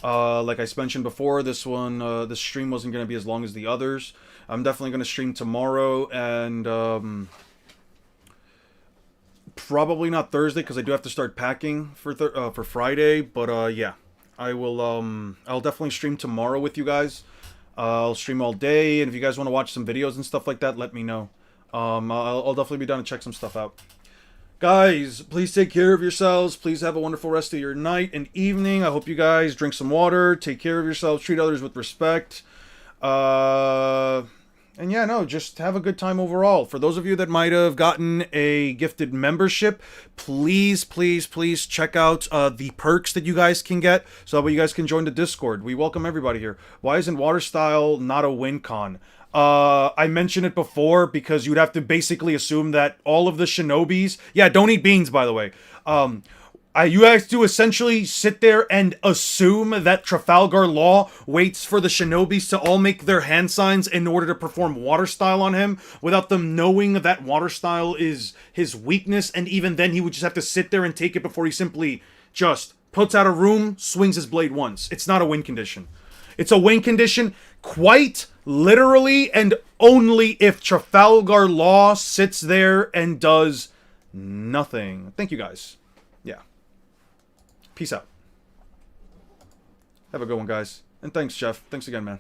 Like I mentioned before, this stream wasn't going to be as long as the others. I'm definitely going to stream tomorrow, and probably not Thursday because I do have to start packing for Friday. But yeah, I will. I'll definitely stream tomorrow with you guys. I'll stream all day, and if you guys want to watch some videos and stuff like that, let me know. I'll definitely be down to check some stuff out. Guys, please take care of yourselves. Please have a wonderful rest of your night and evening. I hope you guys drink some water, take care of yourselves, treat others with respect. And yeah, no, just have a good time overall. For those of you that might have gotten a gifted membership, please, please, please check out the perks that you guys can get so that you guys can join the Discord. We welcome everybody here. Why isn't water style not a win con? I mentioned it before because you'd have to basically assume that all of the shinobis... Yeah, don't eat beans, by the way. You have to essentially sit there and assume that Trafalgar Law waits for the shinobis to all make their hand signs in order to perform water style on him without them knowing that water style is his weakness, and even then he would just have to sit there and take it before he simply just puts out a room, swings his blade once. It's not a win condition. It's a win condition quite literally and only if Trafalgar Law sits there and does nothing. Thank you guys. Yeah. Peace out. Have a good one, guys. And thanks, Jeff. Thanks again, man.